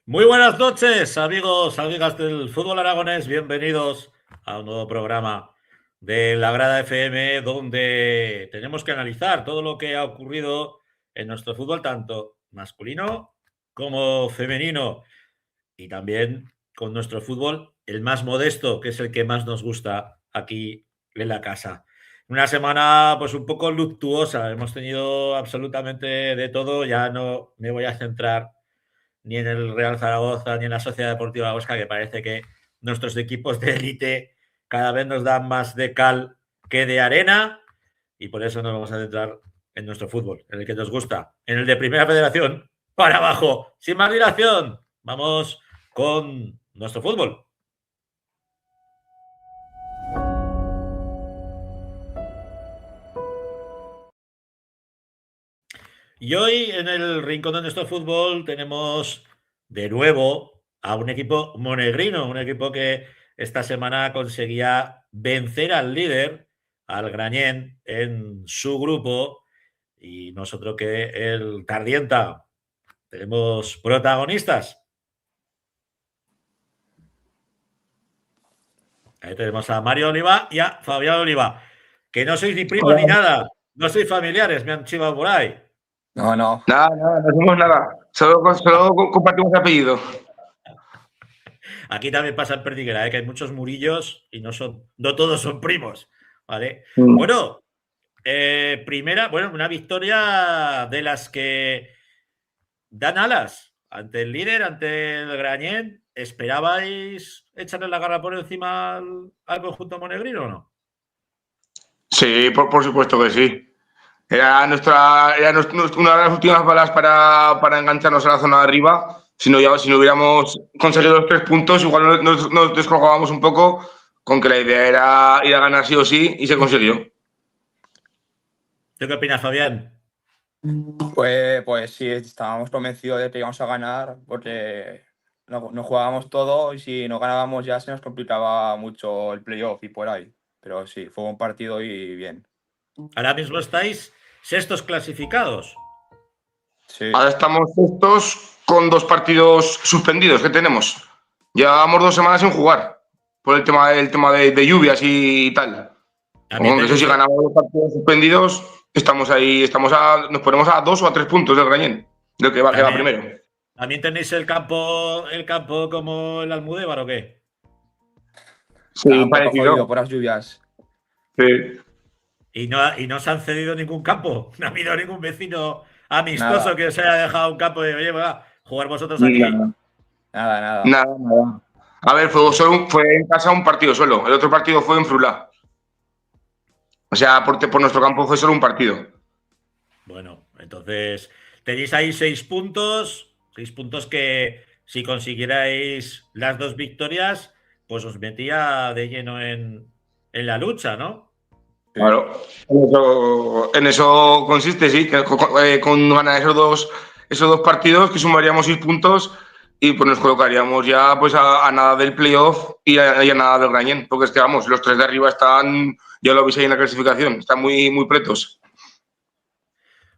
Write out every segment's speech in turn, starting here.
Muy buenas noches, amigos, amigas del fútbol aragonés. Bienvenidos a un nuevo programa de La Grada FM, donde tenemos que analizar todo lo que ha ocurrido en nuestro fútbol, tanto masculino como femenino, y también con nuestro fútbol, el más modesto, que es el que más nos gusta aquí en la casa. Una semana pues un poco luctuosa, hemos tenido absolutamente de todo, ya no me voy a centrar ni en el Real Zaragoza, ni en la Sociedad Deportiva Huesca, que parece que nuestros equipos de élite cada vez nos dan más de cal que de arena, y por eso nos vamos a centrar en nuestro fútbol, en el que nos gusta, en el de Primera Federación, para abajo, sin más dilación. Vamos con nuestro fútbol. Y hoy en el rincón de nuestro fútbol tenemos de nuevo a un equipo monegrino, un equipo que esta semana conseguía vencer al líder, al Grañén, en su grupo, y nosotros que el Tardienta. Tenemos protagonistas. Ahí tenemos a Mario Oliva y a Fabián Oliva, que no sois ni primos ni Hola. nada, no sois familiares, me han chivado por ahí. No. Nada, no hacemos nada. Solo compartimos apellido. Aquí también pasa en Perdiguera, ¿eh? Que hay muchos Murillos y no todos son primos, ¿vale? Mm. Bueno, una victoria de las que dan alas ante el líder, ante el Grañén. ¿Esperabais echarle la garra por encima al conjunto monegrino o no? Sí, por supuesto que sí. Era una de las últimas balas para engancharnos a la zona de arriba. Si no hubiéramos conseguido los 3 puntos, igual nos descolgábamos un poco con que la idea era ir a ganar sí o sí y se consiguió. ¿Tú qué opinas, Fabián? Pues sí, estábamos convencidos de que íbamos a ganar porque no jugábamos todo y si no ganábamos ya se nos complicaba mucho el playoff y por ahí. Pero sí, fue un partido y bien. Ahora mismo estáis sextos clasificados. Sí. Ahora estamos estos con 2 partidos suspendidos que tenemos. Llevábamos 2 semanas sin jugar por el tema de lluvias y tal. También Aunque eso tenéis si el, ganamos los partidos suspendidos, estamos ahí, nos ponemos a 2 o a 3 puntos del Grañén, del que va también, primero. también tenéis el campo como el Almudévar, ¿o qué? Estaba Sí, un poco jodido parecido. por las lluvias. Sí. Y no os han cedido ningún campo. No ha habido ningún vecino amistoso Nada, que os haya dejado un campo de, oye, va, jugar vosotros aquí. Nada, nada. nada. A ver, fue en casa un partido solo. El otro partido fue en Frulá. O sea, por nuestro campo fue solo un partido. Bueno, entonces tenéis ahí 6 puntos que si consiguierais las 2 victorias, pues os metía de lleno en la lucha, ¿no? Sí. Claro. En eso consiste, sí, que con ganar esos dos partidos, que sumaríamos 6 puntos y pues nos colocaríamos ya pues a nada del playoff y a nada del Grañén. Porque es que vamos, los 3 de arriba están, ya lo veis ahí en la clasificación, están muy, muy pretos.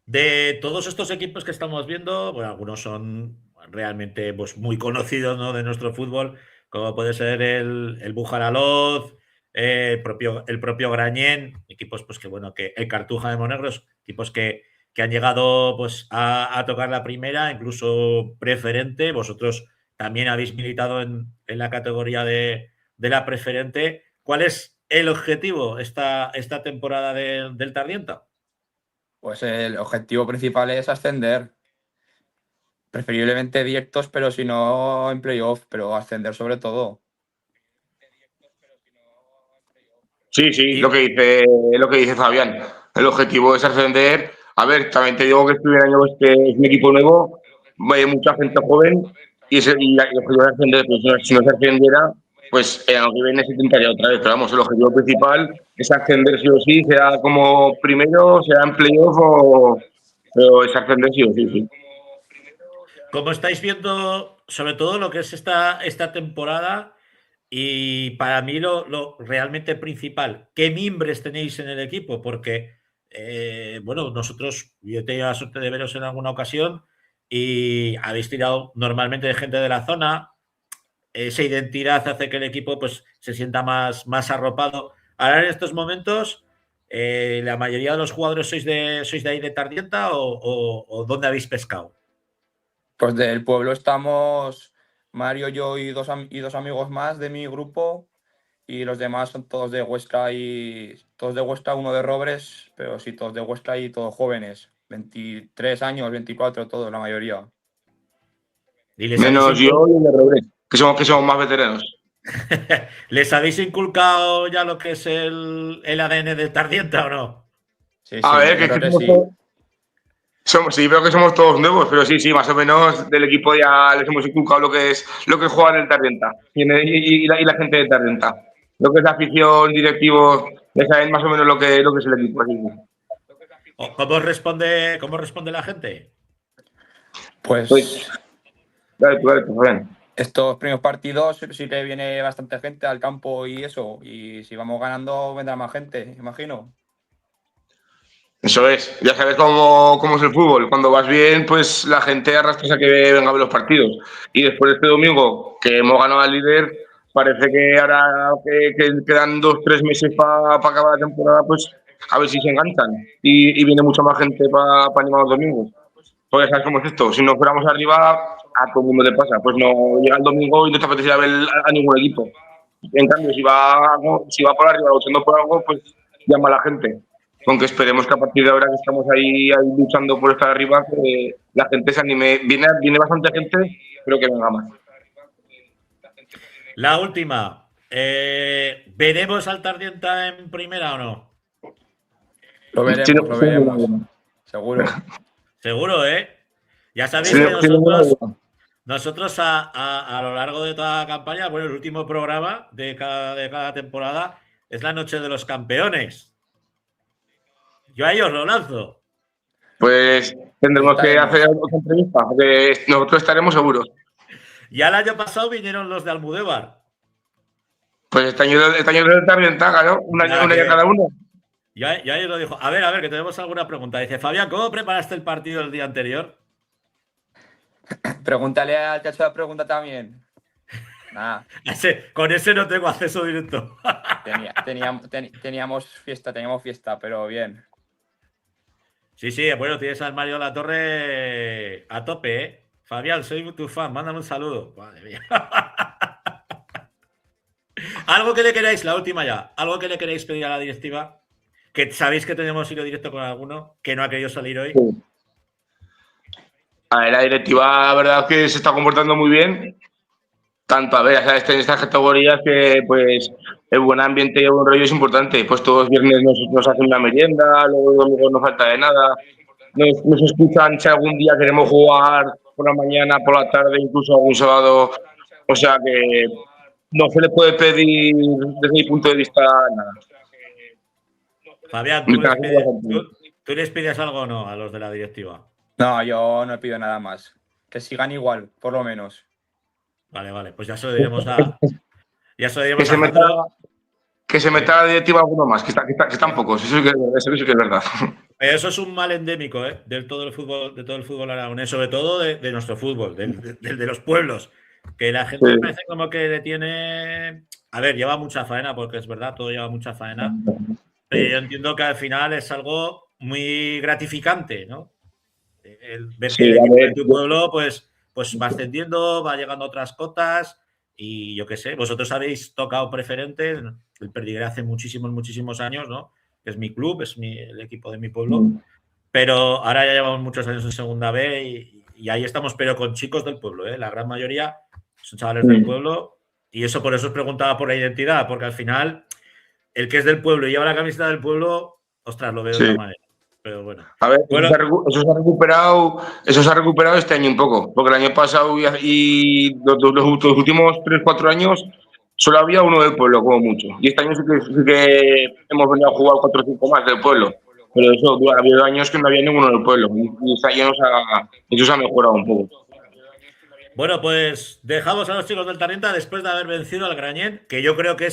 De todos estos equipos que estamos viendo, bueno, algunos son realmente pues, muy conocidos, ¿no?, de nuestro fútbol, como puede ser el Bujaraloz, el propio Grañén, equipos pues que bueno, que el Cartuja de Monegros, equipos que han llegado pues a tocar la primera, incluso preferente. Vosotros también habéis militado en la categoría de la preferente. ¿Cuál es el objetivo esta temporada del Tardienta? Pues el objetivo principal es ascender. Preferiblemente directos, pero si no en playoff, pero ascender sobre todo. Sí, lo Y, que dice, lo que dice Fabián. El objetivo es ascender. A ver, también te digo que este primer año es un equipo nuevo, hay mucha gente joven y el objetivo es ascender. Pues, si no se ascendiera, pues el año que viene se intentaría otra vez. Pero vamos, el objetivo principal es ascender sí o sí, sea como primero, sea en playoff pero es ascender sí o sí, sí. como estáis viendo, sobre todo lo que es esta temporada, y para mí lo realmente principal, ¿qué mimbres tenéis en el equipo? Porque, bueno, yo he tenido la suerte de veros en alguna ocasión y habéis tirado normalmente de gente de la zona. Esa identidad hace que el equipo pues, se sienta más arropado. Ahora en estos momentos, ¿la mayoría de los jugadores sois de ahí de Tardienta o dónde habéis pescado? Pues del pueblo estamos Mario, yo y dos amigos más de mi grupo, y los demás son todos de Huesca, uno de Robres, pero sí, todos de Huesca y todos jóvenes, 23 años, 24, todos, la mayoría. ¿Y les habéis, Menos yo y el de Robles, que somos más veteranos. ¿Les habéis inculcado ya lo que es el ADN de Tardienta o no? Sí, A sí, ver, yo que es creo que que sí. sí, veo que somos todos nuevos, pero sí, más o menos del equipo ya les hemos inculcado lo que es jugar en el Tarrenta y la gente del Tarrenta. Lo que es la afición, directivos, ya saben más o menos lo que es el equipo. Así que, ¿Cómo responde la gente? Pues pues, dale, tú, Fabián. estos primeros partidos sí que viene bastante gente al campo y eso, y si vamos ganando vendrá más gente, imagino. Eso es, ya sabes cómo es el fútbol. Cuando vas bien, pues la gente arrastra a que venga a ver los partidos. Y después de este domingo, que hemos ganado al líder, parece que ahora que quedan 2 o 3 meses para acabar la temporada, pues a ver si se enganchan. Y viene mucha más gente para animar los domingos. Porque sabes cómo es esto. Si no fuéramos arriba, a todo el mundo le pasa. Pues no llega el domingo y no te apetece ir a ver a ningún equipo. En cambio, si va por arriba luchando por algo, pues llama a la gente. Aunque esperemos que a partir de ahora que estamos ahí luchando por estar arriba, que la gente se anime. Viene bastante gente, pero que venga más. La última. ¿Veremos al Tardienta en primera o no? Lo Si no, veremos, lo sin ninguna veremos, duda. seguro. Seguro, ¿eh? Ya sabéis Sin, que sin ninguna duda. nosotros a lo largo de toda la campaña, bueno, el último programa de cada temporada es la Noche de los Campeones. Yo a ellos lo lanzo. Pues tendremos que Estaremos. hacer otra entrevista, porque nosotros estaremos seguros. Ya el año pasado vinieron los de Almudévar. Pues este año del Tarrenta, ¿no? Un año, Ya un año que cada uno. ya ellos lo dijo. A ver, que tenemos alguna pregunta. Dice, Fabián, ¿cómo preparaste el partido el día anterior? Pregúntale al que ha hecho la pregunta también. Nada, Con ese no tengo acceso directo. teníamos fiesta, pero bien. Sí, bueno, tienes al Mario La Torre a tope, ¿eh? Fabián, soy tu fan, mándame un saludo. Madre mía. Algo que le queráis, la última ya, algo que le queráis pedir a la directiva, que sabéis que tenemos hilo directo con alguno, que no ha querido salir hoy. Sí. A ver, la directiva, la verdad que se está comportando muy bien. Tanto, a ver, ya sabes, en estas categorías que, pues, el buen ambiente y el buen rollo es importante. Pues todos los viernes nos hacen una merienda, luego el domingo no falta de nada. Nos escuchan si algún día queremos jugar por la mañana, por la tarde, incluso algún sábado. O sea que no se le puede pedir, desde mi punto de vista, nada. Fabián, ¿tú les pides algo o no a los de la directiva? No, yo no pido nada más. Que sigan igual, por lo menos. Vale, pues ya se lo diremos a. Ya se lo Que diremos se a meta, Jandro. que se meta la directiva alguno más, que están pocos. Eso sí que es verdad. Pero eso es un mal endémico, ¿eh? De todo el fútbol aragonés, sobre todo de nuestro fútbol, de los pueblos. Que la gente Sí. parece como que le tiene. A ver, lleva mucha faena, porque es verdad, todo lleva mucha faena. Pero yo entiendo que al final es algo muy gratificante, ¿no? El ver que Sí, el a equipo de ver, tu pueblo, pues va ascendiendo, va llegando a otras cotas. Y yo qué sé, vosotros habéis tocado preferentes. El Perdiguera hace muchísimos años, ¿no? Que es mi club, es el equipo de mi pueblo. Pero ahora ya llevamos muchos años en segunda B y ahí estamos, pero con chicos del pueblo, ¿eh? La gran mayoría son chavales del pueblo. Y por eso os preguntaba por la identidad, porque al final el que es del pueblo y lleva la camiseta del pueblo, ostras, lo veo de sí. otra manera. Pero bueno. A ver, Bueno, eso se ha recuperado este año un poco, porque el año pasado y los últimos 3 o 4 años solo había uno del pueblo, como mucho. Y este año sí que hemos venido a jugar 4 o 5 más del pueblo. Pero ha habido años que no había ninguno del pueblo. Y este año eso se ha mejorado un poco. bueno, pues dejamos a los chicos del Tarenta después de haber vencido al Grañén, que yo creo que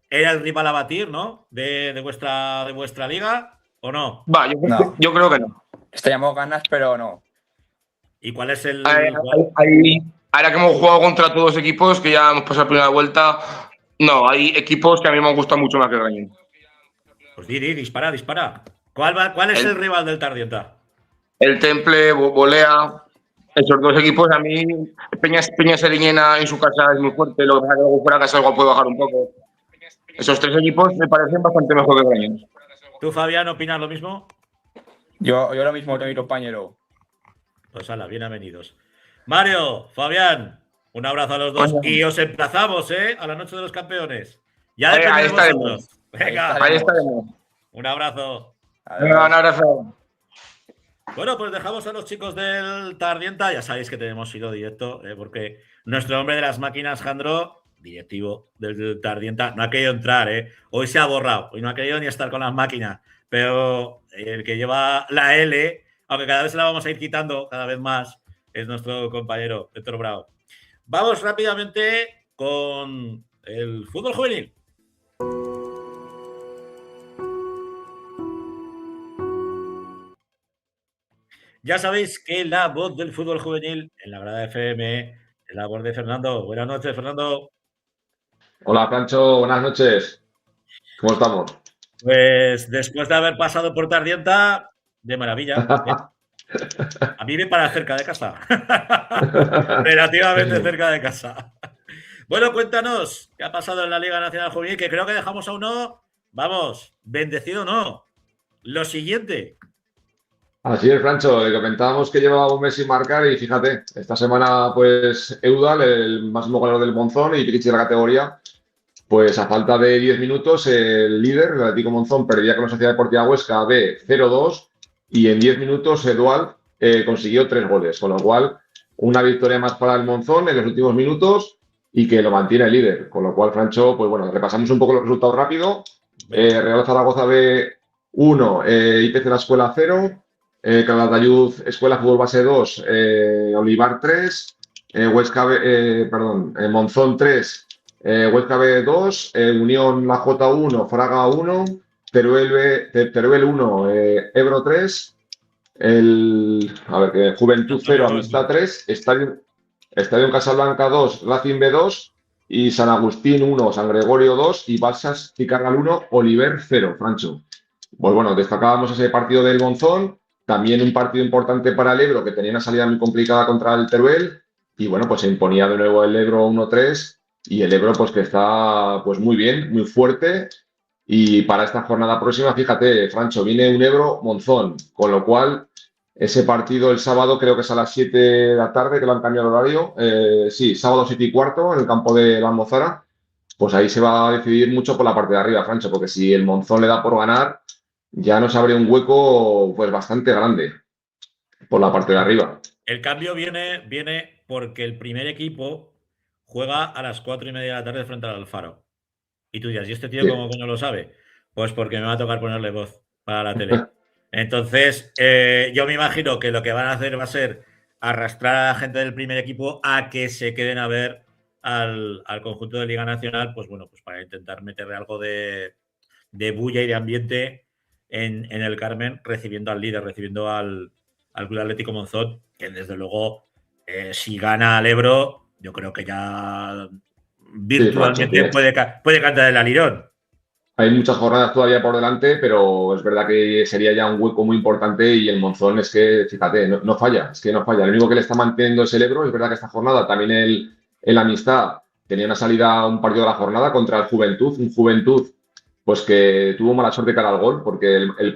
era el rival a batir, ¿no? De vuestra liga, ¿o no? Va, No. yo creo que no. Teníamos ganas, pero no. ¿Y cuál es el...? Ahora que hemos jugado contra todos los equipos, que ya hemos pasado la primera vuelta, no, hay equipos que a mí me han gustado mucho más que el Grañén. Pues dispara. ¿Cuál es el rival del Tardienta? El Temple, Bolea, esos dos equipos a mí, Peña Seriñena en su casa es muy fuerte, lo que pasa es que luego fuera de casa igual puede bajar un poco. Esos tres equipos me parecen bastante mejor que el Grañén. ¿Tú, Fabián, opinas lo mismo? Yo lo mismo que mi compañero. Pues hala, bienvenidos. Mario, Fabián, un abrazo a los dos. Bueno. Y os emplazamos, a la noche de los campeones. Ya Ahí depende de estaremos. vosotros. Venga, Ahí estaremos. un abrazo. Venga, un abrazo. Bueno, pues dejamos a los chicos del Tardienta. Ya sabéis que tenemos ido directo, porque nuestro hombre de las máquinas, Jandro, directivo del Tardienta, no ha querido entrar. Hoy se ha borrado. Hoy no ha querido ni estar con las máquinas. Pero el que lleva la L, aunque cada vez se la vamos a ir quitando cada vez más, es nuestro compañero Héctor Bravo. Vamos rápidamente con el fútbol juvenil. Ya sabéis que la voz del fútbol juvenil en la Grada FM es la voz de Fernando. Buenas noches, Fernando. Hola, Francho, buenas noches. ¿Cómo estamos? Pues después de haber pasado por Tardienta, de maravilla. A mí me para cerca de casa. Relativamente cerca de casa. Bueno, cuéntanos qué ha pasado en la Liga Nacional Juvenil, que creo que dejamos a uno, vamos, bendecido no. Lo siguiente. Así es, Francho. Le comentábamos que llevaba un mes sin marcar y fíjate, esta semana, pues, Eudal, el máximo goleador del Monzón y Pichichi de la categoría, pues a falta de 10 minutos, el líder, el Atlético Monzón, perdía con la Sociedad Deportiva Huesca de 0-2 y en 10 minutos Eudal consiguió 3 goles, con lo cual una victoria más para el Monzón en los últimos minutos y que lo mantiene el líder. Con lo cual, Francho, pues bueno, repasamos un poco los resultados rápido. Real Zaragoza B 1, IPC La Escuela 0, Calatayud Escuela Fútbol Base 2, Olivar 3, Monzón 3, Huesca B 2, Unión La J 1, Fraga 1, Teruel 1, Ebro 3, Juventud 0, Amistad 3, Estadio Casablanca 2, Racing B 2 y San Agustín 1, San Gregorio 2 y Balsas Cicarral 1, Oliver 0, Francho. Pues bueno, destacábamos ese partido del Monzón, también un partido importante para el Ebro, que tenía una salida muy complicada contra el Teruel, y bueno, pues se imponía de nuevo el Ebro 1-3, y el Ebro pues que está pues muy bien, muy fuerte, y para esta jornada próxima, fíjate, Francho, viene un Ebro-Monzón, con lo cual ese partido el sábado creo que es a las 7 de la tarde, que lo han cambiado el horario, sí, sábado 7:15 en el campo de la Almozara, pues ahí se va a decidir mucho por la parte de arriba, Francho, porque si el Monzón le da por ganar, ya nos abre un hueco pues bastante grande por la parte de arriba. El cambio viene porque el primer equipo juega a las 4:30 de la tarde frente al Alfaro. Y tú dirás, ¿y este tío cómo coño lo sabe? Pues porque me va a tocar ponerle voz para la tele. Entonces, yo me imagino que lo que van a hacer va a ser arrastrar a la gente del primer equipo a que se queden a ver al conjunto de Liga Nacional, pues bueno, pues para intentar meterle algo de bulla y de ambiente en el Carmen, recibiendo al líder, recibiendo al Club Atlético Monzón, que desde luego, si gana al Ebro, yo creo que ya virtualmente puede cantar el alirón. Hay muchas jornadas todavía por delante, pero es verdad que sería ya un hueco muy importante y el Monzón es que, fíjate, no falla, es que no falla. Lo único que le está manteniendo es el Ebro. Es verdad que esta jornada también el Amistad tenía una salida, un partido de la jornada contra el Juventud, un Juventud pues que tuvo mala suerte cara al gol, porque el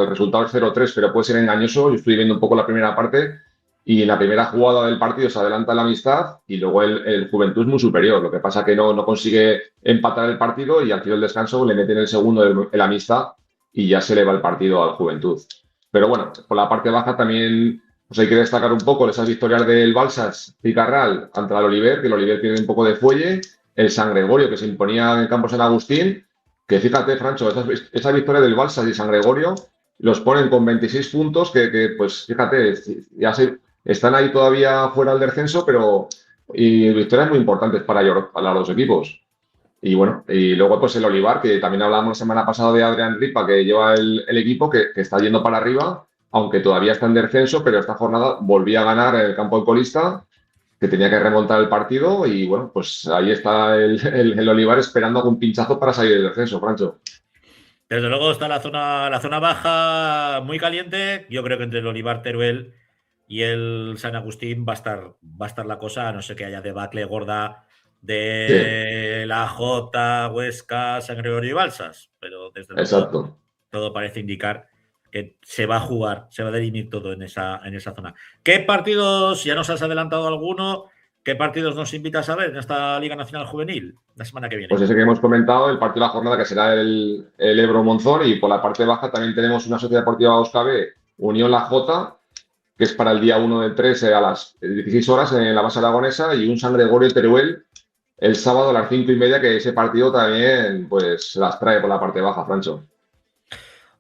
resultado es 0-3, pero puede ser engañoso. Yo estoy viendo un poco la primera parte y en la primera jugada del partido se adelanta la Amistad y luego el Juventud es muy superior. Lo que pasa es que no consigue empatar el partido y al final del descanso le meten el segundo el Amistad y ya se le va el partido al Juventud. Pero bueno, por la parte baja también pues hay que destacar un poco esas victorias del Balsas Cicarral contra el Oliver, que el Oliver tiene un poco de fuelle, el San Gregorio que se imponía en el campo San Agustín, que fíjate, Francho, esa victoria del Balsas y San Gregorio los ponen con 26 puntos, que pues fíjate, ya están ahí todavía fuera del descenso, pero y victorias muy importantes para los dos equipos. Y bueno, y luego pues el Olivar, que también hablábamos la semana pasada de Adrián Ripa, que lleva el equipo, que está yendo para arriba, aunque todavía está en descenso, pero esta jornada volvía a ganar en el campo del colista, que tenía que remontar el partido y bueno, pues ahí está el Olivar esperando algún pinchazo para salir del descenso, Francho. Desde luego está la zona baja muy caliente. Yo creo que entre el Olivar Teruel y el San Agustín va a estar la cosa, a no ser que haya debacle gorda Sí, de la J, Huesca, San Gregorio y Balsas. Pero desde luego exacto. todo parece indicar que se va a jugar, se va a definir todo en esa zona. ¿Qué partidos, ya nos has adelantado alguno, qué partidos nos invitas a ver en esta Liga Nacional Juvenil la semana que viene? Pues ese que hemos comentado, el partido de la jornada que será el Ebro Monzón, y por la parte baja también tenemos una Sociedad Deportiva Osca B, Unión La Jota, que es para el día 1 del 3 a las 16 horas en la base aragonesa, y un San Gregorio Teruel el sábado a las 5:30, que ese partido también pues las trae por la parte baja, Francho.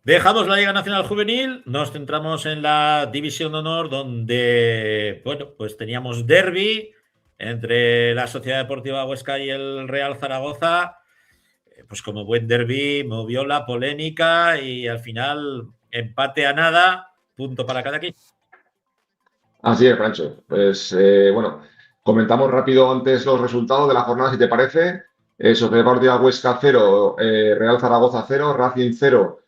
Dejamos la Liga Nacional Juvenil, nos centramos en la División de Honor, donde, bueno, pues teníamos derbi entre la Sociedad Deportiva Huesca y el Real Zaragoza. Pues como buen derbi, movió la polémica y al final empate a nada, punto para cada equipo. Así es, Francho. Pues bueno, comentamos rápido antes los resultados de la jornada, si te parece. Sociedad Deportiva Huesca 0, Real Zaragoza 0, Racing 0,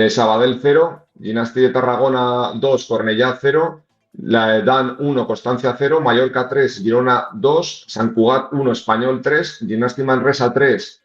Sabadell 0, Ginasti de Tarragona 2, Cornellá 0, la Dan 1, Constancia 0, Mallorca 3, Girona 2, Sant Cugat 1, Español 3, Ginasti Manresa 3,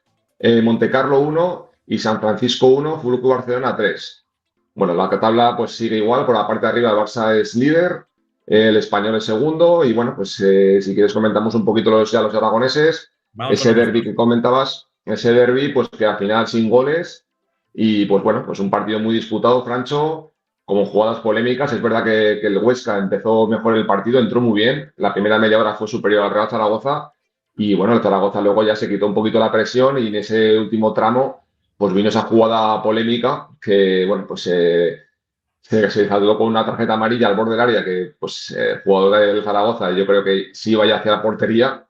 Montecarlo 1 y San Francisco 1, Fútbol Club Barcelona 3. Bueno, la tabla pues sigue igual, por la parte de arriba el Barça es líder, el Español es segundo y bueno, pues si quieres comentamos un poquito los aragoneses. Vamos con Ese los derbi nuestros. que comentabas, ese derbi pues que al final sin goles y pues bueno, pues un partido muy disputado, Francho, como jugadas polémicas. Es verdad que el Huesca empezó mejor el partido, entró muy bien, la primera media hora fue superior al Real Zaragoza y bueno, el Zaragoza luego ya se quitó un poquito la presión y en ese último tramo pues vino esa jugada polémica que bueno, pues se saldó con una tarjeta amarilla al borde del área que, pues, el jugador del Zaragoza, yo creo que sí iba ya hacia la portería,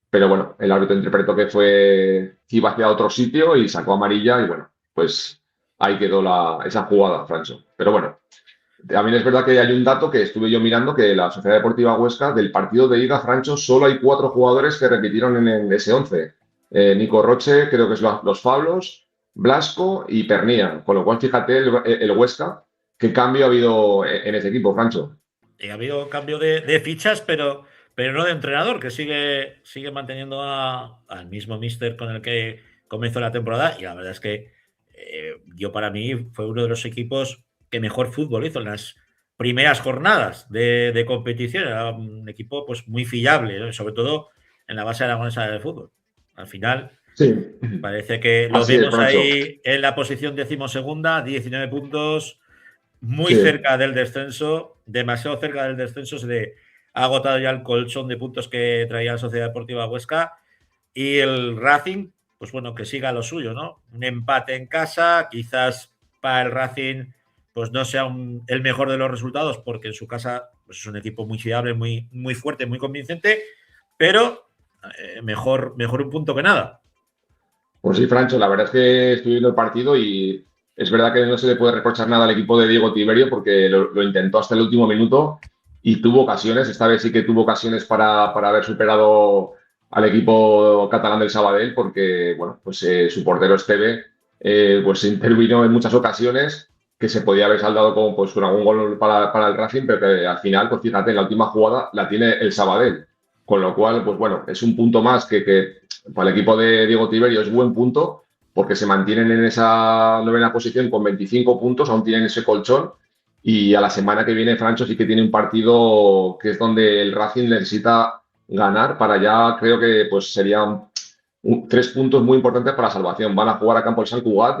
pero bueno, el árbitro interpretó que que iba hacia otro sitio y sacó amarilla y bueno, pues ahí quedó esa jugada, Francho. Pero bueno, también es verdad que hay un dato que estuve yo mirando, que la Sociedad Deportiva Huesca, del partido de ida, Francho, solo hay 4 jugadores que repitieron en ese 11. Nico Roche, creo que es los Fablos, Blasco y Pernía. Con lo cual, fíjate el Huesca, qué cambio ha habido en ese equipo, Francho. Y ha habido cambio de fichas, pero no de entrenador, que sigue manteniendo al mismo míster con el que comenzó la temporada. Y la verdad es que yo para mí fue uno de los equipos que mejor fútbol hizo en las primeras jornadas de competición. Era un equipo pues muy fiable, ¿no? Sobre todo en la base aragonesa del fútbol. Al final Sí, parece que lo así es, vemos Francho. ahí en la posición 12ª, 19 puntos, muy Sí. cerca del descenso, demasiado cerca del descenso. Se le ha agotado ya el colchón de puntos que traía la Sociedad Deportiva Huesca. Y el Racing, pues bueno, que siga lo suyo, ¿no? Un empate en casa, quizás para el Racing pues no sea el mejor de los resultados, porque en su casa pues es un equipo muy fiable, muy, muy fuerte, muy convincente, pero mejor un punto que nada. Pues sí, Francho, la verdad es que estoy viendo el partido y es verdad que no se le puede reprochar nada al equipo de Diego Tiberio porque lo intentó hasta el último minuto y tuvo ocasiones. Esta vez sí que tuvo ocasiones para haber superado al equipo catalán del Sabadell porque, bueno, pues su portero Esteve pues intervino en muchas ocasiones que se podía haber saldado con algún gol para el Racing, pero que al final, pues fíjate, en la última jugada la tiene el Sabadell. Con lo cual, pues bueno, es un punto más que para el equipo de Diego Tiberio es buen punto porque se mantienen en esa 9ª posición con 25 puntos, aún tienen ese colchón y a la semana que viene Francho sí que tiene un partido que es donde el Racing necesita ganar para ya, creo que pues serían 3 puntos muy importantes para la salvación. Van a jugar a campo el San Cugat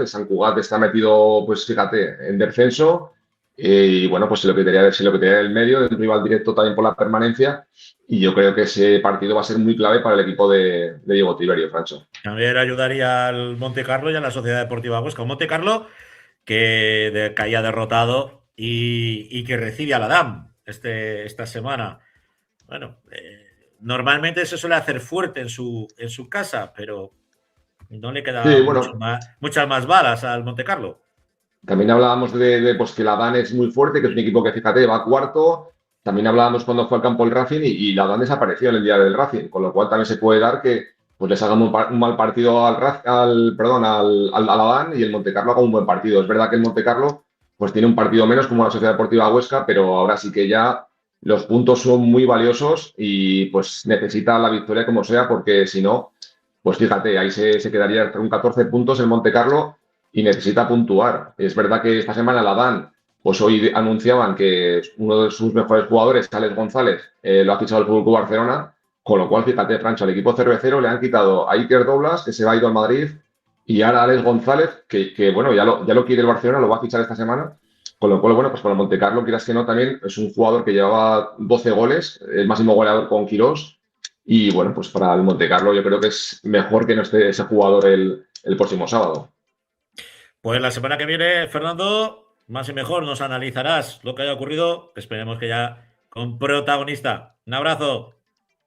está metido, pues fíjate, en descenso y bueno, pues se lo quedaría del medio, del rival directo también por la permanencia. Y yo creo que ese partido va a ser muy clave para el equipo de Diego Tiberio, Francho. También ayudaría al Monte Carlo y a la Sociedad Deportiva Huesca. Un Monte Carlo que caía derrotado y que recibe a la DAM esta semana. Bueno, normalmente se suele hacer fuerte en su casa, pero no le Sí, quedaban bueno, muchas más balas al Monte Carlo. También hablábamos de, pues, que la Dan es muy fuerte, que es un equipo que, fíjate, va cuarto. También hablábamos cuando fue al campo el Racing y la Dan desapareció en el día del Racing, con lo cual también se puede dar que pues les haga un mal partido a la Dan y el Montecarlo haga un buen partido. Es verdad que el Montecarlo pues tiene un partido menos como la Sociedad Deportiva Huesca, pero ahora sí que ya los puntos son muy valiosos y pues necesita la victoria como sea, porque si no, pues fíjate, ahí se quedaría con 14 puntos el Montecarlo y necesita puntuar. Es verdad que esta semana la Dan, pues hoy anunciaban que uno de sus mejores jugadores, Alex González, lo ha fichado el Fútbol Club Barcelona, con lo cual, fíjate, Francho, al equipo cervecero le han quitado a Iker Doblas, que se va a ir al Madrid, y ahora Alex González, bueno, ya lo quiere el Barcelona, lo va a fichar esta semana. Con lo cual, bueno, pues con el Montecarlo, quieras que no, también es un jugador que llevaba 12 goles, el máximo goleador con Quirós. Y bueno, pues para el Montecarlo yo creo que es mejor que no esté ese jugador el próximo sábado. Pues la semana que viene, Fernando, más y mejor nos analizarás lo que haya ocurrido. Esperemos que ya con protagonista. Un abrazo.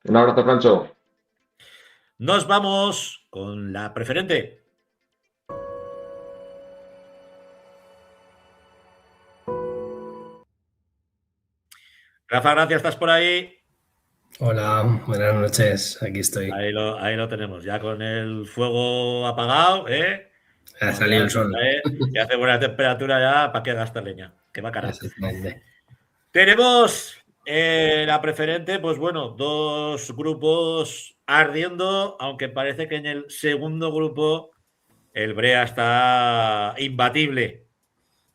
Un abrazo, Francho. Nos vamos con la preferente. Rafa, gracias, ¿estás por ahí? Hola, buenas noches, aquí estoy. Ahí lo tenemos, ya con el fuego apagado, ¿eh? Ha salido el sol. Y hace buena temperatura ya, ¿para qué gastar leña? Qué bacana. Exactamente. Tenemos la preferente, pues bueno, dos grupos ardiendo, aunque parece que en el segundo grupo el Brea está imbatible.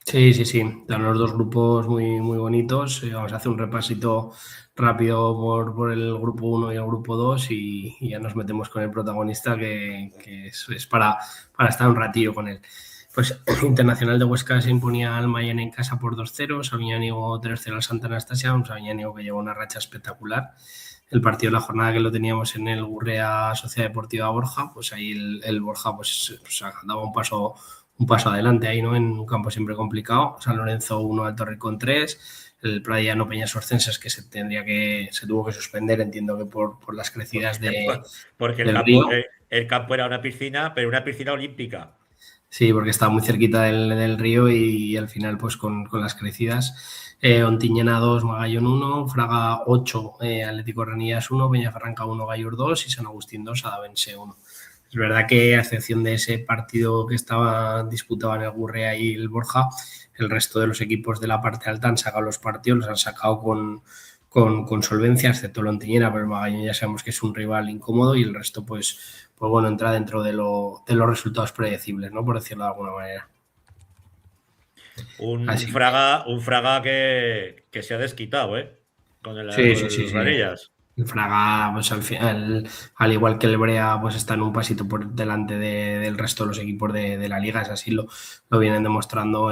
Sí, están los dos grupos muy, muy bonitos. Vamos a hacer un repasito rápido por el grupo 1 y el grupo 2 y ya nos metemos con el protagonista que es para estar un ratillo con él. Pues Internacional de Huesca se imponía al Mayenne en casa por 2-0, Sabiñánigo 3-0 al Santa Anastasia, un Sabiñánigo que lleva una racha espectacular. El partido de la jornada que lo teníamos en el Gurrea Sociedad Deportiva Borja, pues ahí el Borja pues daba un paso adelante ahí, ¿no? En un campo siempre complicado. San Lorenzo 1, Alto Rincón 3, el Pradiano Peñas Orcensas que se tuvo que suspender, entiendo que por las crecidas porque el campo era una piscina, pero una piscina olímpica. Sí, porque estaba muy cerquita del río y al final pues con las crecidas. Ontiñena 2, Magallón 1, Fraga 8, Atlético Renillas 1, Peñaferranca 1, Gallur 2 y San Agustín 2, Adavense 1. Es verdad que a excepción de ese partido que estaba disputado en el Gurrea y el Borja, el resto de los equipos de la parte alta han sacado los partidos, los han sacado con solvencia, excepto el Ontiñena, pero el Magallón ya sabemos que es un rival incómodo y el resto pues bueno, entra dentro de los resultados predecibles, ¿no? Por decirlo de alguna manera. Un Fraga que se ha desquitado, ¿eh? Con el Renillas. El Fraga, pues al final, al igual que el Brea, pues está en un pasito por delante del resto de los equipos de la liga, es así, lo vienen demostrando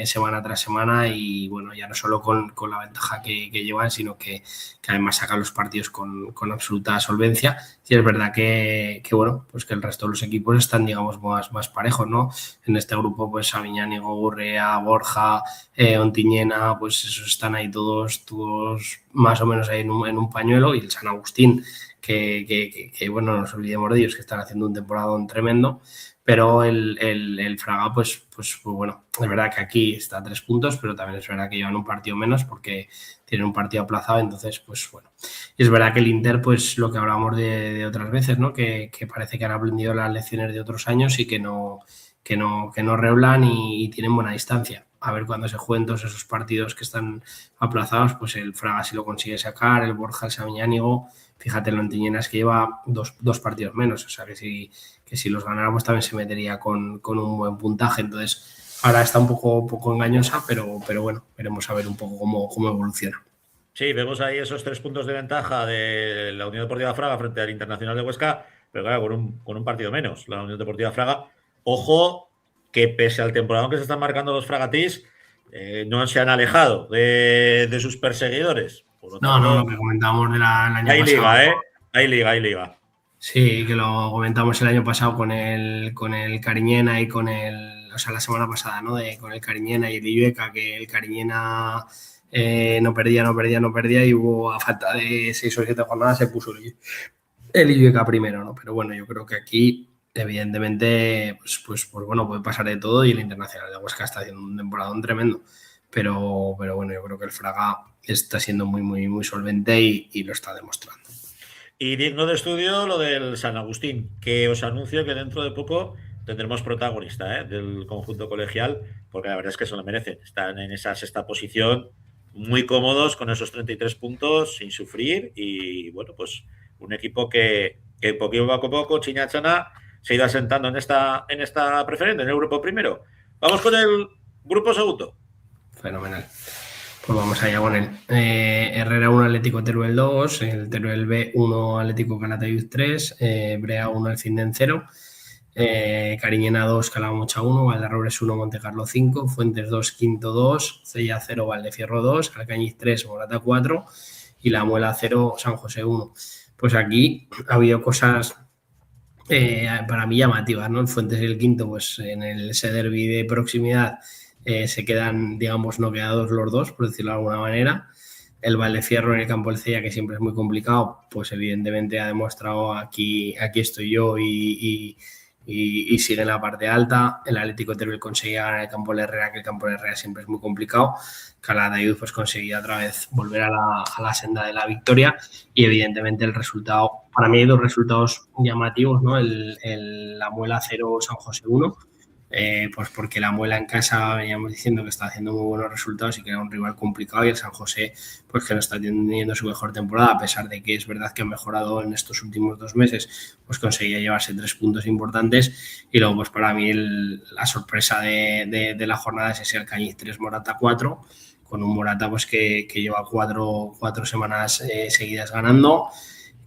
semana tras semana y bueno, ya no solo con la ventaja que llevan, sino que además sacan los partidos con absoluta solvencia. Y es verdad que bueno, pues que el resto de los equipos están, digamos, más parejos, ¿no? En este grupo, pues Sabiñánigo, Gurrea, Borja, Ontiñena, pues esos están ahí todos más o menos ahí en un pañuelo, y el San Agustín, que bueno, no nos olvidemos de ellos, que están haciendo un temporadón tremendo, pero el Fraga, pues bueno, es verdad que aquí está a 3 puntos, pero también es verdad que llevan un partido menos porque tienen un partido aplazado, entonces, pues bueno. Y es verdad que el Inter, pues lo que hablábamos de otras veces, ¿no? Que parece que han aprendido las lecciones de otros años y que no reoblan y tienen buena distancia. A ver cuando se jueguen todos esos partidos que están aplazados, pues el Fraga sí lo consigue sacar, el Borja, el Sabiñánigo, fíjate, el Ontiñena es que lleva dos partidos menos, o sea que si los ganara pues también se metería con un buen puntaje, entonces ahora está un poco engañosa, pero bueno, veremos a ver un poco cómo evoluciona. Sí, vemos ahí esos 3 puntos de ventaja de la Unión Deportiva Fraga frente al Internacional de Huesca, pero claro, con un partido menos. La Unión Deportiva Fraga, ojo, que pese al temporada que se están marcando los fragatís, no se han alejado de sus perseguidores. Por lo tanto, lo que comentábamos del año pasado. Hay liga. Sí, que lo comentamos el año pasado con el Cariñena y la semana pasada, ¿no? Con el Cariñena y el Illueca, que el Cariñena no perdía y hubo, a falta de 6 o 7 jornadas, se puso el Illueca primero, ¿no? Pero bueno, yo creo que aquí evidentemente, pues bueno, puede pasar de todo y el Internacional de Huesca está haciendo un temporadón tremendo. Pero bueno, yo creo que el Fraga está siendo muy, muy, muy solvente y lo está demostrando. Y digno de estudio lo del San Agustín, que os anuncio que dentro de poco tendremos protagonista del conjunto colegial, porque la verdad es que se lo merecen. Están en esa sexta posición, muy cómodos con esos 33 puntos, sin sufrir, y bueno, pues un equipo que poco a poco, Chiñachana, se ha ido asentando en esta preferente, en el grupo primero. Vamos con el grupo segundo. Fenomenal. Pues vamos allá con él. Herrera 1, Atlético Teruel 2, el Teruel B 1, Atlético Calatayud 3, Brea 1, El Cinden 0, Cariñena 2, Calamocha 1, Valderrobres 1, Montecarlo 5, Fuentes 2, Quinto 2, Cella 0, Valdefierro 2, Alcañiz 3, Morata 4 y La Muela 0, San José 1. Pues aquí ha habido cosas para mí llamativas, ¿no? El Fuentes y el Quinto, pues en ese derbi de proximidad se quedan, digamos, noqueados los dos, por decirlo de alguna manera. El Valdefierro en el campo del Cella, que siempre es muy complicado, pues evidentemente ha demostrado aquí estoy yo y sigue en la parte alta. El Atlético Teruel conseguía ganar el campo del Herrera, que el campo del Herrera siempre es muy complicado. Calatayud pues conseguía otra vez volver a la senda de la victoria y evidentemente el resultado, para mí hay dos resultados llamativos, ¿no? La Muela 0, San José 1. Pues porque la Muela en casa veníamos diciendo que está haciendo muy buenos resultados y que era un rival complicado, y el San José pues que no está teniendo su mejor temporada, a pesar de que es verdad que ha mejorado en estos últimos 2 meses, pues conseguía llevarse 3 puntos importantes. Y luego pues para mí la sorpresa de la jornada es ese Alcañiz 3, Morata 4, con un Morata pues que lleva 4 semanas seguidas ganando.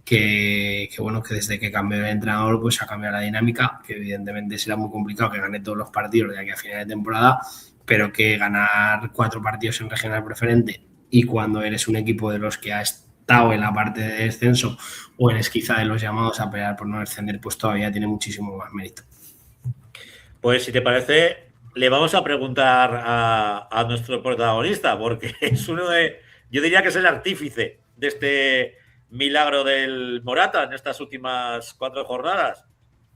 Que bueno, que desde que cambió de entrenador pues ha cambiado la dinámica, que evidentemente será muy complicado que gane todos los partidos de aquí a final de temporada, pero que ganar 4 partidos en regional preferente y cuando eres un equipo de los que ha estado en la parte de descenso o eres quizá de los llamados a pelear por no descender, pues todavía tiene muchísimo más mérito. Pues si te parece, le vamos a preguntar a nuestro protagonista, porque es yo diría que es el artífice de este milagro del Morata en estas últimas 4 jornadas.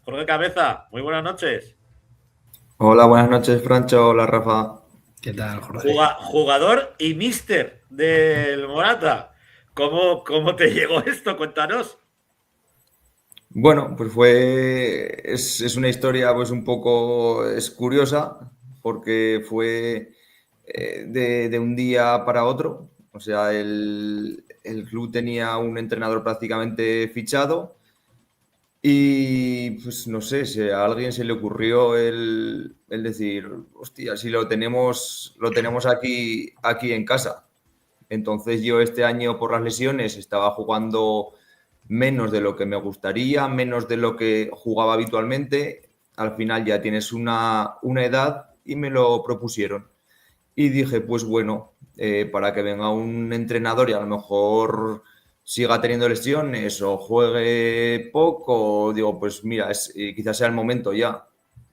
Jorge Cabeza, muy buenas noches. Hola, buenas noches, Francho. Hola, Rafa. ¿Qué tal, Jorge? Jugador y míster del Morata. ¿Cómo te llegó esto? Cuéntanos. Bueno, pues es una historia pues un poco curiosa, porque fue de un día para otro. O sea, el club tenía un entrenador prácticamente fichado y pues no sé, si a alguien se le ocurrió el decir, hostia, si lo tenemos aquí en casa. Entonces yo este año por las lesiones estaba jugando menos de lo que me gustaría, menos de lo que jugaba habitualmente. Al final ya tienes una edad y me lo propusieron. Y dije, pues bueno, para que venga un entrenador y a lo mejor siga teniendo lesiones o juegue poco, digo, pues mira, quizás sea el momento ya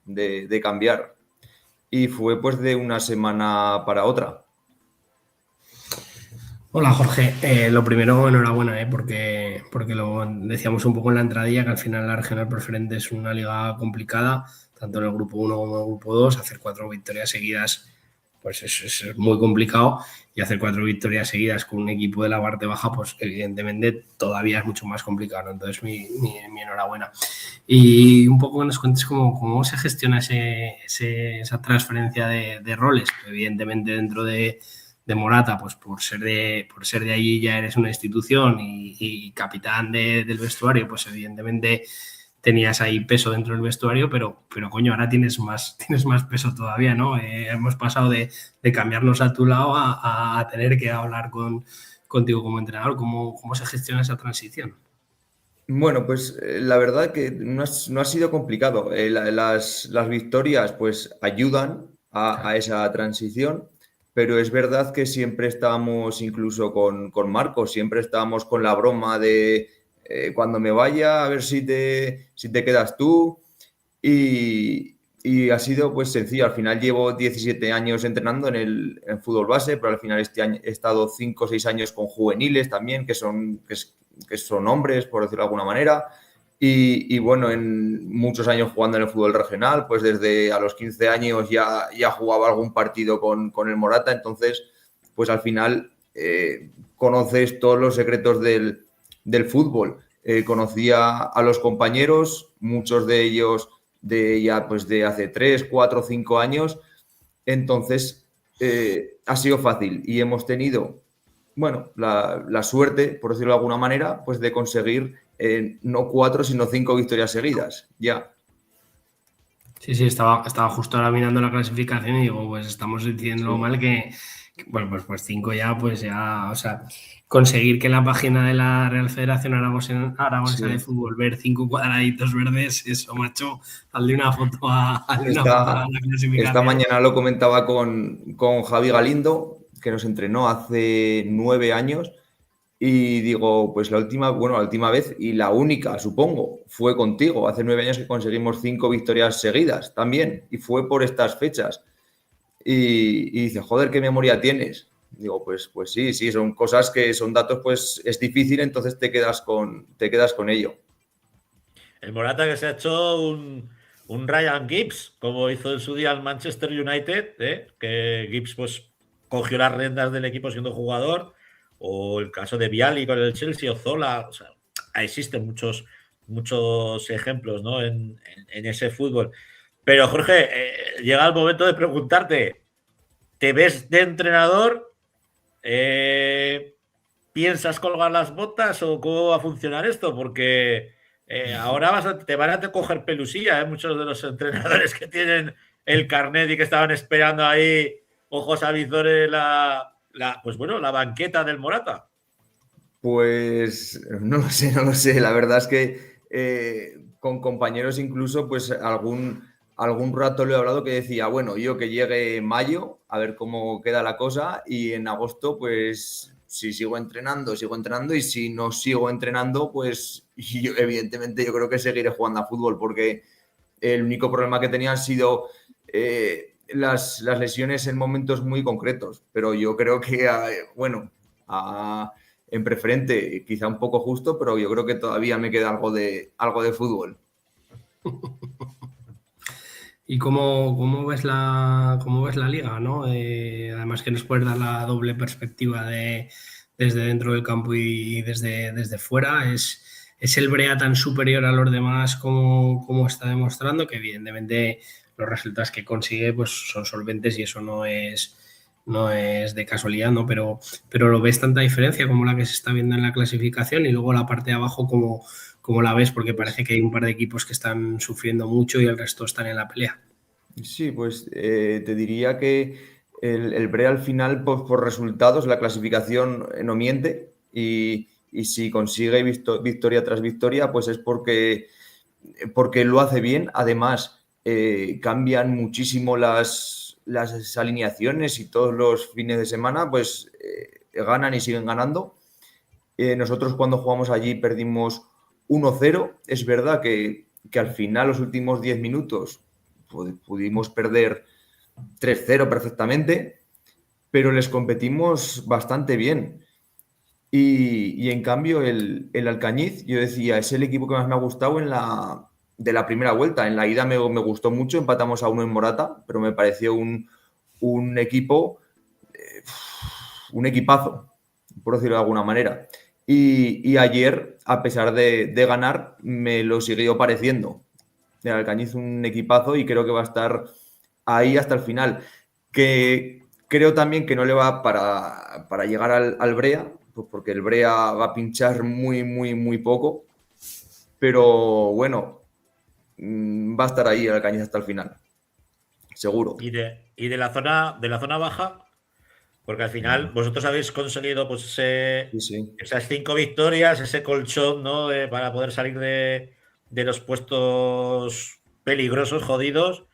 de cambiar. Y fue pues de una semana para otra. Hola Jorge, lo primero enhorabuena, porque lo decíamos un poco en la entradilla, que al final la regional preferente es una liga complicada, tanto en el grupo 1 como en el grupo 2, hacer 4 victorias seguidas pues es muy complicado, y hacer 4 victorias seguidas con un equipo de la parte baja pues evidentemente todavía es mucho más complicado, ¿no? Entonces mi enhorabuena. Y un poco que nos cuentes cómo se gestiona esa transferencia de roles, evidentemente dentro de Morata, pues por ser de allí ya eres una institución y capitán del vestuario, pues evidentemente tenías ahí peso dentro del vestuario, pero coño, ahora tienes más peso todavía, ¿no? Hemos pasado de cambiarnos a tu lado a tener que hablar contigo como entrenador. ¿Cómo se gestiona esa transición? Bueno, pues la verdad que no ha sido complicado. Las victorias pues ayudan a esa transición, pero es verdad que siempre estábamos, incluso con Marcos, siempre estábamos con la broma de cuando me vaya a ver si te quedas tú, y ha sido pues sencillo. Al final llevo 17 años entrenando en fútbol base, pero al final este año he estado 5 o 6 años con juveniles también, que son hombres, por decirlo de alguna manera, Y bueno, en muchos años jugando en el fútbol regional, pues desde a los 15 años ya jugaba algún partido con el Morata, entonces pues al final conoces todos los secretos del fútbol. Conocía a los compañeros, muchos de ellos de hace 3, 4, 5 años, entonces ha sido fácil y hemos tenido, bueno, la suerte, por decirlo de alguna manera, pues de conseguir no 4, sino 5 victorias seguidas, ya. Sí, estaba justo ahora mirando la clasificación y digo, pues estamos diciendo mal que bueno, pues 5 ya, pues ya, o sea, conseguir que en la página de la Real Federación Aragonesa de Fútbol ver 5 cuadraditos verdes, eso, macho, hazle una foto a la clasificación. Esta mañana lo comentaba con Javi Galindo, que nos entrenó hace 9 años, y digo, pues la última vez y la única, supongo, fue contigo. Hace 9 años que conseguimos 5 victorias seguidas también, y fue por estas fechas. Y dice, joder, ¿qué memoria tienes? Digo, pues sí, son cosas que son datos, pues es difícil, entonces te quedas con ello. El Morata que se ha hecho un Ryan Gibbs, como hizo en su día el Manchester United, que Gibbs pues cogió las riendas del equipo siendo jugador, o el caso de Vialli con el Chelsea o Zola. O sea, existen muchos ejemplos, ¿no? en ese fútbol. Pero Jorge, llega el momento de preguntarte, ¿te ves de entrenador? ¿Piensas colgar las botas o cómo va a funcionar esto? Porque ahora te van a coger pelusilla, muchos de los entrenadores que tienen el carnet y que estaban esperando ahí, ojos avizores, la banqueta del Morata. Pues no lo sé. La verdad es que con compañeros incluso, pues algún rato lo he hablado que decía, bueno, yo que llegue mayo, a ver cómo queda la cosa, y en agosto, pues si sigo entrenando, y si no sigo entrenando, pues evidentemente yo creo que seguiré jugando a fútbol, porque el único problema que tenía han sido las lesiones en momentos muy concretos, pero yo creo que, en preferente quizá un poco justo, pero yo creo que todavía me queda algo de fútbol. ¿Y cómo ves la liga, ¿no? Además que nos puedes dar la doble perspectiva desde dentro del campo y desde fuera. ¿Es el Brea tan superior a los demás como está demostrando? Que evidentemente los resultados que consigue pues son solventes y eso no es de casualidad, ¿no? Pero ¿lo ves tanta diferencia como la que se está viendo en la clasificación? Y luego la parte de abajo, ¿cómo la ves? Porque parece que hay un par de equipos que están sufriendo mucho y el resto están en la pelea. Sí, pues te diría que el Brea al final, por resultados, la clasificación no miente, y si consigue victoria tras victoria, pues es porque lo hace bien. Además, cambian muchísimo las alineaciones y todos los fines de semana pues ganan y siguen ganando. Nosotros cuando jugamos allí perdimos 1-0. Es verdad que al final, los últimos 10 minutos, pudimos perder 3-0 perfectamente, pero les competimos bastante bien. Y en cambio el Alcañiz, yo decía, es el equipo que más me ha gustado de la primera vuelta. En la ida me gustó mucho, empatamos a 1 en Morata, pero me pareció un equipo, un equipazo, por decirlo de alguna manera. Y ayer, a pesar de ganar, me lo siguió pareciendo. El Alcañiz un equipazo y creo que va a estar ahí hasta el final. Que creo también que no le va para llegar al Brea, pues porque el Brea va a pinchar muy, muy, muy poco. Pero bueno, va a estar ahí el Alcañiz hasta el final, seguro. Y de la zona baja, porque al final vosotros habéis conseguido pues esas 5 victorias, ese colchón, ¿no? Para poder salir de los puestos peligrosos, jodidos,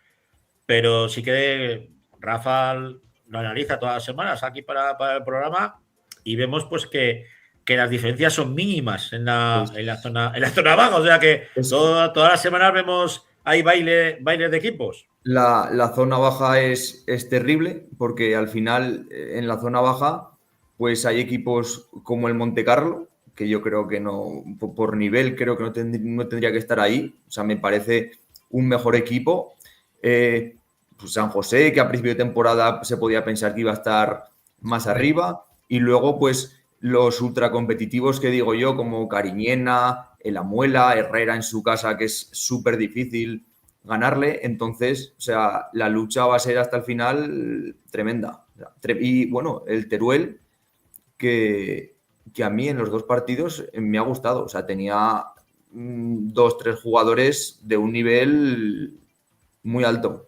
pero sí que Rafa lo analiza todas las semanas aquí para el programa y vemos pues que las diferencias son mínimas en la zona baja, o sea que todas las semanas vemos hay bailes de equipos. La zona baja es terrible, porque al final en la zona baja pues hay equipos como el Montecarlo, que yo creo que no, por nivel, creo que no tendría que estar ahí. O sea, me parece un mejor equipo. Pues San José, que a principio de temporada se podía pensar que iba a estar más arriba. Y luego, pues, los ultracompetitivos que digo yo, como Cariñena, El Amuela, Herrera en su casa, que es súper difícil ganarle. Entonces, o sea, la lucha va a ser hasta el final tremenda. Y bueno, el Teruel, que a mí en los 2 partidos me ha gustado. O sea, tenía 2, 3 jugadores de un nivel muy alto.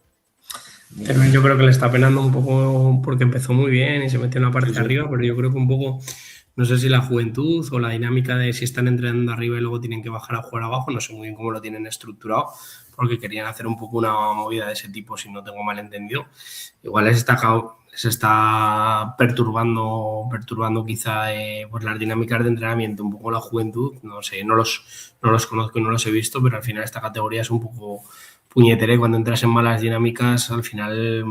Pero yo creo que le está penando un poco porque empezó muy bien y se metió en la parte de arriba, pero yo creo que un poco, no sé si la juventud o la dinámica de si están entrenando arriba y luego tienen que bajar a jugar abajo, no sé muy bien cómo lo tienen estructurado, porque querían hacer un poco una movida de ese tipo, si no tengo mal entendido. Igual les está perturbando quizá pues las dinámicas de entrenamiento, un poco la juventud, no sé, no los conozco y no los he visto, pero al final esta categoría es un poco puñetera y cuando entras en malas dinámicas, al final,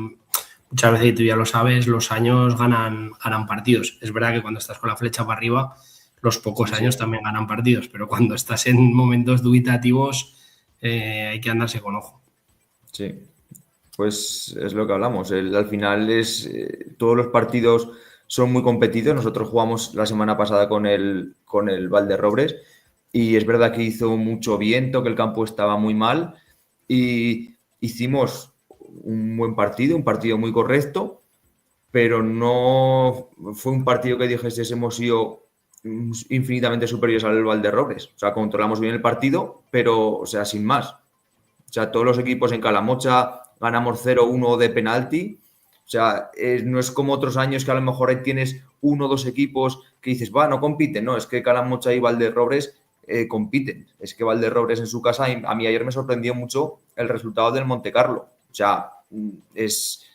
muchas veces, y tú ya lo sabes, los años ganan partidos. Es verdad que cuando estás con la flecha para arriba, los pocos años también ganan partidos, pero cuando estás en momentos dubitativos, hay que andarse con ojo. Sí, pues es lo que hablamos. Al final todos los partidos son muy competidos. Nosotros jugamos la semana pasada con el Valderrobres y es verdad que hizo mucho viento, que el campo estaba muy mal y hicimos un buen partido, un partido muy correcto, pero no fue un partido que hemos sido infinitamente superiores al Valderrobres. O sea, controlamos bien el partido, pero, o sea, sin más. O sea, todos los equipos en Calamocha ganamos 0-1 de penalti. O sea, no es como otros años que a lo mejor ahí tienes 1 o 2 equipos que dices, no compiten. No, es que Calamocha y Valderrobres compiten. Es que Valderrobres en su casa, a mí ayer me sorprendió mucho el resultado del Montecarlo. O sea,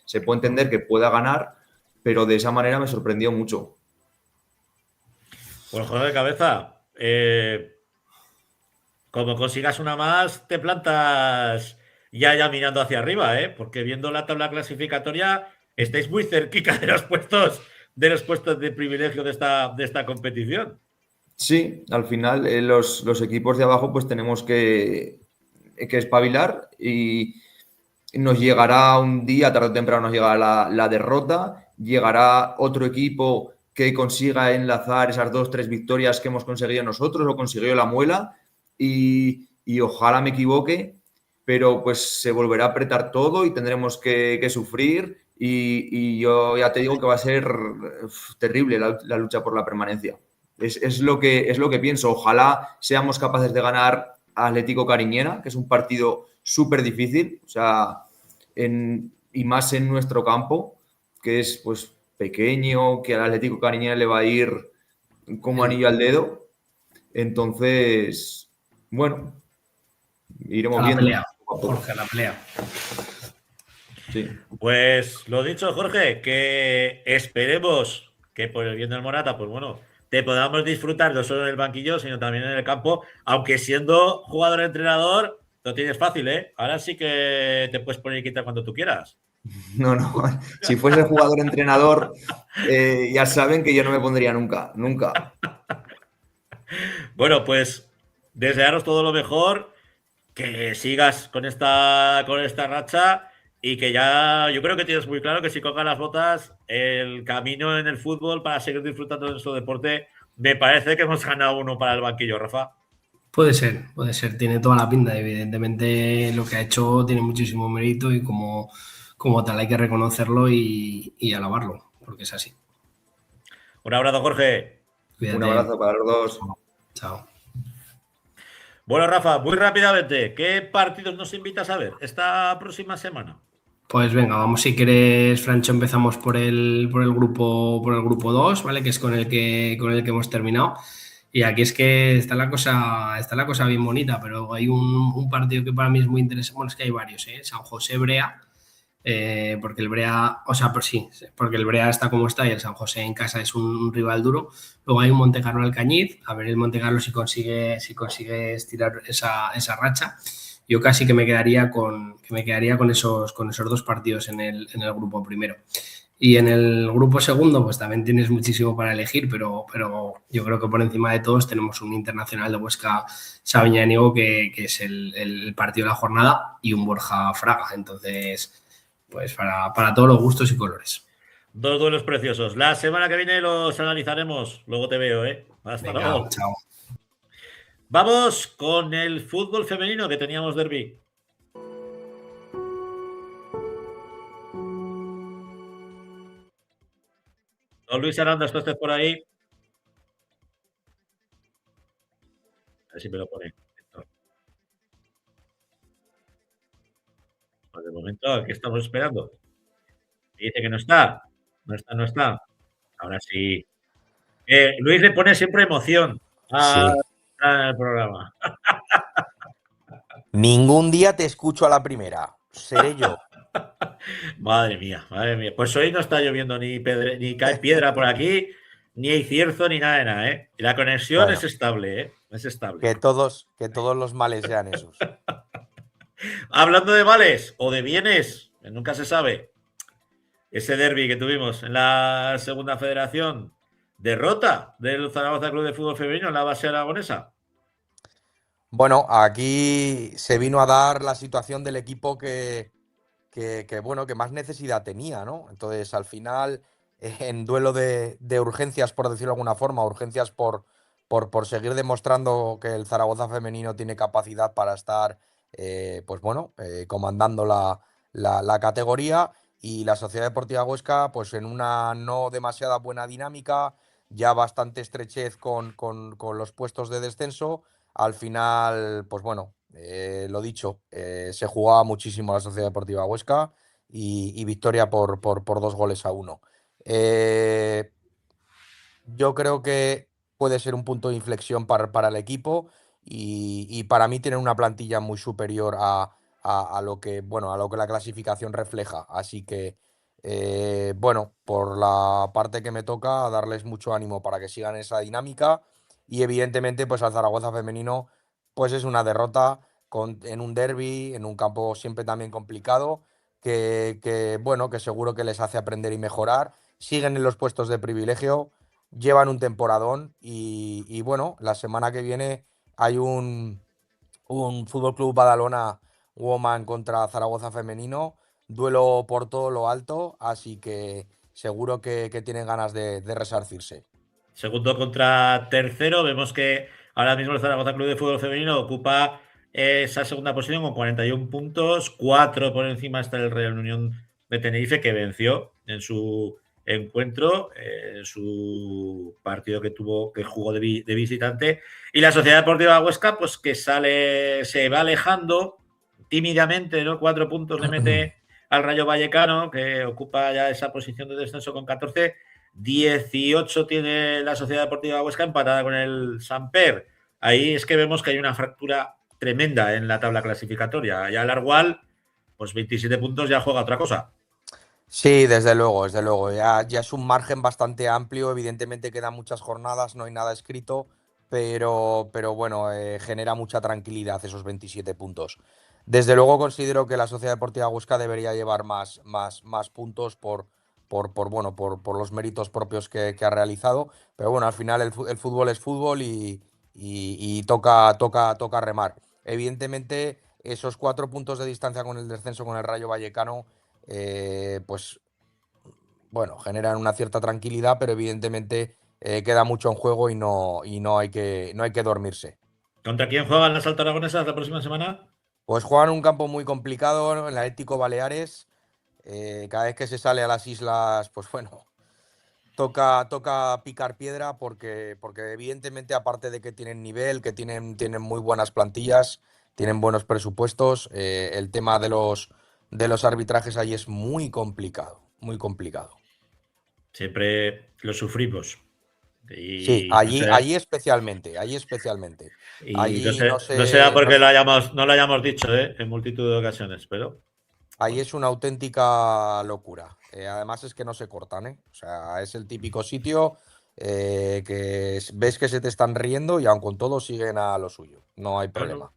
se puede entender que pueda ganar, pero de esa manera me sorprendió mucho. Pues joder, cabeza, como consigas una más, te plantas ya mirando hacia arriba, porque viendo la tabla clasificatoria estáis muy cerquita de los puestos de privilegio de esta competición. Sí, al final los equipos de abajo pues tenemos que espabilar y nos llegará un día, tarde o temprano nos llegará la derrota, llegará otro equipo que consiga enlazar esas 2 o 3 victorias que hemos conseguido nosotros o consiguió la Muela y ojalá me equivoque, pero pues se volverá a apretar todo y tendremos que sufrir y yo ya te digo que va a ser terrible la lucha por la permanencia. Es lo que pienso. Ojalá seamos capaces de ganar a Atlético Cariñena, que es un partido súper difícil, o sea, y más en nuestro campo, que es pues pequeño, que al Atlético Cariñena le va a ir como anillo al dedo. Entonces, bueno, iremos viendo. Pelea, Jorge, la pelea. Sí. Pues lo dicho, Jorge, que esperemos que por el bien del Morata, pues bueno, te podamos disfrutar no solo en el banquillo, sino también en el campo, aunque siendo jugador-entrenador, lo tienes fácil, ¿eh? Ahora sí que te puedes poner y quitar cuando tú quieras. No, si fuese jugador-entrenador, ya saben que yo no me pondría nunca. Bueno, pues desearos todo lo mejor, que sigas con esta racha y que ya yo creo que tienes muy claro que si colgas las botas, el camino en el fútbol para seguir disfrutando de nuestro deporte, me parece que hemos ganado uno para el banquillo, Rafa. Puede ser, tiene toda la pinta. Evidentemente lo que ha hecho tiene muchísimo mérito y como tal hay que reconocerlo y alabarlo, porque es así. Un abrazo, Jorge. Cuídate. Un abrazo para los dos. Chao. Bueno, Rafa, muy rápidamente, ¿qué partidos nos invitas a ver esta próxima semana? Pues venga, vamos, si quieres, Francho, empezamos por el grupo 2, ¿vale? Que es con el que hemos terminado. Y aquí es que está la cosa bien bonita, pero hay un partido que para mí es muy interesante. Bueno, es que hay varios, San José-Brea, porque el Brea, porque el Brea está como está y el San José en casa es un rival duro. Luego hay un Montecarlo-Alcañiz, a ver el Montecarlo si consigue estirar esa racha. Yo casi que me quedaría con esos 2 partidos en el grupo primero. Y en el grupo segundo, pues también tienes muchísimo para elegir, pero yo creo que por encima de todos tenemos un Internacional de Huesca Sabiñánigo que es el partido de la jornada y un Borja Fraga. Entonces, pues para todos los gustos y colores. 2 duelos preciosos. La semana que viene los analizaremos. Luego te veo, ¿eh? Hasta luego. Chao. Vamos con el fútbol femenino, que teníamos derbi. Don Luis Aranda, ¿está usted por ahí? A ver si me lo pone. Pues de momento, ¿a qué estamos esperando? Dice que no está. No está. Ahora sí. Luis le pone siempre emoción al programa. Ningún día te escucho a la primera. Seré yo. Madre mía, madre mía. Pues hoy no está lloviendo ni cae piedra por aquí, ni hay cierzo, ni nada de nada, ¿eh? Y la conexión Bueno, es estable, ¿eh? Es estable. que todos los males sean esos. Hablando de males o de bienes, nunca se sabe. Ese derbi que tuvimos en la segunda federación, derrota del Zaragoza Club de Fútbol Femenino en la base aragonesa. Bueno, aquí se vino a dar la situación del equipo que más necesidad tenía, ¿no? Entonces, al final, en duelo de urgencias, por decirlo de alguna forma, urgencias por seguir demostrando que el Zaragoza femenino tiene capacidad para estar, comandando la categoría, y la Sociedad Deportiva Huesca, pues en una no demasiada buena dinámica, ya bastante estrechez con los puestos de descenso. Al final, pues bueno, lo dicho, se jugaba muchísimo la Sociedad Deportiva Huesca y victoria por 2-1. Yo creo que puede ser un punto de inflexión para el equipo, y para mí tienen una plantilla muy superior a lo que, a lo que la clasificación refleja. Así que, por la parte que me toca, darles mucho ánimo para que sigan esa dinámica. Y evidentemente, pues al Zaragoza femenino, pues es una derrota en un derbi, en un campo siempre también complicado, que seguro que les hace aprender y mejorar. Siguen en los puestos de privilegio, llevan un temporadón, y bueno, la semana que viene hay un Fútbol Club Badalona Woman contra Zaragoza femenino, duelo por todo lo alto, así que seguro que tienen ganas de resarcirse. Segundo contra tercero. Vemos que ahora mismo el Zaragoza Club de Fútbol Femenino ocupa esa segunda posición con 41 puntos. 4 por encima está el Real Unión de Tenerife, que venció en su encuentro, en su partido que jugó de visitante. Y la Sociedad Deportiva Huesca, pues que se va alejando tímidamente, ¿no? 4 puntos le mete al Rayo Vallecano, que ocupa ya esa posición de descenso con 14. 18 tiene la Sociedad Deportiva Huesca, empatada con el Samper. Ahí es que vemos que hay una fractura tremenda en la tabla clasificatoria. Ya el Argual, pues 27 puntos, ya juega otra cosa. Sí, desde luego, desde luego. Ya es un margen bastante amplio. Evidentemente quedan muchas jornadas, no hay nada escrito, pero bueno, genera mucha tranquilidad esos 27 puntos. Desde luego considero que la Sociedad Deportiva Huesca debería llevar más puntos por los méritos propios que ha realizado. Pero bueno, al final el fútbol es fútbol, y toca remar. Evidentemente, esos 4 puntos de distancia con el descenso con el Rayo Vallecano, pues bueno, generan una cierta tranquilidad, pero evidentemente queda mucho en juego, y no hay que dormirse. ¿Contra quién juegan las Altas Aragonesas la próxima semana? Pues juegan un campo muy complicado, ¿no? En el Atlético Baleares. Cada vez que se sale a las islas, pues bueno, toca picar piedra, porque evidentemente, aparte de que tienen nivel, que tienen muy buenas plantillas, tienen buenos presupuestos, el tema de los arbitrajes ahí es muy complicado, muy complicado. Siempre lo sufrimos. Sí, allí especialmente. Y Allí no sea porque no lo hayamos dicho, en multitud de ocasiones, pero... Ahí es una auténtica locura. Además es que no se cortan, ¿eh? O sea, es el típico sitio que ves que se te están riendo, y aun con todo siguen a lo suyo. No hay problema.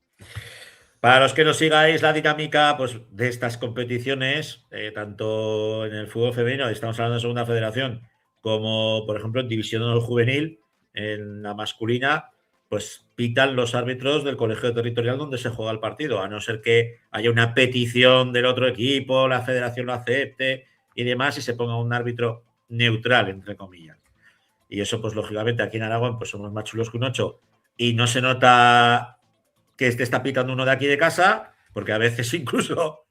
Para los que no sigáis la dinámica pues, de estas competiciones, tanto en el fútbol femenino, estamos hablando de segunda federación, como por ejemplo en división de honor juvenil, en la masculina, pues pitan los árbitros del colegio territorial donde se juega el partido, a no ser que haya una petición del otro equipo, la federación lo acepte y demás, y se ponga un árbitro neutral, entre comillas. Y eso, pues lógicamente, aquí en Aragón, pues somos más chulos que un 8 y no se nota que este está pitando uno de aquí de casa, porque a veces incluso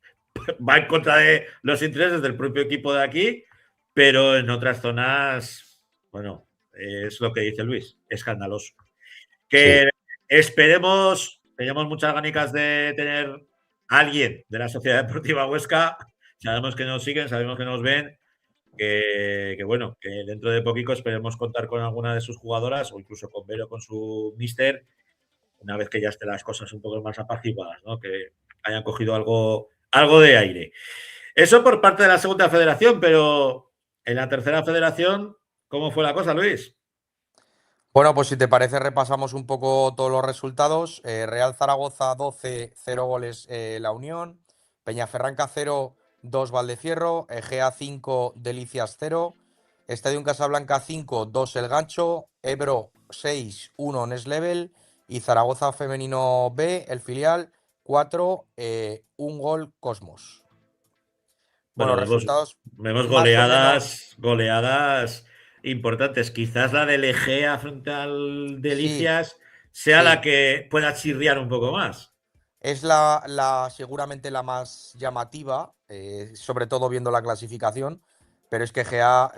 va en contra de los intereses del propio equipo de aquí, pero en otras zonas, bueno, es lo que dice Luis, escandaloso. Que esperemos, tenemos muchas ganas de tener a alguien de la Sociedad Deportiva Huesca, sabemos que nos siguen, sabemos que nos ven, que bueno, que dentro de poquito esperemos contar con alguna de sus jugadoras o incluso con Vero, con su mister, una vez que ya estén las cosas un poco más apaciguadas, ¿no? Que hayan cogido algo de aire. Eso por parte de la segunda federación, pero en la tercera federación, ¿cómo fue la cosa, Luis? Bueno, pues si te parece, repasamos un poco todos los resultados. Real Zaragoza 12, 0 goles La Unión. Peñaferranca 0, 2 Valdecierro. Egea 5, Delicias 0. Estadio Casablanca 5, 2 El Gancho. Ebro 6, 1 Neslevel. Y Zaragoza Femenino B, el filial, 4, 1 gol Cosmos. Bueno, resultados vemos más o menos. goleadas importantes. Quizás la del Egea frente al Sí, Delicias sea la sí. que pueda chirriar un poco más. Es seguramente la más llamativa, sobre todo viendo la clasificación, pero es que GA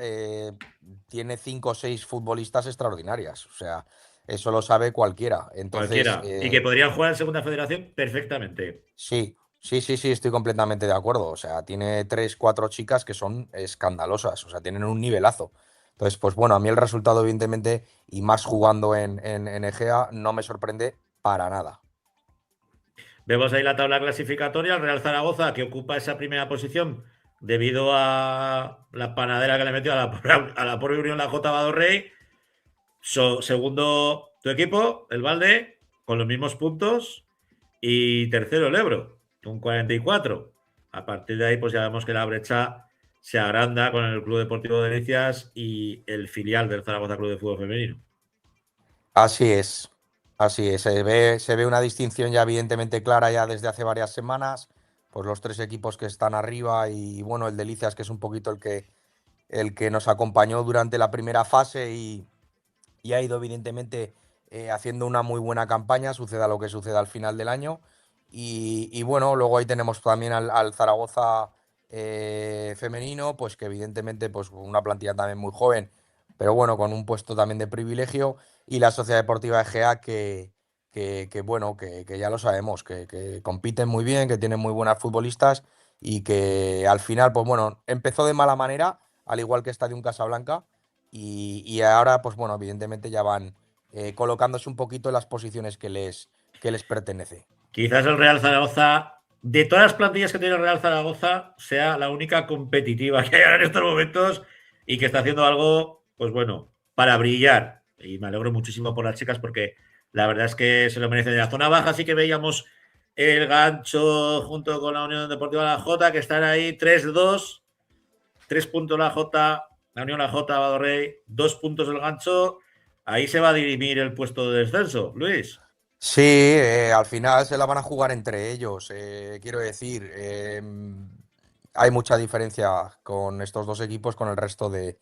tiene 5 o 6 futbolistas extraordinarias, o sea, eso lo sabe cualquiera. Entonces, Cualquiera. Y que podrían jugar en segunda federación perfectamente. sí, sí, estoy completamente de acuerdo. O sea, tiene 3, 4 chicas que son escandalosas, o sea, tienen un nivelazo. Entonces, pues bueno, a mí el resultado, evidentemente, y más jugando en Egea, no me sorprende para nada. Vemos ahí la tabla clasificatoria, el Real Zaragoza que ocupa esa primera posición debido a la panadera que le metió a la pobre Unión la J. Badorrey. Segundo tu equipo, el Valde, con los mismos puntos. Y tercero el Ebro, con 44. A partir de ahí, pues ya vemos que la brecha se agranda con el Club Deportivo de Delicias y el filial del Zaragoza Club de Fútbol Femenino. Así es, así es. Se ve una distinción ya evidentemente clara ya desde hace varias semanas. Pues los 3 equipos que están arriba y bueno, el Delicias, que es un poquito el que nos acompañó durante la primera fase y ha ido evidentemente haciendo una muy buena campaña, suceda lo que suceda al final del año. Y bueno, luego ahí tenemos también al Zaragoza femenino, pues que evidentemente pues una plantilla también muy joven, pero bueno, con un puesto también de privilegio. Y la Sociedad Deportiva Egea bueno, que ya lo sabemos, que compiten muy bien, que tienen muy buenas futbolistas y que al final, pues bueno, empezó de mala manera, al igual que Estadio Casablanca, y ahora, pues bueno, evidentemente ya van colocándose un poquito en las posiciones que les pertenece. Quizás el Real Zaragoza, de todas las plantillas que tiene el Real Zaragoza, sea la única competitiva que hay en estos momentos y que está haciendo algo, pues bueno, para brillar. Y me alegro muchísimo por las chicas porque la verdad es que se lo merecen. En la zona baja sí que veíamos el Gancho junto con la Unión Deportiva La Jota, que están ahí 3-2, 3 puntos la Jota, la Unión La Jota, Badorrey, 2 puntos el Gancho. Ahí se va a dirimir el puesto de descenso, Luis. Sí, al final se la van a jugar entre ellos. Quiero decir, hay mucha diferencia con estos 2 equipos con el resto de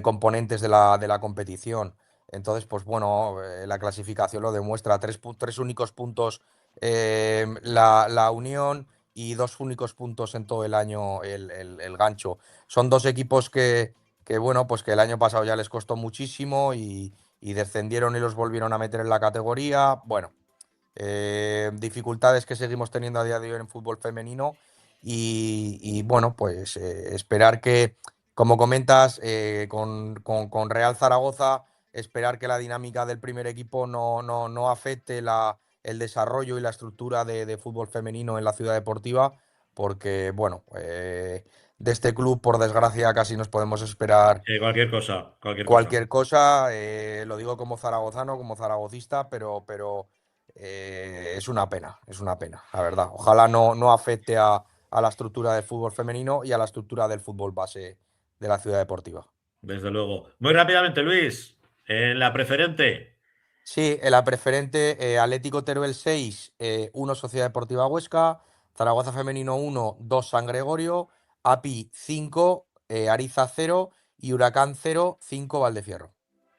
componentes de la competición. Entonces, pues bueno, la clasificación lo demuestra. 3 únicos puntos la Unión y 2 únicos puntos en todo el año el Gancho. Son 2 equipos bueno, pues que el año pasado ya les costó muchísimo y descendieron y los volvieron a meter en la categoría. Bueno, dificultades que seguimos teniendo a día de hoy en fútbol femenino y bueno, pues esperar que, como comentas, con Real Zaragoza, esperar que la dinámica del primer equipo no afecte el desarrollo y la estructura de fútbol femenino en la ciudad deportiva, porque bueno, de este club, por desgracia, casi nos podemos esperar Cualquier cosa, cualquier cosa. cualquier cosa. Lo digo como zaragozano, como zaragocista, pero es una pena, la verdad. Ojalá no afecte a la estructura del fútbol femenino y a la estructura del fútbol base de la ciudad deportiva. Desde luego. Muy rápidamente, Luis, en la preferente. Sí, en la preferente, Atlético Teruel 6, 1 Sociedad Deportiva Huesca, Zaragoza Femenino 1, 2 San Gregorio, API 5, Ariza 0 y Huracán 0, 5 Valdefierro.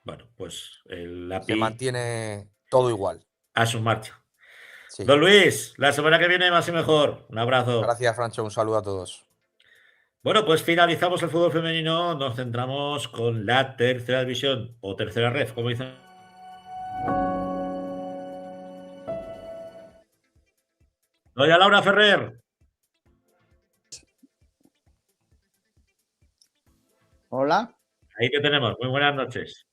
Bueno, pues el API Se mantiene todo igual. a su marcha. Sí. Don Luis, la semana que viene más y mejor. Un abrazo. Gracias, Francho. Un saludo a todos. Bueno, pues finalizamos el fútbol femenino. Nos centramos con la tercera división o tercera red, como dicen. Doña Laura Ferrer. Hola. Ahí te tenemos. Muy buenas noches.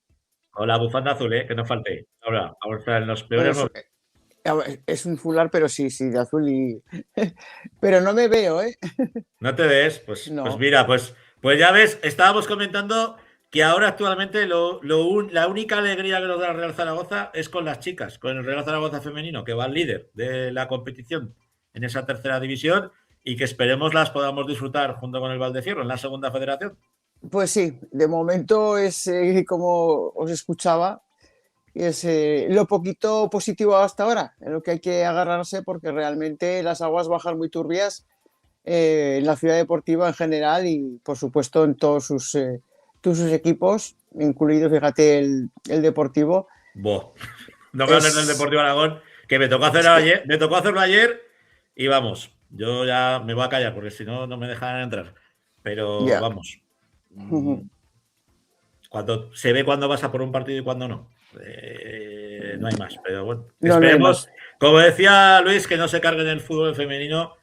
Con la bufanda azul, que no falte. Ahora, vamos a estar en los peores Bueno, momentos. es un fular, pero sí, de azul y... Pero no me veo, ¿eh? ¿No te ves? Pues, No. pues mira, pues ya ves, estábamos comentando que ahora actualmente la única alegría que nos da el Real Zaragoza es con las chicas, con el Real Zaragoza femenino, que va al líder de la competición en esa tercera división y que esperemos las podamos disfrutar junto con el Valdefierro en la segunda federación. Pues sí, de momento es como os escuchaba, es lo poquito positivo hasta ahora, en lo que hay que agarrarse porque realmente las aguas bajan muy turbias en la ciudad deportiva en general y por supuesto en todos sus equipos, incluido, fíjate, el deportivo. No me hables del Deportivo Aragón, que me tocó hacerlo ayer y vamos, yo ya me voy a callar porque si no, no me dejan entrar. Pero vamos, cuando se ve cuando vas a por un partido y cuando no. No hay más, pero bueno, esperemos, como decía Luis, que no se carguen el fútbol femenino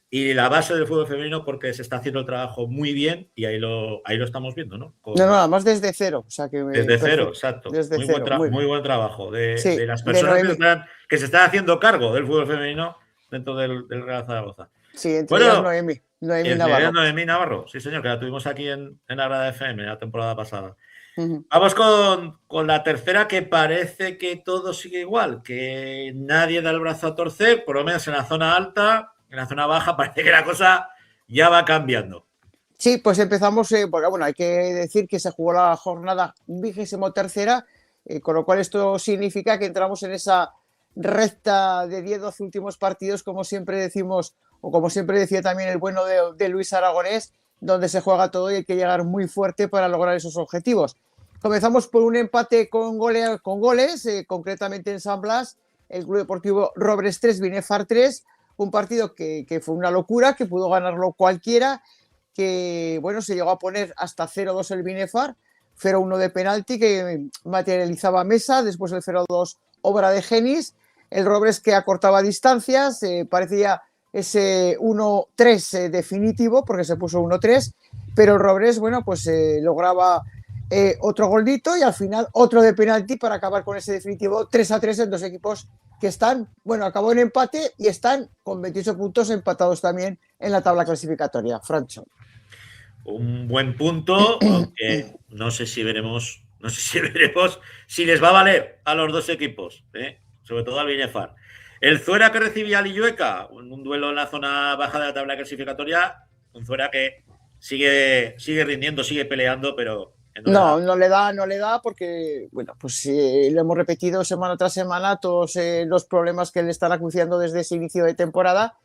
y la base del fútbol femenino porque se está haciendo el trabajo muy bien y ahí lo estamos viendo, ¿no? Además desde cero. O sea que desde cero, exacto. Desde muy buen trabajo de las de personas que se están haciendo cargo del fútbol femenino dentro del Real Zaragoza. Sí, entre ellas Noemí Navarro. Noemí Navarro, sí señor, que la tuvimos aquí en la Grada FM la temporada pasada. Vamos con la tercera, que parece que todo sigue igual, que nadie da el brazo a torcer, por lo menos en la zona alta, en la zona baja parece que la cosa ya va cambiando. Sí, pues empezamos, porque bueno, hay que decir que se jugó la jornada 23ª, con lo cual esto significa que entramos en esa recta de 10-12 últimos partidos, como siempre decimos, o como siempre decía también el bueno de Luis Aragonés, donde se juega todo y hay que llegar muy fuerte para lograr esos objetivos. Comenzamos por un empate con goles, concretamente en San Blas, el Club Deportivo Robres 3, Binefar 3, un partido que fue una locura, que pudo ganarlo cualquiera, que bueno, se llegó a poner hasta 0-2 el Binefar, 0-1 de penalti que materializaba Mesa, después el 0-2 obra de Genis, el Robres que acortaba distancias, parecía ese 1-3 definitivo porque se puso 1-3, pero el Robres, bueno, pues lograba otro golito y al final otro de penalti para acabar con ese definitivo 3-3 en dos equipos que están, bueno, acabó en empate y están con 28 puntos empatados también en la tabla clasificatoria. Francho. Un buen punto, aunque no sé si veremos si les va a valer a los dos equipos, sobre todo al Binefar. El Zuera que recibía al Illueca, un duelo en la zona baja de la tabla clasificatoria, un Zuera que sigue rindiendo, sigue peleando, pero no le da porque, bueno, pues lo hemos repetido semana tras semana, todos los problemas que le están acuciando desde ese inicio de temporada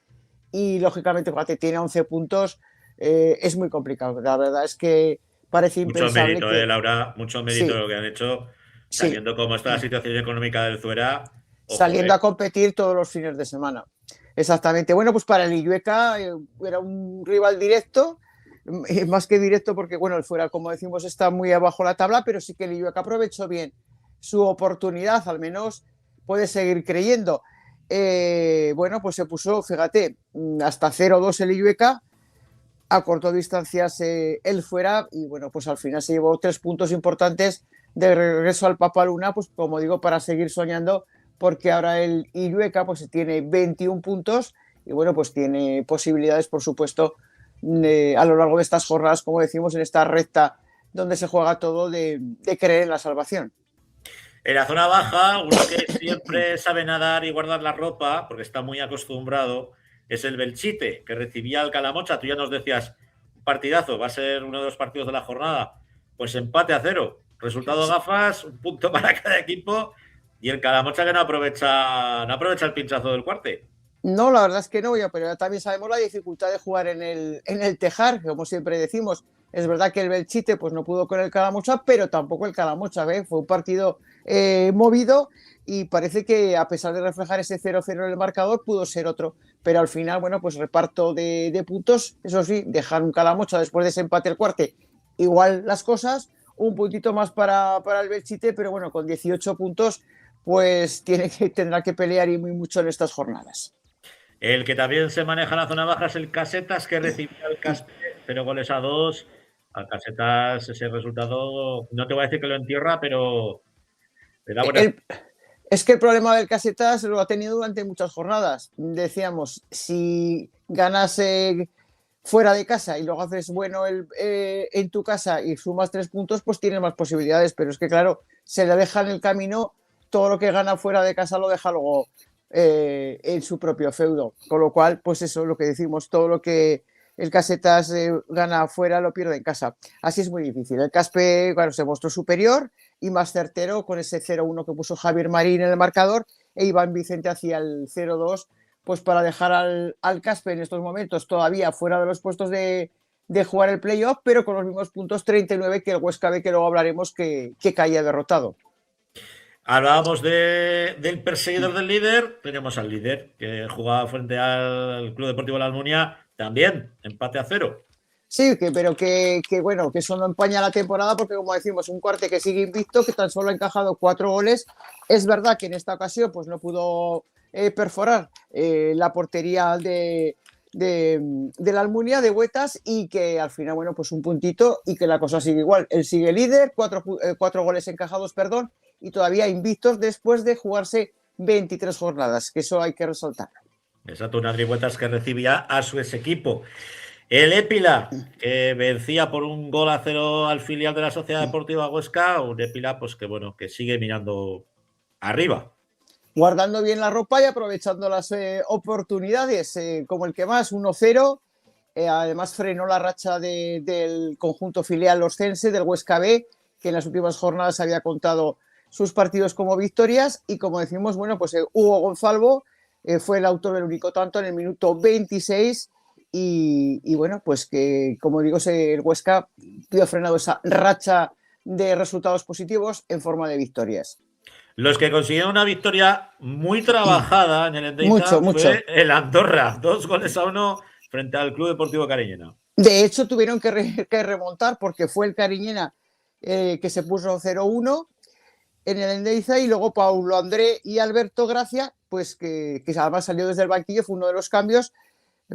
y, lógicamente, cuando tiene 11 puntos, es muy complicado. La verdad es que parece impensable. Mucho mérito, Laura, mucho mérito lo que han hecho, sabiendo cómo está la situación económica del Zuera. Saliendo a competir todos los fines de semana. Exactamente. Bueno, pues para el Illueca era un rival directo, más que directo porque, bueno, el Fuera, como decimos, está muy abajo la tabla, pero sí que el Illueca aprovechó bien su oportunidad, al menos puede seguir creyendo. Bueno, pues se puso, fíjate, hasta 0-2 el Illueca, acortó distancias el Fuera y, bueno, pues al final se llevó 3 puntos importantes de regreso al Papaluna, pues como digo, para seguir soñando, porque ahora el Illueca pues tiene 21 puntos y, bueno, pues tiene posibilidades, por supuesto, a lo largo de estas jornadas, como decimos, en esta recta donde se juega todo, de creer en la salvación. En la zona baja, uno que siempre sabe nadar y guardar la ropa, porque está muy acostumbrado, es el Belchite, que recibía al Calamocha. Tú ya nos decías, partidazo, va a ser uno de los partidos de la jornada. Pues empate a 0. Resultado gafas, un punto para cada equipo. Y el Calamocha que no aprovecha el pinchazo del Cuarte. No, la verdad es que no, pero también sabemos la dificultad de jugar en el Tejar, como siempre decimos. Es verdad que el Belchite pues, no pudo con el Calamocha, pero tampoco el Calamocha, ¿eh? Fue un partido movido y parece que a pesar de reflejar ese 0-0 en el marcador, pudo ser otro. Pero al final, bueno, pues reparto de puntos, eso sí, dejar un Calamocha después de ese empate el Cuarte. Igual las cosas, un puntito más para el Belchite, pero bueno, con 18 puntos, pues tendrá que pelear y muy mucho en estas jornadas. El que también se maneja en la zona baja es el Casetas, que recibió al Caspe 0-2. Al Casetas ese resultado, no te voy a decir que lo entierra, pero le da buenas. Es que el problema del Casetas lo ha tenido durante muchas jornadas. Decíamos, si ganas fuera de casa y luego haces bueno en tu casa y sumas 3 puntos, pues tienes más posibilidades. Pero es que, claro, se le deja en el camino, todo lo que gana fuera de casa lo deja luego en su propio feudo. Con lo cual, pues eso es lo que decimos, todo lo que el Casetas gana afuera lo pierde en casa. Así es muy difícil. El Caspe, claro, se mostró superior y más certero con ese 0-1 que puso Javier Marín en el marcador e Iván Vicente hacia el 0-2, pues para dejar al Caspe en estos momentos todavía fuera de los puestos de jugar el playoff, pero con los mismos puntos 39 que el Huesca B, que luego hablaremos que caía derrotado. Hablábamos del perseguidor del líder, tenemos al líder que jugaba frente al Club Deportivo La Almunia, también empate a 0. Sí, pero que bueno, que eso no empaña la temporada porque, como decimos, un Cuarte que sigue invicto, que tan solo ha encajado 4 goles. Es verdad que en esta ocasión pues no pudo perforar la portería de la Almunia, de Huetas, y que al final, bueno, pues un puntito y que la cosa sigue igual. Él sigue líder, 4 goles encajados, perdón, y todavía invictos después de jugarse 23 jornadas, que eso hay que resaltar. Exacto, un Adri Huetas que recibía a su ex equipo. El Épila, que vencía por 1-0 al filial de la Sociedad Deportiva Huesca, un Épila pues que bueno, que sigue mirando arriba. Guardando bien la ropa y aprovechando las oportunidades, como el que más, 1-0. Además frenó la racha del conjunto filial oscense, del Huesca B, que en las últimas jornadas había contado sus partidos como victorias. Y como decimos, bueno, pues Hugo Gonzalvo fue el autor del único tanto en el minuto 26. Y bueno, pues que, como digo, el Huesca ha frenado esa racha de resultados positivos en forma de victorias. Los que consiguieron una victoria muy trabajada en el Endeiza fue el Andorra, 2-1 frente al Club Deportivo Cariñena. De hecho, tuvieron que remontar porque fue el Cariñena que se puso 0-1 en el Endeiza, y luego Paulo André y Alberto Gracia, pues que además salió desde el banquillo, fue uno de los cambios,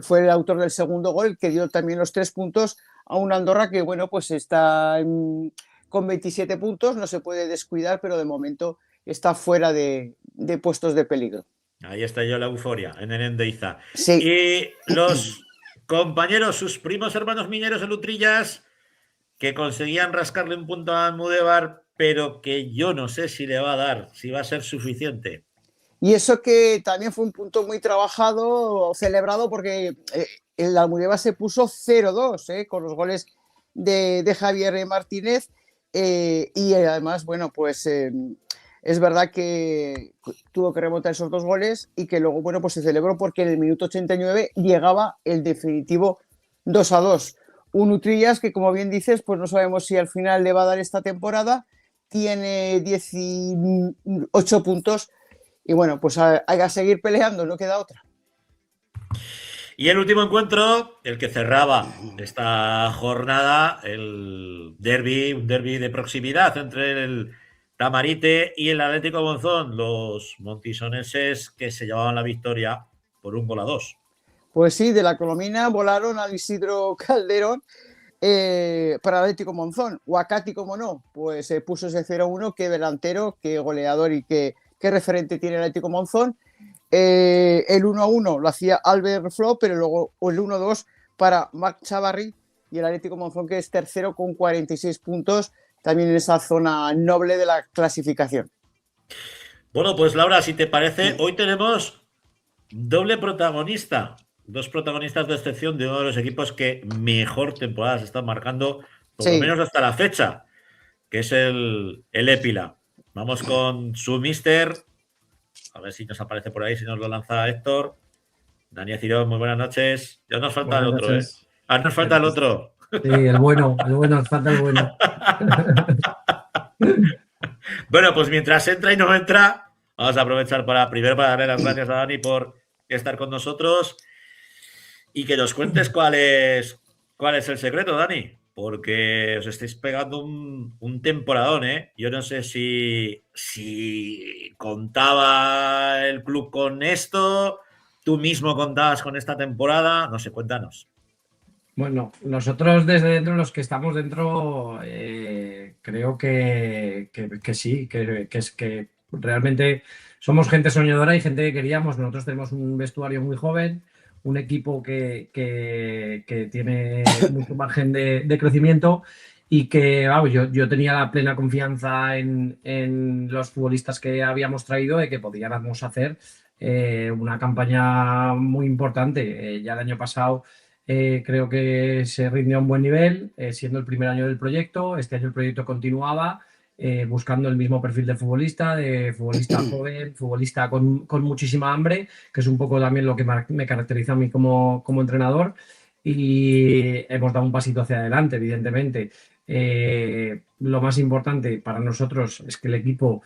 fue el autor del segundo gol, que dio también los 3 puntos a un Andorra que, bueno, pues está con 27 puntos, no se puede descuidar, pero de momento está fuera de puestos de peligro. Ahí está yo la euforia en el Endeiza. Sí. Y los compañeros, sus primos hermanos mineros en Utrillas, que conseguían rascarle un punto a Almudévar, pero que yo no sé si le va a dar, si va a ser suficiente. Y eso que también fue un punto muy trabajado, celebrado, porque el Almudévar se puso 0-2 con los goles de Javier Martínez, y además, bueno, pues es verdad que tuvo que remontar esos 2 goles y que luego, bueno, pues se celebró porque en el minuto 89 llegaba el definitivo 2-2. Un Utrillas que, como bien dices, pues no sabemos si al final le va a dar esta temporada, tiene 18 puntos y bueno, pues hay que seguir peleando, no queda otra. Y el último encuentro, el que cerraba esta jornada, el derbi, un derbi de proximidad entre el Tamarite y el Atlético Monzón, los montisoneses que se llevaban la victoria por 1-2. Pues sí, de la Colomina volaron al Isidro Calderón para el Atlético Monzón. Huacati, como no, pues puso ese 0-1, qué delantero, qué goleador y qué referente tiene el Atlético Monzón. El 1-1 lo hacía Albert Flo, pero luego el 1-2 para Marc Chavarri y el Atlético Monzón, que es tercero con 46 puntos, también en esa zona noble de la clasificación. Bueno, pues Laura, si te parece, hoy tenemos doble protagonista. Dos protagonistas de excepción de uno de los equipos que mejor temporada se están marcando, por lo Sí. menos hasta la fecha, que es el Épila. Vamos con su mister. A ver si nos aparece por ahí, si nos lo lanza Héctor. Daniel Cirón, muy buenas noches. Ya nos falta Buenas el otro, noches. nos falta el otro. Sí, el bueno, nos falta el bueno. Bueno, pues mientras entra y no entra, vamos a aprovechar primero para darle las gracias a Dani por estar con nosotros y que nos cuentes cuál es el secreto, Dani, porque os estáis pegando un temporadón, ¿eh? Yo no sé si contaba el club con esto, tú mismo contabas con esta temporada, no sé, cuéntanos. Bueno, nosotros desde dentro, los que estamos dentro, creo que sí, que es que realmente somos gente soñadora y gente que queríamos. Nosotros tenemos un vestuario muy joven, un equipo que tiene mucho margen de crecimiento y que, vamos, yo tenía la plena confianza en los futbolistas que habíamos traído de que podíamos hacer una campaña muy importante. Ya el año pasado creo que se rindió a un buen nivel, siendo el primer año del proyecto. Este año el proyecto continuaba buscando el mismo perfil de futbolista joven, futbolista con muchísima hambre, que es un poco también lo que me caracteriza a mí como entrenador. Y hemos dado un pasito hacia adelante, evidentemente. Lo más importante para nosotros es que el equipo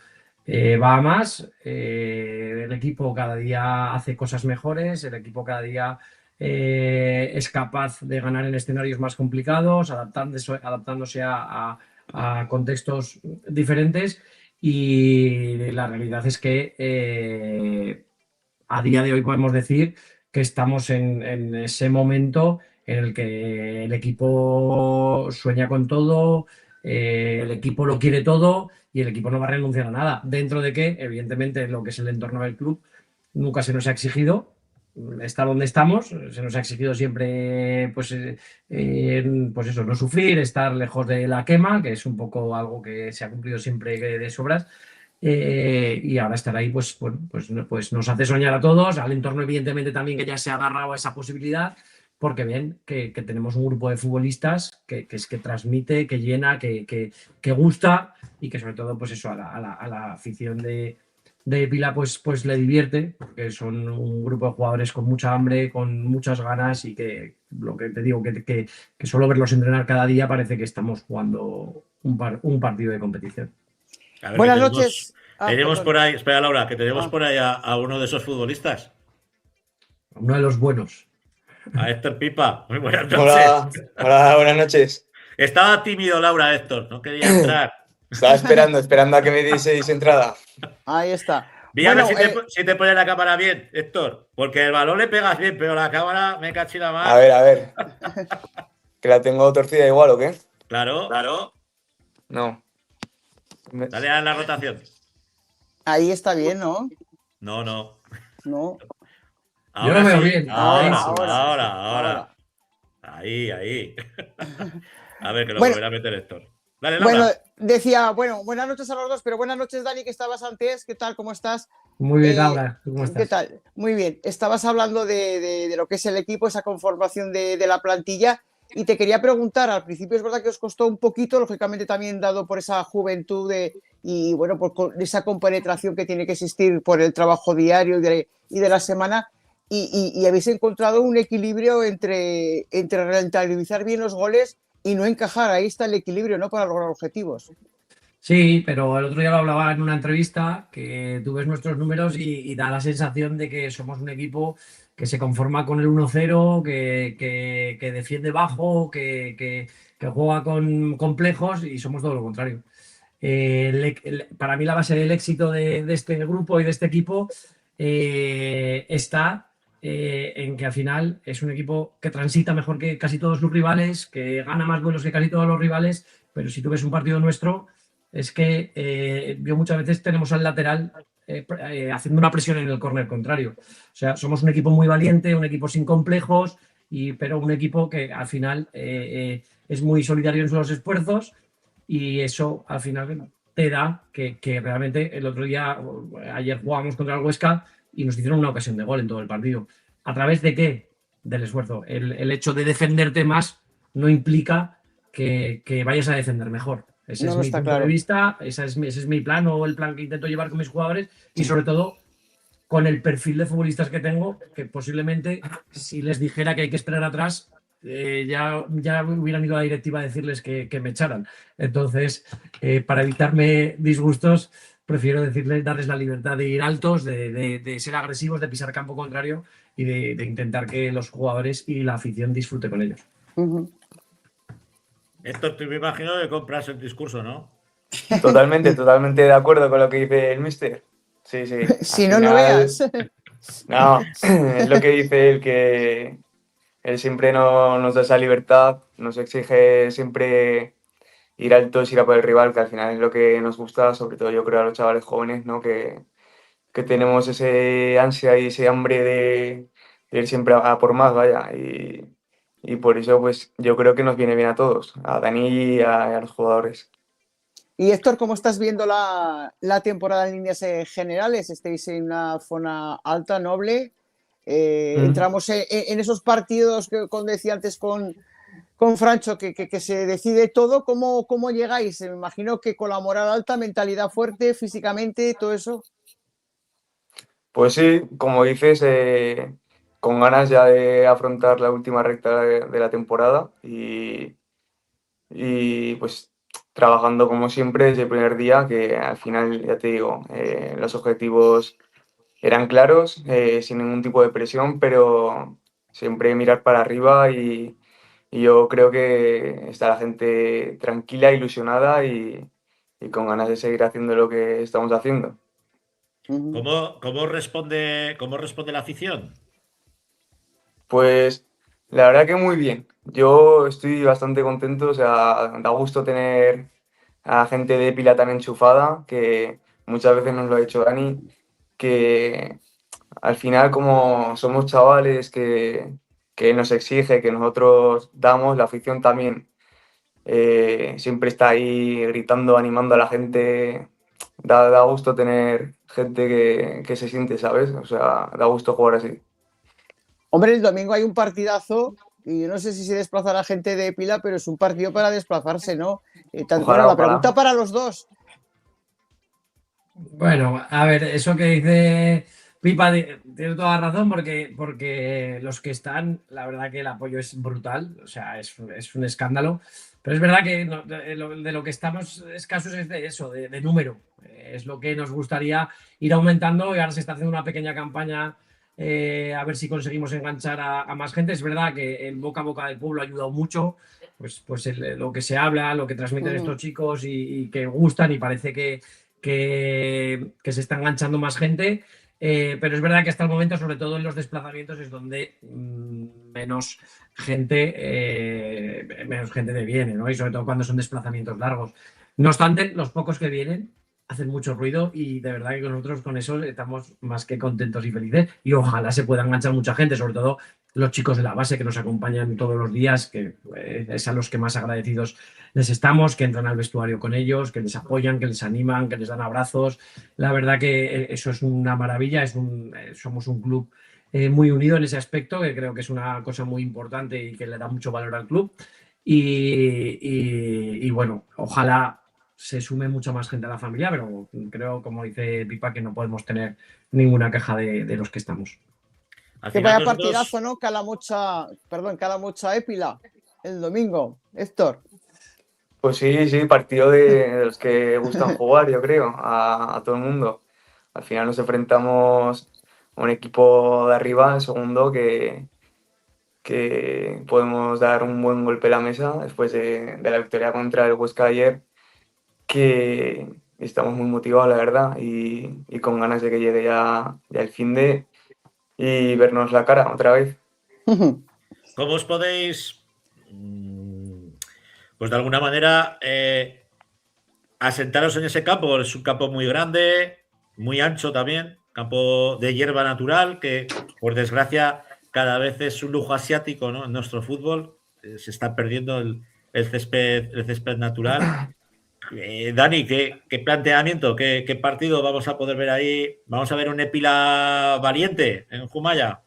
va a más, el equipo cada día hace cosas mejores, el equipo cada día es capaz de ganar en escenarios más complicados, adaptándose a contextos diferentes, y la realidad es que a día de hoy podemos decir que estamos en ese momento en el que el equipo sueña con todo, el equipo lo quiere todo y el equipo no va a renunciar a nada, dentro de que evidentemente lo que es el entorno del club nunca se nos ha exigido estar donde estamos, se nos ha exigido siempre pues eso, no sufrir, estar lejos de la quema, que es un poco algo que se ha cumplido siempre de sobras. Y ahora estar ahí pues nos hace soñar a todos, al entorno evidentemente también, que ya se ha agarrado a esa posibilidad, porque ven que tenemos un grupo de futbolistas que transmite, que llena, que gusta, y que sobre todo pues eso a la afición de Épila pues le divierte, porque son un grupo de jugadores con mucha hambre, con muchas ganas, y que lo que te digo, que solo verlos entrenar cada día parece que estamos jugando un partido de competición. A ver, Buenas noches. Tenemos Perdón. por ahí, espera Laura, que tenemos por ahí a uno de esos futbolistas, Uno de los buenos. a Héctor Pipa. Muy buenas noches. Hola, buenas noches. Estaba tímido Laura, Héctor, no quería entrar. Estaba esperando a que me dieseis entrada. Ahí está. Mira, Bueno, a ver si te pone la cámara bien, Héctor, porque el balón le pegas bien, pero la cámara me cachila más. A ver. ¿Que la tengo torcida igual o qué? Claro. No. Dale a la rotación. ahí está bien, ¿no? No. No. Yo lo veo bien. Ahora. Ahí. A ver, que lo volverá a meter Héctor. Dale, Laura. Bueno, decía, buenas noches a los dos, pero buenas noches, Dani, que estabas antes. ¿Qué tal? ¿Cómo estás? Muy bien, Laura. ¿Cómo estás? ¿Qué tal? Muy bien. Estabas hablando de lo que es el equipo, esa conformación de la plantilla, y te quería preguntar, al principio es verdad que os costó un poquito, lógicamente también dado por esa juventud y bueno, por esa compenetración que tiene que existir por el trabajo diario y de la semana, y habéis encontrado un equilibrio entre rentabilizar bien los goles y no encajar. Ahí está el equilibrio, ¿no? Para lograr objetivos. Sí, pero el otro día lo hablaba en una entrevista, que tú ves nuestros números y da la sensación de que somos un equipo que se conforma con el 1-0, que defiende bajo, que juega con complejos, y somos todo lo contrario. Para mí la base del éxito de este grupo y de este equipo está en que al final es un equipo que transita mejor que casi todos sus rivales, que gana más vuelos que casi todos los rivales, pero si tú ves un partido nuestro, es que yo muchas veces tenemos al lateral haciendo una presión en el córner contrario. O sea, somos un equipo muy valiente, un equipo sin complejos, pero un equipo que al final es muy solidario en sus esfuerzos, y eso al final te da que realmente el otro día, ayer jugábamos contra el Huesca y nos hicieron una ocasión de gol en todo el partido. ¿A través de qué? Del esfuerzo. El hecho de defenderte más no implica que vayas a defender mejor. Ese es mi punto de vista, ese es mi plan o el plan que intento llevar con mis jugadores y sobre todo con el perfil de futbolistas que tengo, que posiblemente si les dijera que hay que esperar atrás, ya hubieran ido a la directiva a decirles que me echaran. Entonces, para evitarme disgustos, prefiero darles la libertad de ir altos, de ser agresivos, de pisar campo contrario y de intentar que los jugadores y la afición disfrute con ellos. Héctor, te me imagino que compras el discurso, ¿no? Totalmente de acuerdo con lo que dice el míster. Sí. Si no, no veas. No, es lo que dice él, que él siempre nos da esa libertad, nos exige siempre ir altos, ir a por el rival, que al final es lo que nos gusta, sobre todo yo creo a los chavales jóvenes, ¿no? Que tenemos ese ansia y ese hambre de ir siempre a por más, vaya. Y por eso, pues yo creo que nos viene bien a todos, a Dani y a los jugadores. Y Héctor, ¿cómo estás viendo la temporada en líneas generales? Estáis en una zona alta, noble. Entramos en esos partidos que decía antes con Francho, que se decide todo. ¿Cómo llegáis? Me imagino que con la moral alta, mentalidad fuerte, físicamente, todo eso. Pues sí, como dices, con ganas ya de afrontar la última recta de la temporada y pues trabajando como siempre desde el primer día, que al final, ya te digo, los objetivos eran claros, sin ningún tipo de presión, pero siempre mirar para arriba y yo creo que está la gente tranquila, ilusionada y con ganas de seguir haciendo lo que estamos haciendo. ¿Cómo responde la afición? Pues la verdad que muy bien. Yo estoy bastante contento, o sea, da gusto tener a gente de Pila tan enchufada, que muchas veces nos lo ha dicho Dani, que al final como somos chavales que nos exige, que nosotros damos, la afición también siempre está ahí gritando, animando a la gente. Da gusto tener gente que se siente, ¿sabes? O sea, da gusto jugar así. Hombre, el domingo hay un partidazo y yo no sé si se desplaza la gente de Pila, pero es un partido para desplazarse, ¿no? Ojalá. La pregunta para los dos. Bueno, a ver, eso que dice Pipa tiene toda la razón porque los que están, la verdad que el apoyo es brutal, o sea, es un escándalo, pero es verdad que de lo que estamos escasos es de eso, de número, es lo que nos gustaría ir aumentando y ahora se está haciendo una pequeña campaña a ver si conseguimos enganchar a más gente. Es verdad que el boca a boca del pueblo ha ayudado mucho, pues lo que se habla, lo que transmiten estos chicos y que gustan y parece que se está enganchando más gente, pero es verdad que hasta el momento, sobre todo en los desplazamientos, es donde menos gente viene, ¿no? Y sobre todo cuando son desplazamientos largos. No obstante, los pocos que vienen hacen mucho ruido y de verdad que nosotros con eso estamos más que contentos y felices y ojalá se pueda enganchar mucha gente, sobre todo los chicos de la base que nos acompañan todos los días, que es a los que más agradecidos les estamos, que entran al vestuario con ellos, que les apoyan, que les animan, que les dan abrazos. La verdad que eso es una maravilla, somos un club muy unido en ese aspecto, que creo que es una cosa muy importante y que le da mucho valor al club. Y bueno, ojalá se sume mucha más gente a la familia, pero creo, como dice Pipa, que no podemos tener ninguna queja de los que estamos. Que vaya partidazo, ¿no? Calamocha Épila, el domingo, Héctor. Pues sí, partido de los que gustan jugar, yo creo, a todo el mundo. Al final nos enfrentamos a un equipo de arriba, el segundo, que podemos dar un buen golpe a la mesa después de la victoria contra el Huesca ayer, que estamos muy motivados, la verdad, y con ganas de que llegue ya el finde y vernos la cara otra vez. ¿Cómo os podéis, pues de alguna manera, asentaros en ese campo? Es un campo muy grande, muy ancho también, campo de hierba natural, que por desgracia cada vez es un lujo asiático, ¿no? En nuestro fútbol se está perdiendo el césped natural. Dani, ¿qué planteamiento, qué partido vamos a poder ver ahí? ¿Vamos a ver un Épila valiente en Jumaya?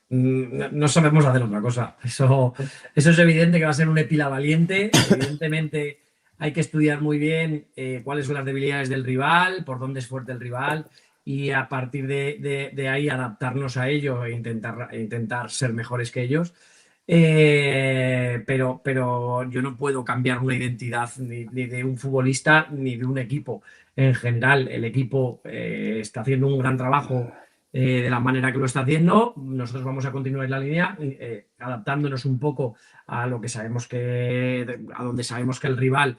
No sabemos hacer otra cosa. Eso es evidente que va a ser un Épila valiente. Evidentemente hay que estudiar muy bien cuáles son las debilidades del rival, por dónde es fuerte el rival y a partir de ahí adaptarnos a ello e intentar ser mejores que ellos. Pero yo no puedo cambiar una identidad ni de un futbolista ni de un equipo. En general, el equipo está haciendo un gran trabajo de la manera que lo está haciendo. Nosotros vamos a continuar en la línea, adaptándonos un poco a lo que sabemos a donde sabemos que el rival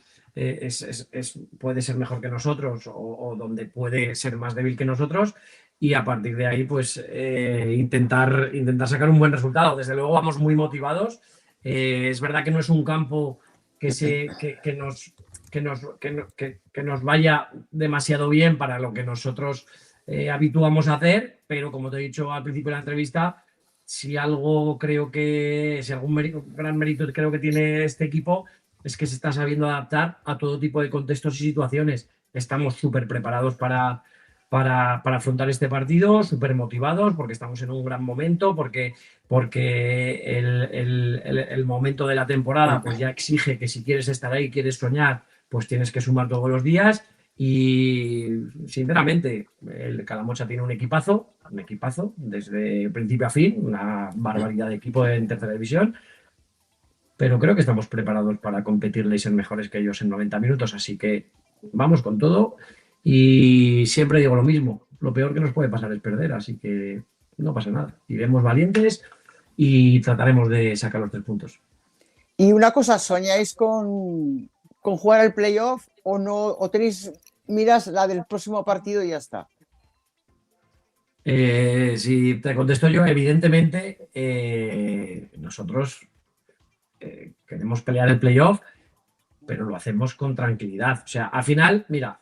puede ser mejor que nosotros o donde puede ser más débil que nosotros. Y a partir de ahí, pues intentar sacar un buen resultado. Desde luego vamos muy motivados. Es verdad que no es un campo que nos vaya demasiado bien para lo que nosotros habituamos a hacer, pero como te he dicho al principio de la entrevista, si algún gran mérito creo que tiene este equipo es que se está sabiendo adaptar a todo tipo de contextos y situaciones. Estamos súper preparados para afrontar este partido, súper motivados, porque estamos en un gran momento, porque el momento de la temporada pues ya exige que si quieres estar ahí, quieres soñar, pues tienes que sumar todos los días. Y sinceramente, el Calamocha tiene un equipazo desde principio a fin, una barbaridad de equipo en tercera división, pero creo que estamos preparados para competirle y ser mejores que ellos en 90 minutos, así que vamos con todo. Y siempre digo lo mismo, lo peor que nos puede pasar es perder, así que no pasa nada. Iremos valientes y trataremos de sacar los 3 puntos. Y una cosa, ¿soñáis con jugar el playoff o no? ¿O tenéis miras la del próximo partido y ya está? Si te contesto yo, evidentemente nosotros queremos pelear el playoff, pero lo hacemos con tranquilidad. O sea, al final, mira,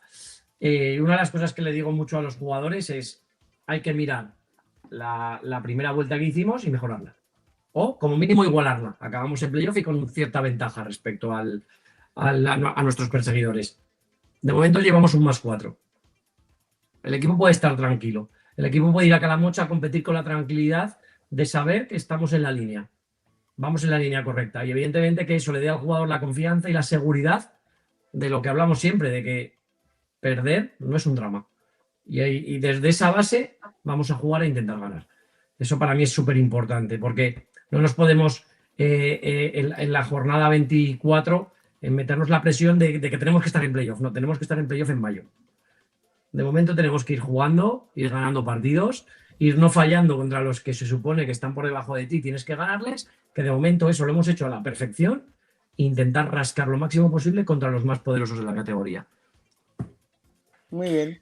una de las cosas que le digo mucho a los jugadores es hay que mirar la primera vuelta que hicimos y mejorarla. O como mínimo igualarla. Acabamos en playoff y con cierta ventaja respecto a nuestros perseguidores. De momento llevamos un +4. El equipo puede estar tranquilo. El equipo puede ir a Calamocha a competir con la tranquilidad de saber que estamos en la línea. Vamos en la línea correcta. Y evidentemente que eso le dé al jugador la confianza y la seguridad de lo que hablamos siempre, de que perder no es un drama. Y desde esa base vamos a jugar a intentar ganar. Eso para mí es súper importante, porque no nos podemos en la jornada 24 meternos la presión de que tenemos que estar en playoff. No, tenemos que estar en playoff en mayo. De momento tenemos que ir jugando, ir ganando partidos, ir no fallando contra los que se supone que están por debajo de ti, tienes que ganarles, que de momento eso lo hemos hecho a la perfección, e intentar rascar lo máximo posible contra los más poderosos de la categoría. Muy bien.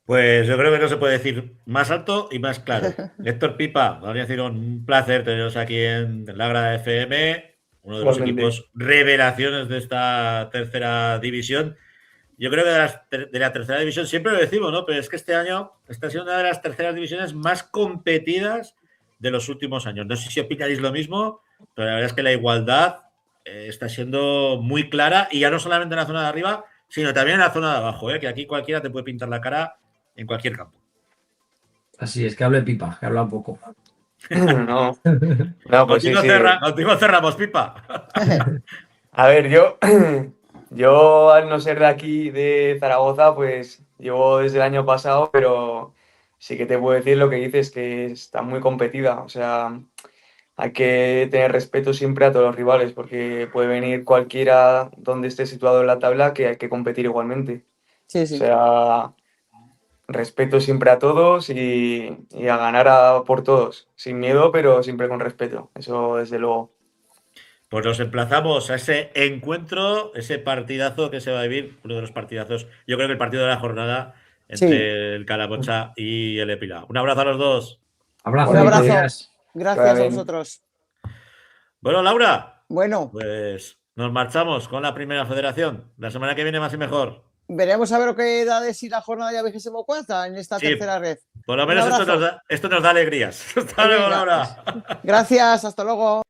Pues yo creo que no se puede decir más alto y más claro. Héctor Pipa, Daniel Cirón, un placer teneros aquí en La Grada FM, uno de los equipos revelaciones de esta tercera división. Yo creo que de la tercera división siempre lo decimos, ¿no? Pero es que este año está siendo una de las terceras divisiones más competidas de los últimos años. No sé si opináis lo mismo, pero la verdad es que la igualdad está siendo muy clara y ya no solamente en la zona de arriba, sino también en la zona de abajo, que aquí cualquiera te puede pintar la cara en cualquier campo. Así es, que hable Pipa, que habla un poco. No, pues contigo cerramos, Pipa. A ver, yo al no ser de aquí, de Zaragoza, pues llevo desde el año pasado, pero sí que te puedo decir lo que dices, que está muy competida. O sea, hay que tener respeto siempre a todos los rivales, porque puede venir cualquiera donde esté situado en la tabla, que hay que competir igualmente. Sí, sí. O sea, respeto siempre a todos y a ganar por todos, sin miedo, pero siempre con respeto. Eso desde luego. Pues nos emplazamos a ese encuentro, ese partidazo que se va a vivir, uno de los partidazos, yo creo que el partido de la jornada entre el Calamocha y el Épila. Un abrazo a los dos. Un abrazo. Gracias a vosotros. Bueno, Laura. Bueno. Pues nos marchamos con la primera federación. La semana que viene más y mejor. Veremos a ver lo que da de sí la jornada ya 24 en esta tercera red. Por lo menos esto nos da alegrías. Hasta luego, Laura. Gracias, hasta luego.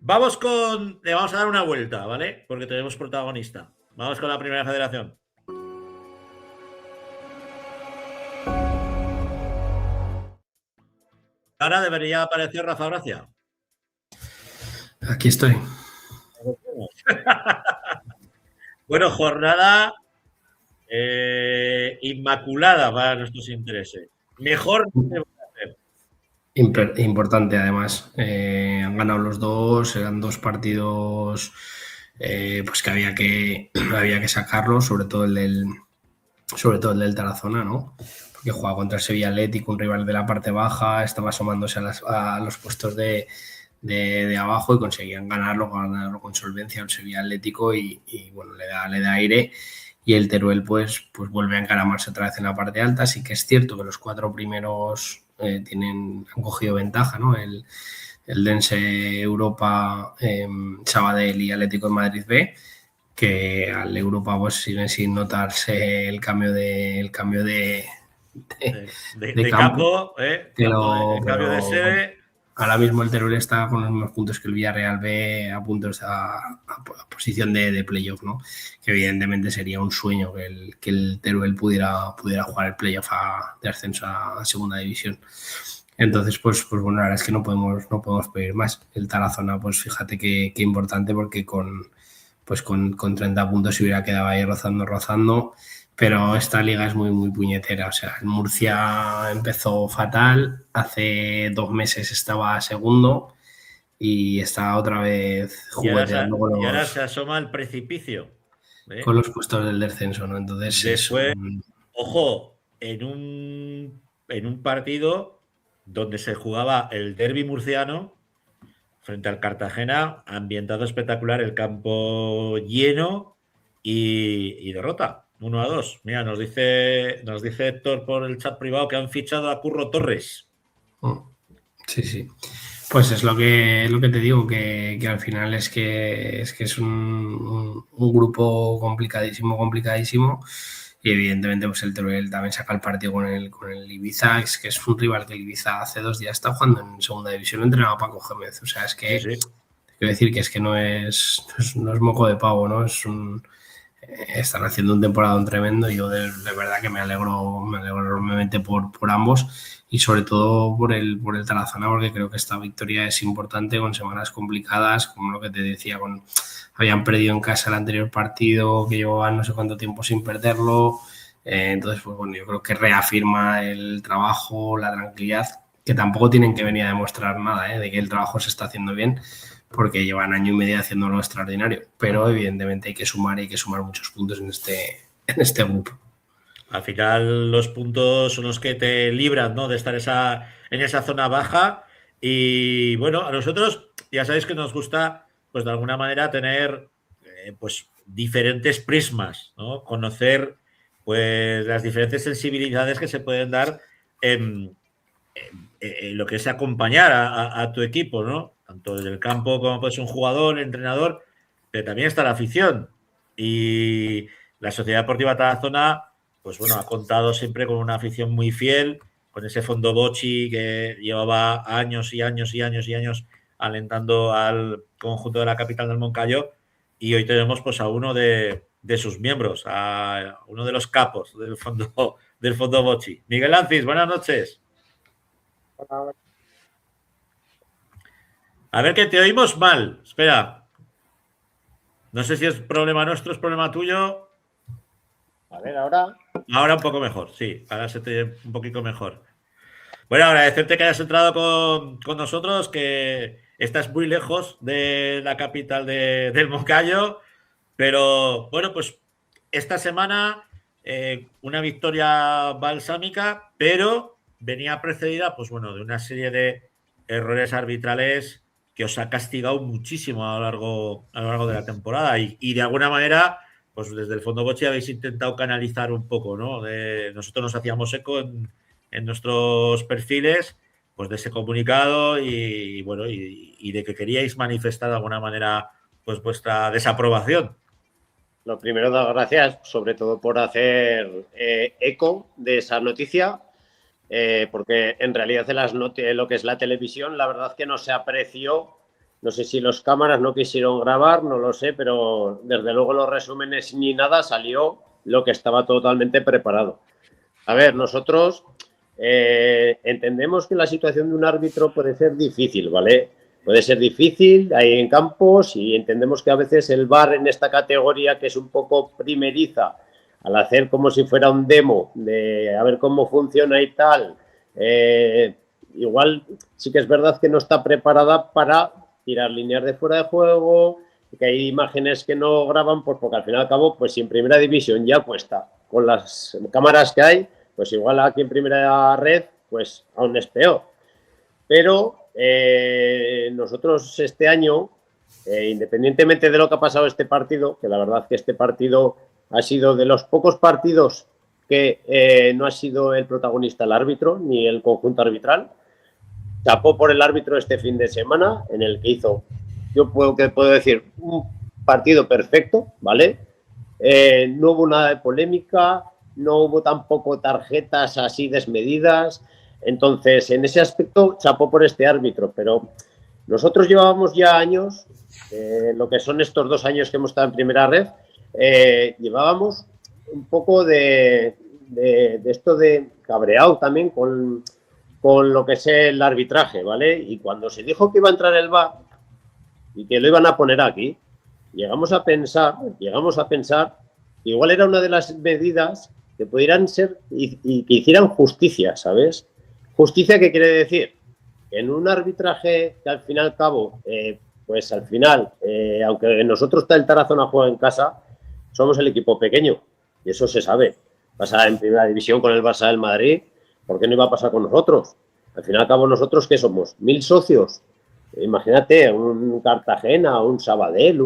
Le vamos a dar una vuelta, ¿vale? Porque tenemos protagonista. Vamos con la primera federación. Ahora debería aparecer Rafa Gracia. Aquí estoy. Bueno, jornada inmaculada para nuestros intereses. Mejor no se puede hacer. Importante, además. Han ganado los dos, eran dos partidos pues que había que sacarlos, sobre todo el del Tarazona, ¿no? Porque jugaba contra el Sevilla Atlético, un rival de la parte baja, estaba asomándose a los puestos de abajo y conseguían ganarlo con solvencia el Sevilla Atlético y bueno, le da aire. Y el Teruel pues vuelve a encaramarse otra vez en la parte alta. Sí que es cierto que los 4 primeros han cogido ventaja, ¿no? El Dense, Europa, Sabadell y Atlético de Madrid B, que al Europa pues siguen sin notarse el cambio de campo, el cambio de sede. Ahora mismo el Teruel está con los mismos puntos que el Villarreal B, a puntos a posición de playoff, ¿no? Que evidentemente sería un sueño que el Teruel pudiera jugar el playoff de ascenso a segunda división. Entonces, pues bueno, la verdad es que no podemos pedir más. El Tarazona, pues fíjate qué importante, porque con 30 puntos se hubiera quedado ahí rozando. Pero esta liga es muy, muy puñetera. O sea, el Murcia empezó fatal. Hace 2 meses estaba segundo y está otra vez jugueteando y ahora se asoma el precipicio. Con los puestos del descenso, ¿no? Entonces, después, ojo, en un partido donde se jugaba el derbi murciano frente al Cartagena, ambientado espectacular, el campo lleno y derrota. 1-2. Mira, nos dice Héctor por el chat privado que han fichado a Curro Torres. Sí. Pues es lo que te digo, que al final es que es un grupo complicadísimo. Y evidentemente pues el Teruel también saca el partido con el Ibiza, que es un rival que el Ibiza hace 2 días está jugando en segunda división, entrenado a Paco Gémez. O sea, es que sí. Quiero decir que es que no es moco de pavo, ¿no? Están haciendo un temporadón tremendo. Yo de verdad que me alegro enormemente por ambos y sobre todo por el Tarazona, porque creo que esta victoria es importante con semanas complicadas, como lo que te decía, habían perdido en casa el anterior partido, que llevaban no sé cuánto tiempo sin perderlo. Entonces, pues bueno, yo creo que reafirma el trabajo, la tranquilidad, que tampoco tienen que venir a demostrar nada, de que el trabajo se está haciendo bien, porque llevan 1 año y medio haciéndolo extraordinario, pero evidentemente hay que sumar muchos puntos en este grupo. Al final los puntos son los que te libran, ¿no?, de estar en esa zona baja. Y bueno, a nosotros ya sabéis que nos gusta, pues de alguna manera, tener pues diferentes prismas, ¿no? Conocer pues las diferentes sensibilidades que se pueden dar en lo que es acompañar a tu equipo, ¿no? Tanto desde el campo como pues un jugador, entrenador, pero también está la afición. Y la Sociedad Deportiva Tarazona, pues bueno, ha contado siempre con una afición muy fiel, con ese fondo Bocci que llevaba años y años alentando al conjunto de la capital del Moncayo, y hoy tenemos pues a uno de sus miembros, a uno de los capos del fondo Bocci. Miguel Ancis, buenas noches. A ver, que te oímos mal. Espera. No sé si es problema nuestro, es problema tuyo. A ver, ahora. Ahora un poco mejor, sí. Ahora se te oye un poquito mejor. Bueno, agradecerte que hayas entrado con nosotros, que estás muy lejos de la capital del Moncayo. Pero bueno, pues esta semana una victoria balsámica, pero venía precedida, pues bueno, de una serie de errores arbitrales que os ha castigado muchísimo a lo largo de la temporada y de alguna manera, pues desde el Fondo Bocci habéis intentado canalizar un poco, ¿no? Nosotros nos hacíamos eco en nuestros perfiles, pues de ese comunicado y bueno, y de que queríais manifestar de alguna manera pues vuestra desaprobación. Lo primero, dar gracias, sobre todo por hacer eco de esa noticia, porque en realidad en lo que es la televisión, la verdad que no se apreció No sé si los cámaras no quisieron grabar, no lo sé, pero desde luego los resúmenes ni nada salió lo que estaba totalmente preparado. A ver, nosotros entendemos que la situación de un árbitro puede ser difícil, ¿vale? Puede ser difícil ahí en campos y entendemos que a veces el VAR en esta categoría, que es un poco primeriza, al hacer como si fuera un demo de a ver cómo funciona y tal, igual sí que es verdad que no está preparada para tirar líneas de fuera de juego, que hay imágenes que no graban, pues porque al fin y al cabo, pues si en primera división ya cuesta, con las cámaras que hay, pues igual aquí en primera red, pues aún es peor. Pero nosotros este año, independientemente de lo que ha pasado este partido, que la verdad que este partido ha sido de los pocos partidos que no ha sido el protagonista el árbitro, ni el conjunto arbitral, chapó por el árbitro este fin de semana, en el que hizo, yo puedo decir, un partido perfecto, ¿vale? No hubo nada de polémica, no hubo tampoco tarjetas así desmedidas. Entonces, en ese aspecto, chapó por este árbitro, pero nosotros llevábamos ya años, lo que son estos 2 años que hemos estado en primera red, llevábamos un poco de esto de cabreado también con lo que es el arbitraje, ¿vale? Y cuando se dijo que iba a entrar el VAR y que lo iban a poner aquí, llegamos a pensar que igual era una de las medidas que pudieran ser y que hicieran justicia, ¿sabes? Justicia, ¿qué quiere decir? En un arbitraje que al fin y al cabo, pues al final, aunque nosotros el Tarazona juega en casa, somos el equipo pequeño y eso se sabe. Pasa en primera división con el Barça del Madrid, ¿por qué no iba a pasar con nosotros? Al fin y al cabo, ¿nosotros qué somos? 1000 socios. Imagínate, un Cartagena, un Sabadell,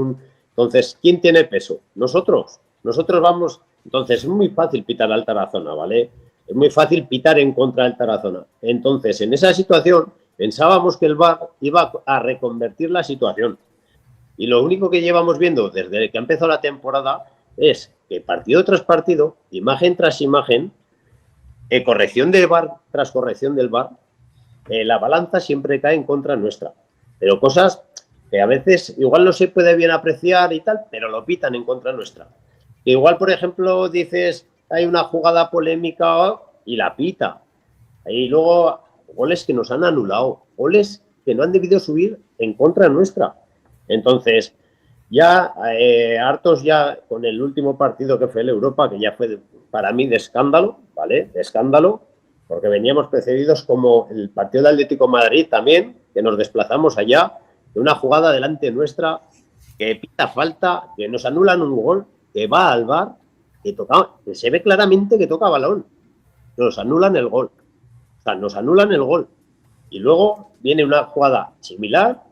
Entonces, ¿quién tiene peso? Nosotros. Nosotros vamos... Entonces, es muy fácil pitar al Tarazona, ¿vale? Es muy fácil pitar en contra del Tarazona. Entonces, en esa situación, pensábamos que el VAR iba a reconvertir la situación. Y lo único que llevamos viendo desde que ha empezado la temporada es que partido tras partido, imagen tras imagen, corrección del VAR tras corrección del VAR, la balanza siempre cae en contra nuestra. Pero cosas que a veces igual no se puede bien apreciar y tal, pero lo pitan en contra nuestra. Que igual, por ejemplo, dices, hay una jugada polémica y la pita. Y luego goles que nos han anulado, goles que no han debido subir en contra nuestra. Entonces, ya hartos ya con el último partido que fue el Europa, que ya fue para mí de escándalo, ¿vale? De escándalo, porque veníamos precedidos como el partido del Atlético de Madrid también, que nos desplazamos allá, de una jugada delante nuestra, que pita falta, que nos anulan un gol, que va al VAR, que se ve claramente que toca balón. Nos anulan el gol. O sea, nos anulan el gol. Y luego viene una jugada similar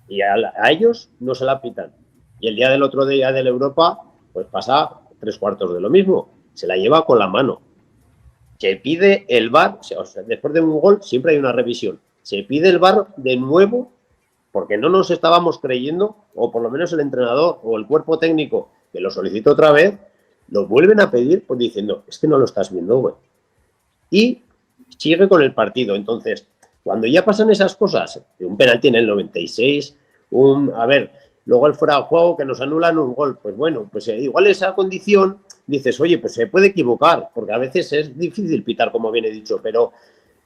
y a ellos no se la pitan. Y el día del otro día del Europa, pues pasa 3/4 de lo mismo. Se la lleva con la mano. Se pide el VAR, o sea, después de un gol siempre hay una revisión. Se pide el VAR de nuevo porque no nos estábamos creyendo, o por lo menos el entrenador o el cuerpo técnico que lo solicitó otra vez, lo vuelven a pedir pues diciendo, es que no lo estás viendo, güey. Y sigue con el partido. Entonces, cuando ya pasan esas cosas, un penalti en el 96, luego el fuera de juego que nos anulan un gol, pues bueno, pues igual esa condición, dices, oye, pues se puede equivocar, porque a veces es difícil pitar, como bien he dicho, pero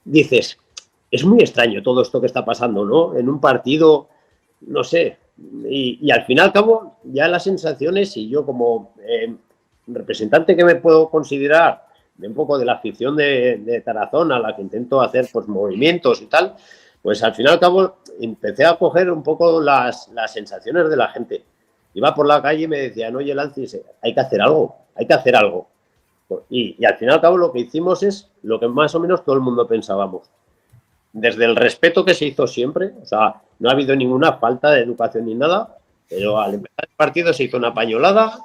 dices, es muy extraño todo esto que está pasando, ¿no? En un partido, no sé, y al fin y al cabo, ya las sensaciones, y yo como representante que me puedo considerar de un poco de la afición de Tarazona, a la que intento hacer pues movimientos y tal, pues al fin y al cabo empecé a coger un poco las sensaciones de la gente. Iba por la calle y me decían, oye, Lancis, hay que hacer algo. Y al fin y al cabo lo que hicimos es lo que más o menos todo el mundo pensábamos. Desde el respeto que se hizo siempre, o sea, no ha habido ninguna falta de educación ni nada, pero al empezar el partido se hizo una pañolada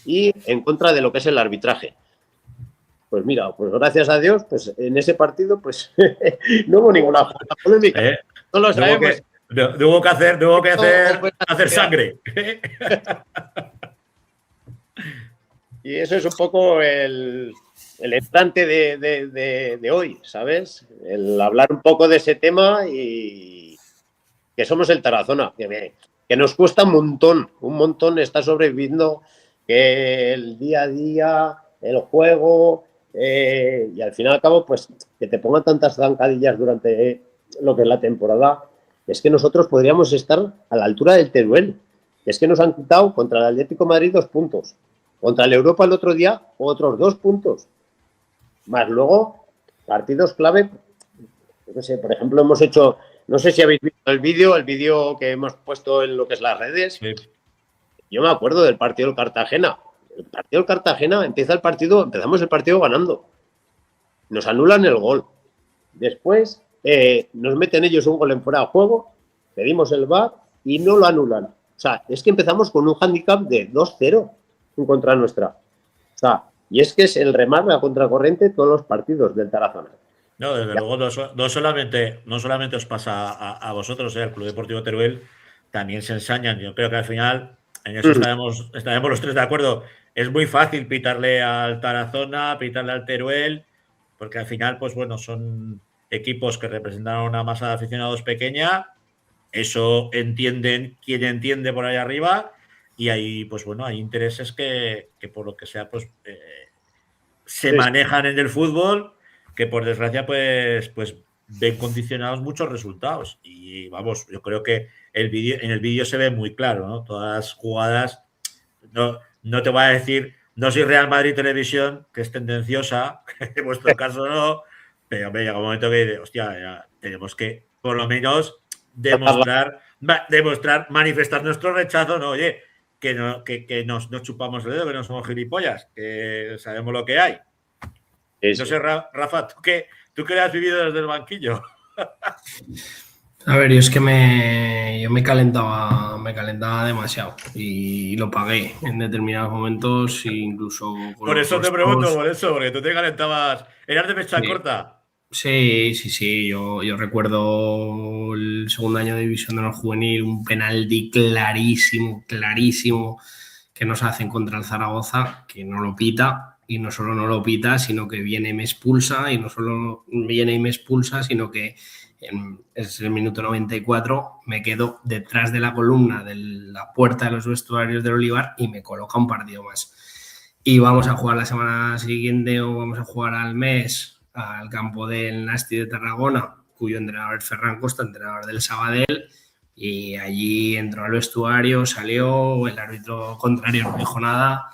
y en contra de lo que es el arbitraje. Pues mira, pues gracias a Dios, pues en ese partido pues no hubo ninguna falta polémica. No lo sabemos. Tuvo que hacer sangre. Y eso es un poco el entrante de hoy, ¿sabes? El hablar un poco de ese tema y que somos el Tarazona, que nos cuesta un montón estar sobreviviendo, que el día a día, el juego, y al fin y al cabo, pues que te pongan tantas zancadillas durante lo que es la temporada, es que nosotros podríamos estar a la altura del Teruel. Es que nos han quitado contra el Atlético de Madrid 2 puntos, contra el Europa el otro día otros 2 puntos, más luego partidos clave. Yo qué sé, por ejemplo, hemos hecho, no sé si habéis visto el vídeo que hemos puesto en lo que es las redes. Sí. Yo me acuerdo del partido del Cartagena. El partido del Cartagena, empezamos el partido ganando. Nos anulan el gol. Después nos meten ellos un gol en fuera de juego, pedimos el VAR y no lo anulan. O sea, es que empezamos con un hándicap de 2-0 en contra nuestra. O sea, y es que es el remar a contracorriente todos los partidos del Tarazona. No, desde luego, no solamente os pasa a vosotros, el Club Deportivo Teruel, también se ensañan. Yo creo que al final, en eso estaremos los tres de acuerdo. Es muy fácil pitarle al Tarazona, pitarle al Teruel, porque al final, pues bueno, son equipos que representan una masa de aficionados pequeña. Eso entienden quien entiende por ahí arriba, y ahí, pues bueno, hay intereses que por lo que sea, pues se manejan en el fútbol, que por desgracia pues ven condicionados muchos resultados. Y vamos, yo creo que en el vídeo se ve muy claro, ¿no? Todas las jugadas, no te voy a decir, no soy Real Madrid Televisión, que es tendenciosa, en vuestro caso no, pero me llega un momento que, hostia, ya tenemos que por lo menos demostrar, manifestar nuestro rechazo, ¿no? Oye, que nos chupamos el dedo, que no somos gilipollas, que sabemos lo que hay. No sé, Rafa, ¿tú qué has vivido desde el banquillo? A ver, yo es que yo me calentaba demasiado y lo pagué en determinados momentos, incluso... Por eso te pregunto, porque tú te calentabas. ¿Eras de mecha corta? Sí. Yo recuerdo el segundo año de división de honor juvenil, un penalti clarísimo, que nos hacen contra el Zaragoza, que no lo pita. Y no solo no lo pita, sino que viene y me expulsa, y no solo viene y me expulsa, sino que es el minuto 94, me quedo detrás de la columna de la puerta de los vestuarios del Olivar y me coloca un partido más. Y vamos a jugar la semana siguiente, o vamos a jugar al mes, al campo del Nasti de Tarragona, cuyo entrenador es Ferran Costa, entrenador del Sabadell, y allí entró al vestuario, salió, el árbitro contrario no dijo nada.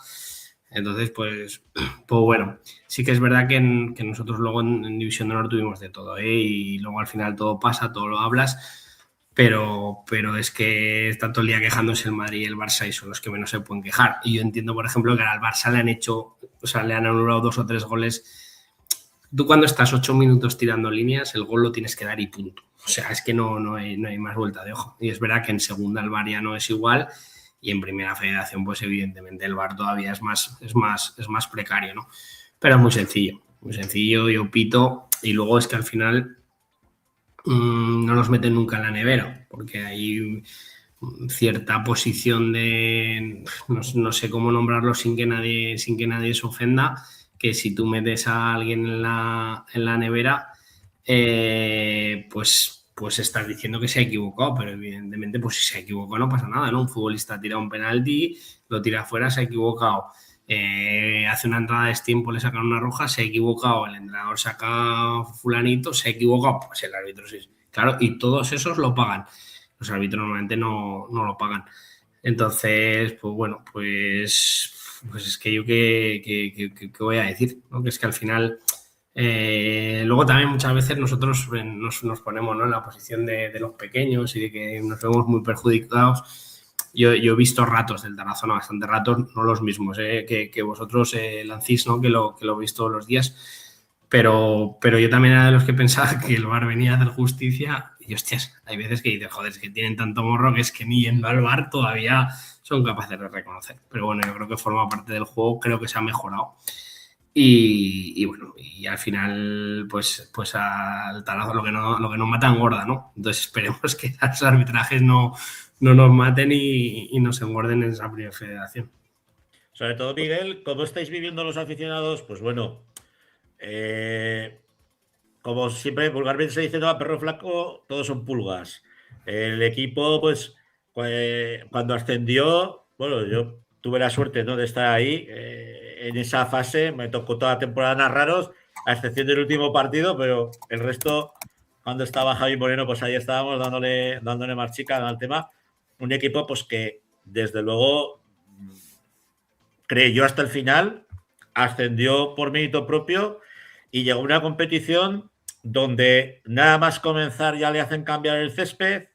Entonces, pues bueno, sí que es verdad que nosotros luego en División de Honor tuvimos de todo, ¿eh? Y luego al final todo pasa, todo lo hablas, pero es que está todo el día quejándose el Madrid y el Barça, y son los que menos se pueden quejar. Y yo entiendo, por ejemplo, que al Barça le han anulado 2 o 3 goles. Tú cuando estás 8 minutos tirando líneas, el gol lo tienes que dar y punto. O sea, es que no hay más vuelta de hoja. Y es verdad que en segunda el VAR ya no es igual, y en primera federación, pues evidentemente el VAR todavía es más precario, ¿no? Pero es muy sencillo, yo pito, y luego es que al final no nos meten nunca en la nevera, porque hay cierta posición de, no sé cómo nombrarlo sin que nadie se ofenda, que si tú metes a alguien en la nevera, pues estás diciendo que se ha equivocado, pero evidentemente, pues si se ha equivocado no pasa nada, ¿no? Un futbolista ha tirado un penalti, lo tira afuera, se ha equivocado. Hace una entrada de tiempo, le sacan una roja, se ha equivocado. El entrenador saca fulanito, se ha equivocado. Pues el árbitro sí. Claro, y todos esos lo pagan. Los árbitros normalmente no lo pagan. Entonces, pues bueno, pues es que yo qué voy a decir, ¿no? Que es que al final... luego también muchas veces nosotros nos ponemos, ¿no?, en la posición de los pequeños y de que nos vemos muy perjudicados. Yo he visto ratos del Tarazona, bastante ratos, no los mismos que vosotros, Lancís, ¿no?, que lo he visto todos los días, pero yo también era de los que pensaba que el VAR venía a hacer justicia, y hostias, hay veces que dices, joder, es que tienen tanto morro que es que ni yendo al VAR todavía son capaces de reconocer. Pero bueno, yo creo que forma parte del juego, creo que se ha mejorado. Y bueno, y al final, pues al Tarazona lo que nos mata engorda, ¿no? Entonces esperemos que los arbitrajes no nos maten y nos engorden en esa primera federación. Sobre todo, Miguel, ¿cómo estáis viviendo los aficionados? Pues bueno, como siempre vulgarmente se dice, no, a perro flaco todos son pulgas. El equipo, pues, cuando ascendió, bueno, yo tuve la suerte, ¿no?, de estar ahí en esa fase. Me tocó toda la temporada narraros, a excepción del último partido, pero el resto, cuando estaba Javi Moreno, pues ahí estábamos dándole más chica al tema. Un equipo, pues, que desde luego creyó hasta el final, ascendió por mérito propio y llegó a una competición donde nada más comenzar ya le hacen cambiar el césped.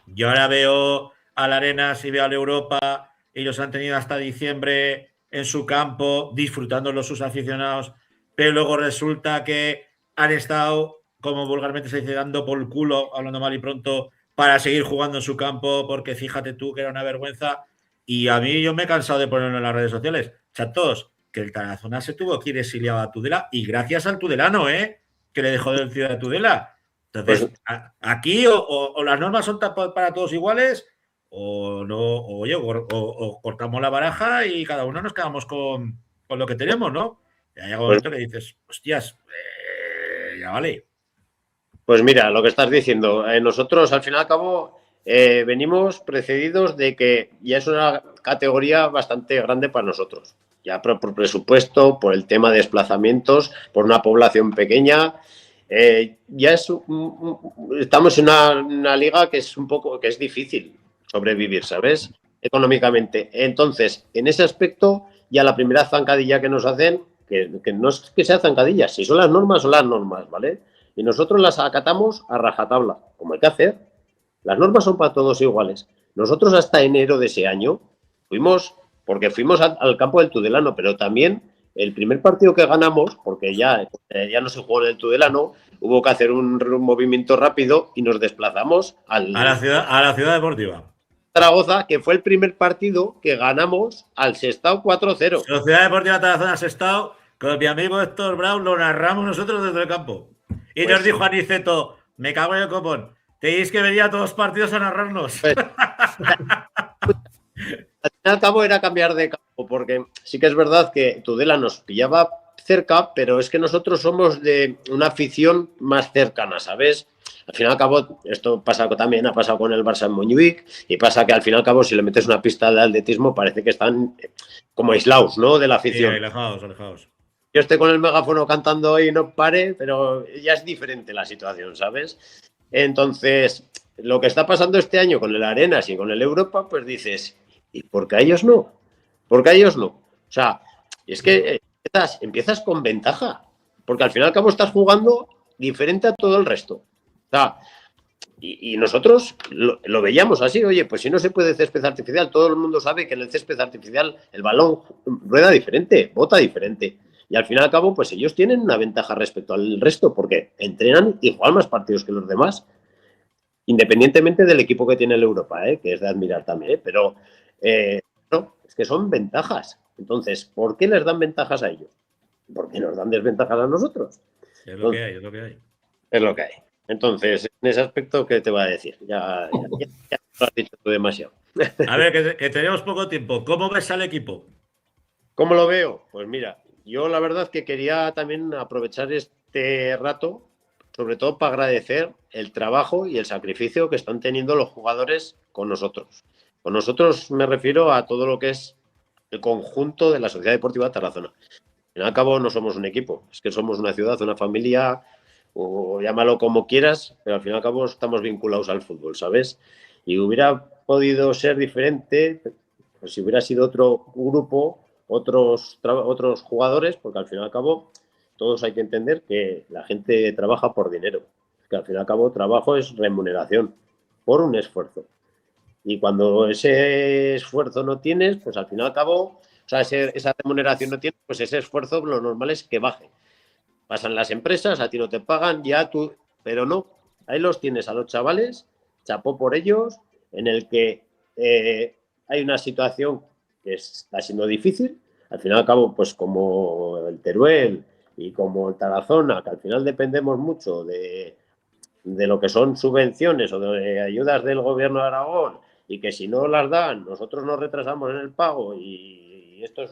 Yo ahora veo al Arenas y veo al Europa y los han tenido hasta diciembre en su campo, disfrutándolo sus aficionados, pero luego resulta que han estado, como vulgarmente se dice, dando por el culo, hablando mal y pronto, para seguir jugando en su campo, porque fíjate tú que era una vergüenza. Y a mí yo me he cansado de ponerlo en las redes sociales. Chatos, que el Tarazona se tuvo que ir exiliado a Tudela, y gracias al tudelano, que le dejó del ciudad de Tudela. Entonces, aquí o las normas son para todos iguales, o no, o cortamos la baraja y cada uno nos quedamos con lo que tenemos, ¿no? Y hay algún momento que dices, hostias, ya vale. Pues mira, lo que estás diciendo, nosotros al fin y al cabo venimos precedidos de que ya es una categoría bastante grande para nosotros, ya por presupuesto, por el tema de desplazamientos, por una población pequeña. Ya estamos en una liga que es difícil sobrevivir, ¿sabes? Económicamente. Entonces, en ese aspecto, ya la primera zancadilla que nos hacen, que no es que sea zancadilla, si son las normas, ¿vale? Y nosotros las acatamos a rajatabla, como hay que hacer. Las normas son para todos iguales. Nosotros hasta enero de ese año fuimos al campo del Tudelano, pero también el primer partido que ganamos, porque ya no se jugó en el Tudelano, hubo que hacer un movimiento rápido y nos desplazamos a la ciudad deportiva. Zaragoza, que fue el primer partido que ganamos al Sestao 4-0. Sociedad Deportiva Tarazona Sestao, con mi amigo Héctor Brown, lo narramos nosotros desde el campo. Y pues nos dijo Aniceto, me cago en el copón, tenéis que venir a todos los partidos a narrarnos. Pues, al fin y al cabo era cambiar de campo, porque sí que es verdad que Tudela nos pillaba cerca, pero es que nosotros somos de una afición más cercana, ¿sabes? Al fin y al cabo, esto también ha pasado con el Barça en Montjuic, y pasa que al fin y al cabo, si le metes una pista de atletismo, parece que están como aislados, ¿no?, de la afición. Sí, alejados. Yo estoy con el megáfono cantando y no pare, pero ya es diferente la situación, ¿sabes? Entonces, lo que está pasando este año con el Arenas y con el Europa, pues dices, ¿y por qué a ellos no? ¿Por qué a ellos no? O sea, es que empiezas con ventaja, porque al fin y al cabo estás jugando diferente a todo el resto. O sea, y nosotros lo veíamos así, oye, pues si no se puede césped artificial, todo el mundo sabe que en el césped artificial el balón rueda diferente, bota diferente. Y al fin y al cabo, pues ellos tienen una ventaja respecto al resto, porque entrenan y juegan más partidos que los demás, independientemente del equipo que tiene el Europa, que es de admirar también, pero no, es que son ventajas. Entonces, ¿por qué les dan ventajas a ellos? ¿Por qué nos dan desventajas a nosotros? Es lo que hay. Es lo que hay. Entonces, en ese aspecto, ¿qué te va a decir? Ya lo has dicho tú demasiado. A ver, que tenemos poco tiempo. ¿Cómo ves al equipo? ¿Cómo lo veo? Pues mira, yo la verdad que quería también aprovechar este rato, sobre todo para agradecer el trabajo y el sacrificio que están teniendo los jugadores con nosotros. Con nosotros me refiero a todo lo que es el conjunto de la Sociedad Deportiva Tarazona. Al cabo no somos un equipo, es que somos una ciudad, una familia, o llámalo como quieras, pero al fin y al cabo estamos vinculados al fútbol, ¿sabes? Y hubiera podido ser diferente, pues si hubiera sido otro grupo, otros jugadores, porque al fin y al cabo todos hay que entender que la gente trabaja por dinero, que al fin y al cabo trabajo es remuneración por un esfuerzo. Y cuando ese esfuerzo no tienes, pues al fin y al cabo, o sea, esa remuneración no tienes, pues ese esfuerzo lo normal es que baje. Pasan las empresas, a ti no te pagan, ya tú, pero no, ahí los tienes a los chavales, chapó por ellos, en el que hay una situación que está siendo difícil, al fin y al cabo, pues como el Teruel y como el Tarazona, que al final dependemos mucho de lo que son subvenciones o de ayudas del gobierno de Aragón, y que si no las dan, nosotros nos retrasamos en el pago y esto es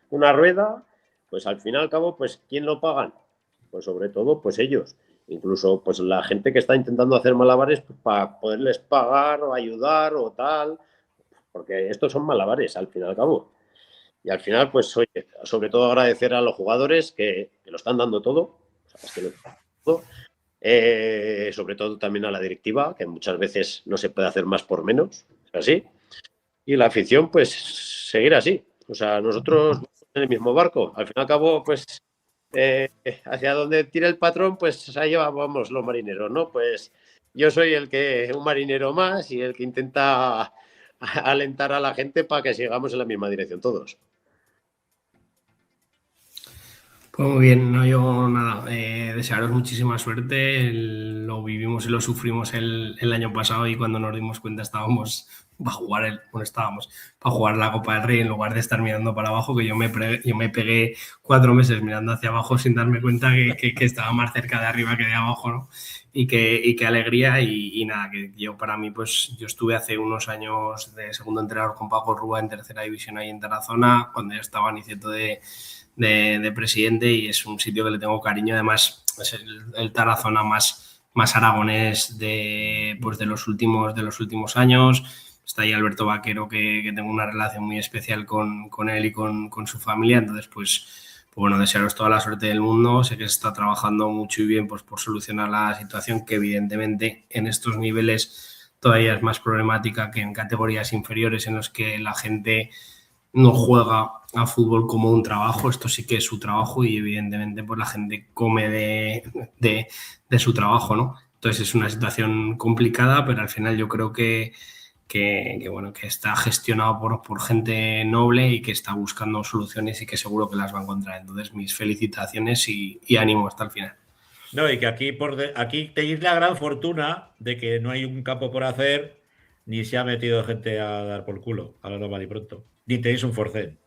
una rueda, pues al fin y al cabo, pues ¿quién lo pagan? Pues sobre todo, pues ellos. incluso pues la gente que está intentando hacer malabares pues, para poderles pagar o ayudar o tal, porque estos son malabares al fin y al cabo. Y al final, pues oye, sobre todo agradecer a los jugadores que lo están dando todo, ¿sabes? Que lo están dando todo. Sobre todo también a la directiva, que muchas veces no se puede hacer más por menos, es así. Y la afición, pues seguir así. O sea, nosotros en el mismo barco. Al fin y al cabo, pues hacia donde tira el patrón, pues ahí vamos los marineros, ¿no? Pues yo soy un marinero más y el que intenta alentar a la gente para que sigamos en la misma dirección todos. Pues muy bien, no, yo nada, desearos muchísima suerte. Lo vivimos y lo sufrimos el año pasado y cuando nos dimos cuenta estábamos para jugar la Copa del Rey en lugar de estar mirando para abajo, que yo me pegué 4 meses mirando hacia abajo sin darme cuenta que estaba más cerca de arriba que de abajo, ¿no? Y qué alegría y nada, que yo para mí, pues yo estuve hace unos años de segundo entrenador con Paco Rúa en tercera división ahí en Tarazona, cuando yo estaba aniceto de presidente y es un sitio que le tengo cariño. Además es el Tarazona más aragonés de los últimos años. Está ahí Alberto Vaquero, que tengo una relación muy especial con él y con su familia. Entonces pues bueno, desearos toda la suerte del mundo. Sé que se está trabajando mucho y bien pues por solucionar la situación, que evidentemente en estos niveles todavía es más problemática que en categorías inferiores en los que la gente no juega a fútbol como un trabajo. Esto sí que es su trabajo y evidentemente pues la gente come de su trabajo, ¿no? Entonces es una situación complicada, pero al final yo creo que bueno, que está gestionado por gente noble y que está buscando soluciones y que seguro que las va a encontrar. Entonces mis felicitaciones y ánimo hasta el final. No, y que aquí tenéis la gran fortuna de que no hay un campo por hacer, ni se ha metido gente a dar por culo, hablando mal y pronto, ni tenéis un forcén.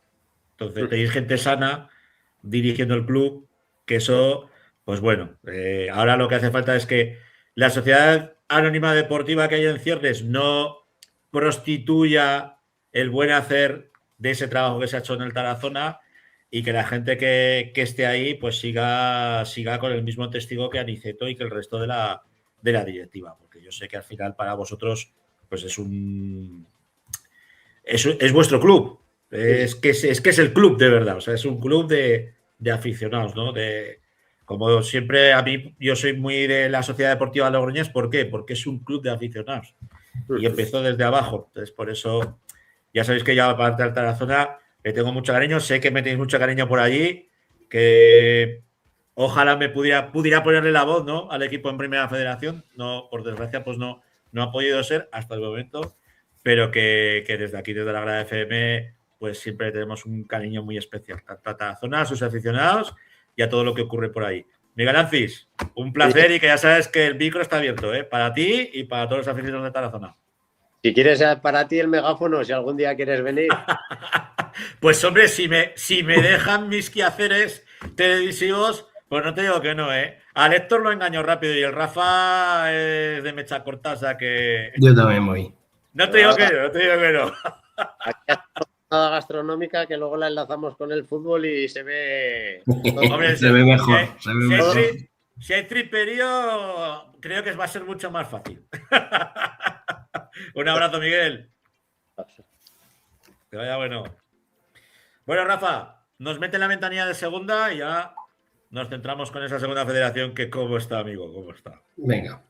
Entonces tenéis gente sana dirigiendo el club, que eso, pues bueno, ahora lo que hace falta es que la sociedad anónima deportiva que hay en cierres no prostituya el buen hacer de ese trabajo que se ha hecho en el Tarazona y que la gente que esté ahí pues siga con el mismo testigo que Aniceto y que el resto de la directiva, porque yo sé que al final para vosotros pues es vuestro club. Es que es el club de verdad, o sea, es un club de aficionados, ¿no? Como siempre, a mí, yo soy muy de la Sociedad Deportiva Logroñés. ¿Por qué? Porque es un club de aficionados y empezó desde abajo. Entonces, por eso, ya sabéis que yo, aparte del Tarazona, le tengo mucho cariño. Sé que me tenéis mucho cariño por allí, que ojalá me pudiera ponerle la voz, ¿no?, al equipo en Primera Federación. No, por desgracia, pues no ha podido ser hasta el momento, pero que desde aquí, desde la Grada FM, pues siempre tenemos un cariño muy especial, tanto a Tarazona, a sus aficionados y a todo lo que ocurre por ahí. Miguel Ancis, un placer y que ya sabes que el micro está abierto, para ti y para todos los aficionados de Tarazona. Si quieres para ti el megáfono, si algún día quieres venir. Pues hombre, si me dejan mis quehaceres televisivos, pues no te digo que no, Al Héctor lo engaño rápido y el Rafa es de mecha corta, o sea que... Yo también voy. No te digo que no. Aquí gastronómica que luego la enlazamos con el fútbol y se ve... Hombre, se ve mejor. Si hay triperío, creo que va a ser mucho más fácil. Un abrazo, Miguel. Que vaya bueno. Bueno, Rafa, nos mete en la ventanilla de segunda y ya nos centramos con esa segunda federación. Que cómo está, amigo, cómo está. Venga.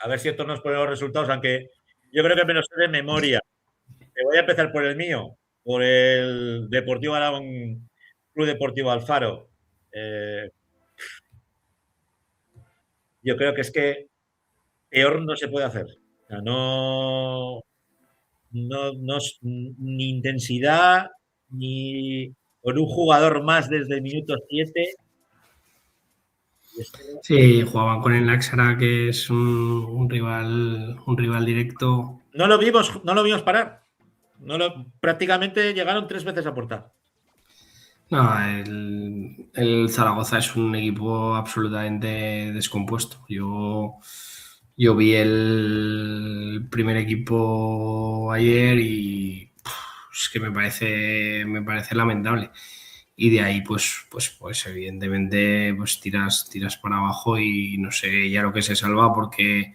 A ver si esto nos pone los resultados, aunque yo creo que me lo sé de memoria. Te voy a empezar por el mío, por el Deportivo Aragón, Club Deportivo Alfaro. Yo creo que es que peor no se puede hacer. O sea, no ni intensidad, ni con un jugador más desde el minuto 7. Sí, jugaban con el Laxara, que es un rival directo. No lo vimos parar. Prácticamente llegaron 3 veces a portar. No, el Zaragoza es un equipo absolutamente descompuesto. Yo vi el primer equipo ayer y es que me parece lamentable. Y de ahí, pues evidentemente, pues tiras para abajo y no sé ya lo que se salva porque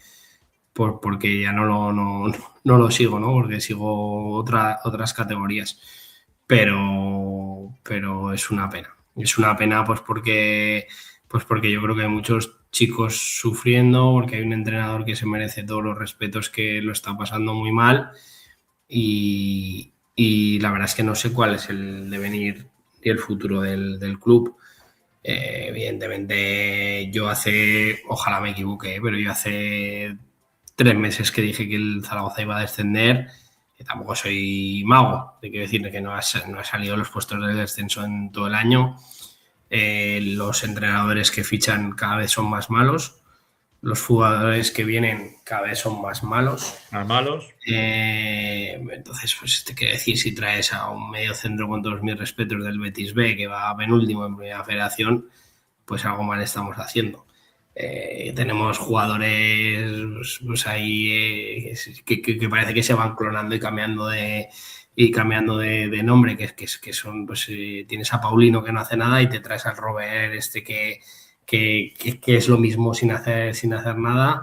ya no lo sigo, ¿no? Porque sigo otras categorías. Pero es una pena. Es una pena pues porque yo creo que hay muchos chicos sufriendo, porque hay un entrenador que se merece todos los respetos, que lo está pasando muy mal y la verdad es que no sé cuál es el devenir y el futuro del club. Evidentemente ojalá me equivoque, pero yo hace 3 meses que dije que el Zaragoza iba a descender, que tampoco soy mago, te quiero decir que no ha salido los puestos de descenso en todo el año. Los entrenadores que fichan cada vez son más malos, los jugadores que vienen cada vez son más malos. Más malos. Entonces, pues te quiero decir, si traes a un medio centro, con todos mis respetos, del Betis B, que va penúltimo en Primera Federación, pues algo mal estamos haciendo. Tenemos jugadores pues ahí que parece que se van clonando y cambiando de nombre, que son, pues tienes a Paulino que no hace nada y te traes al Robert que es lo mismo sin hacer nada,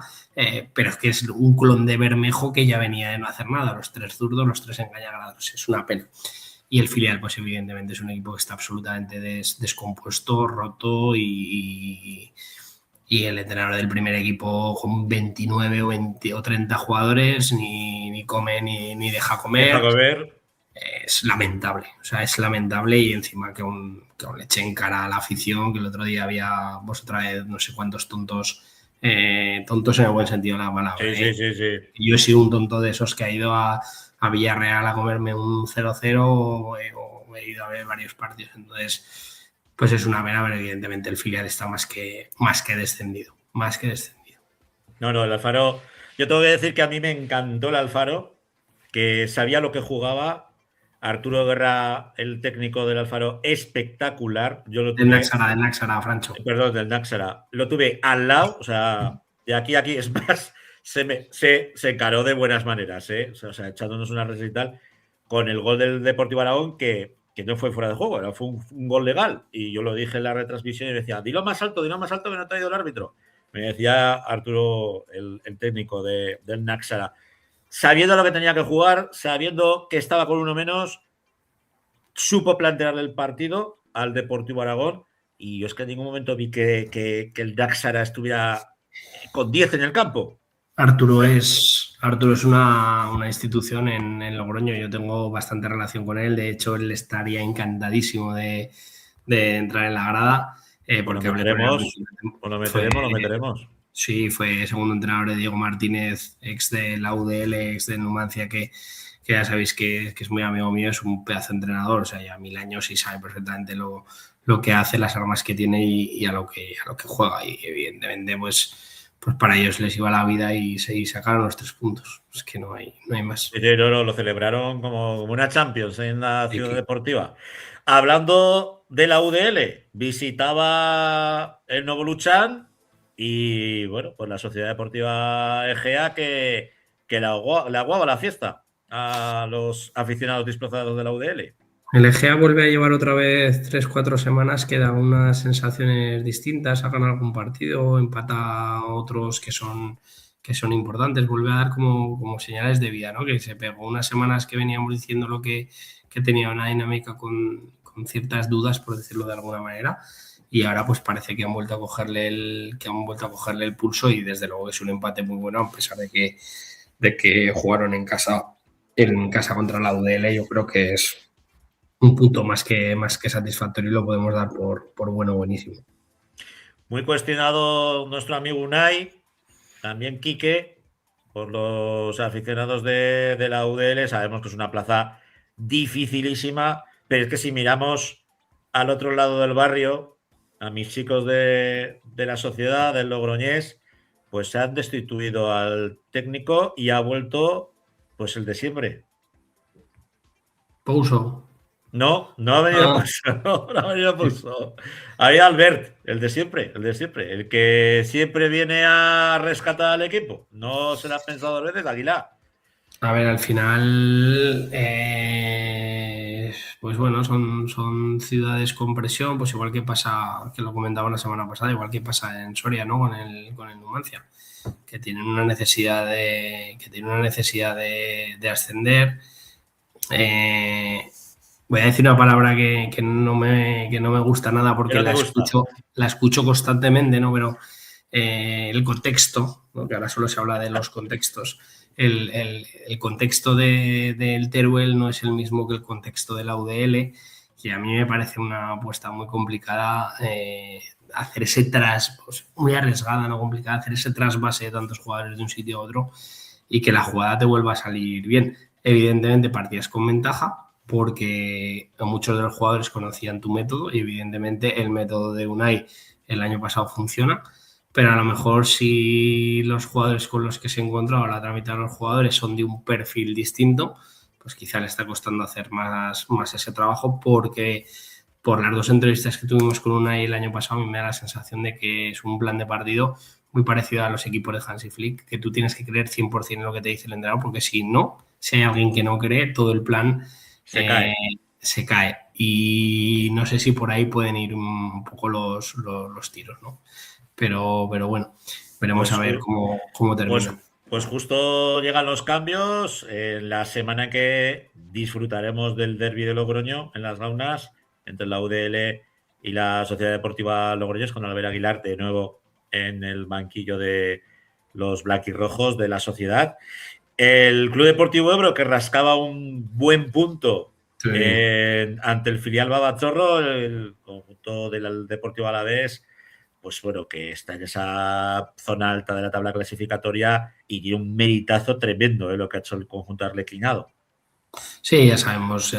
pero es que es un clon de Bermejo que ya venía de no hacer nada, los 3 zurdos, los 3 engañagrados, es una pena. Y el filial, pues evidentemente es un equipo que está absolutamente descompuesto, roto y el entrenador del primer equipo con 29 o 20 o 30 jugadores ni come ni deja comer. Es lamentable, o sea, es lamentable, y encima que aún le eche en cara a la afición, que el otro día había otra vez no sé cuántos tontos en el buen sentido de la palabra. Sí. Yo he sido un tonto de esos que ha ido a Villarreal a comerme un 0-0 o he ido a ver varios partidos, entonces pues es una pena, pero evidentemente el filial está más que descendido. No, el Alfaro, yo tengo que decir que a mí me encantó el Alfaro, que sabía lo que jugaba. Arturo Guerra, el técnico del Alfaro, espectacular. Yo lo tuve, del Náxara, Francho. Perdón, del Náxara. Lo tuve al lado, o sea, de aquí a aquí, es más, se encaró de buenas maneras, ¿eh? O sea, echándonos una risa y tal, con el gol del Deportivo Aragón, que no fue fuera de juego, fue un gol legal. Y yo lo dije en la retransmisión y me decía, dilo más alto, que no ha traído el árbitro. Me decía Arturo, el técnico del Náxara. Sabiendo lo que tenía que jugar, sabiendo que estaba con uno menos, supo plantearle el partido al Deportivo Aragón, y yo es que en ningún momento vi que el Náxara estuviera con 10 en el campo. Arturo es una institución en Logroño. Yo tengo bastante relación con él. De hecho, él estaría encantadísimo de entrar en la grada. Porque lo meteremos. Sí, fue segundo entrenador de Diego Martínez, ex de la UDL, ex de Numancia, que ya sabéis que es muy amigo mío, es un pedazo de entrenador, o sea, ya 1000 años y sabe perfectamente lo que hace, las armas que tiene y a lo que juega. Y evidentemente, pues para ellos les iba la vida y sacaron los 3 puntos. Es que no hay más. Lo celebraron como una Champions en la Ciudad Deportiva. Hablando de la UDL, visitaba el Novo Luchán. Y bueno, pues la Sociedad Deportiva Egea que le aguaba la fiesta a los aficionados desplazados de la UDL. El Egea vuelve a llevar otra vez 3-4 semanas que da unas sensaciones distintas, ha ganado algún partido, empata otros que son importantes, vuelve a dar como señales de vida, ¿no? Que se pegó unas semanas que veníamos diciendo lo que tenía una dinámica con ciertas dudas, por decirlo de alguna manera. Y ahora pues parece que han vuelto a cogerle el pulso, y desde luego es un empate muy bueno, a pesar de que jugaron en casa contra la UDL. Yo creo que es un punto más que satisfactorio y lo podemos dar por buenísimo. Muy cuestionado nuestro amigo Unai, también Quique, por los aficionados de la UDL. Sabemos que es una plaza dificilísima, pero es que si miramos al otro lado del barrio, a mis chicos de la Sociedad, del Logroñés, pues se han destituido al técnico y ha vuelto pues el de siempre. Pouso. No ha venido Pouso, no ha venido Pouso. Había Albert, el de siempre, el que siempre viene a rescatar al equipo. No se le ha pensado 2 veces, Aguilar. A ver, al final, pues bueno, son ciudades con presión, pues igual que pasa, que lo comentaba la semana pasada, igual que pasa en Soria, ¿no? Con el Numancia, que tienen una necesidad de ascender. Voy a decir una palabra que no me gusta nada porque ¿Qué no te gusta? la escucho constantemente, ¿no? Pero el contexto, ¿no? Que ahora solo se habla de los contextos. El contexto del Teruel no es el mismo que el contexto de la UDL, que a mí me parece una apuesta muy complicada hacer ese pues, muy arriesgada, no complicada, hacer ese trasvase de tantos jugadores de un sitio a otro y que la jugada te vuelva a salir bien. Evidentemente partías con ventaja porque muchos de los jugadores conocían tu método y evidentemente el método de Unai el año pasado funciona, pero a lo mejor si los jugadores con los que se encontraba, la otra mitad de los jugadores son de un perfil distinto, pues quizá le está costando hacer más ese trabajo porque por las dos entrevistas que tuvimos con Unai el año pasado, a mí me da la sensación de que es un plan de partido muy parecido a los equipos de Hansi Flick, que tú tienes que creer 100% en lo que te dice el entrenador, porque si no, si hay alguien que no cree, todo el plan se cae. Y no sé si por ahí pueden ir un poco los tiros, ¿no? Pero bueno, veremos Pues, a ver cómo termina. Pues justo llegan los cambios. La semana que disfrutaremos del derbi de Logroño en las Gaunas, entre la UDL y la Sociedad Deportiva Logroñés, con Albert Aguilar de nuevo en el banquillo de los blanquirrojos de la sociedad. El Club Deportivo Ebro, que rascaba un buen punto ante el filial Babazorro, el conjunto del Deportivo Alavés, pues bueno, que está en esa zona alta de la tabla clasificatoria y tiene un meritazo tremendo lo que ha hecho el conjunto arlequinado. Sí, ya sabemos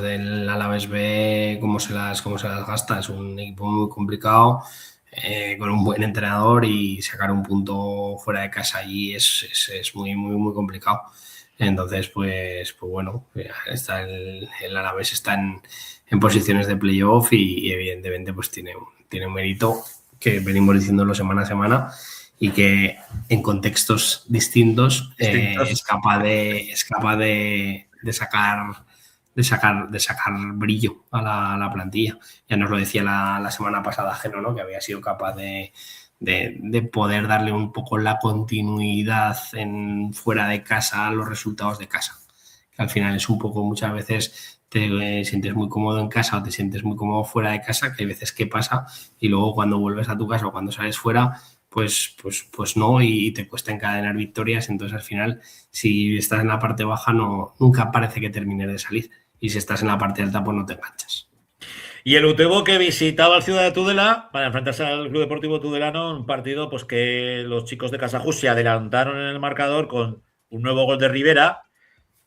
del Alavés B cómo se las gasta. Es un equipo muy complicado, con un buen entrenador, y sacar un punto fuera de casa allí es muy, muy, muy complicado. Entonces, pues bueno, está el Alavés está en posiciones de playoff y evidentemente pues tiene un mérito que venimos diciéndolo semana a semana y que en contextos distintos es capaz de sacar brillo a la plantilla. Ya nos lo decía la semana pasada Geno, ¿no? Que había sido capaz de poder darle un poco la continuidad fuera de casa a los resultados de casa. Que al final es un poco, muchas veces te sientes muy cómodo en casa o te sientes muy cómodo fuera de casa, que hay veces que pasa y luego cuando vuelves a tu casa o cuando sales fuera, pues no, y te cuesta encadenar victorias. Entonces al final, si estás en la parte baja, nunca parece que termines de salir, y si estás en la parte alta, pues no te enganchas. Y el Utebo, que visitaba al Ciudad de Tudela para enfrentarse al Club Deportivo Tudelano, un partido pues que los chicos de Casajus se adelantaron en el marcador con un nuevo gol de Rivera,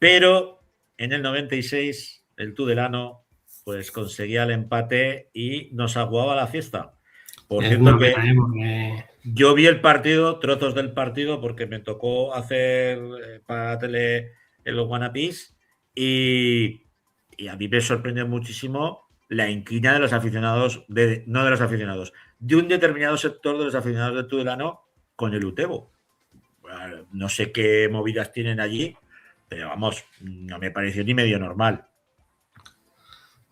pero en el 96 el Tudelano pues conseguía el empate y nos aguaba la fiesta. Por cierto que yo vi el partido, trozos del partido, porque me tocó hacer para la tele en los Guanapis, y a mí me sorprendió muchísimo la inquina de los aficionados, no de los aficionados, de un determinado sector de los aficionados del Tudelano con el Utebo. No sé qué movidas tienen allí, pero vamos, no me pareció ni medio normal.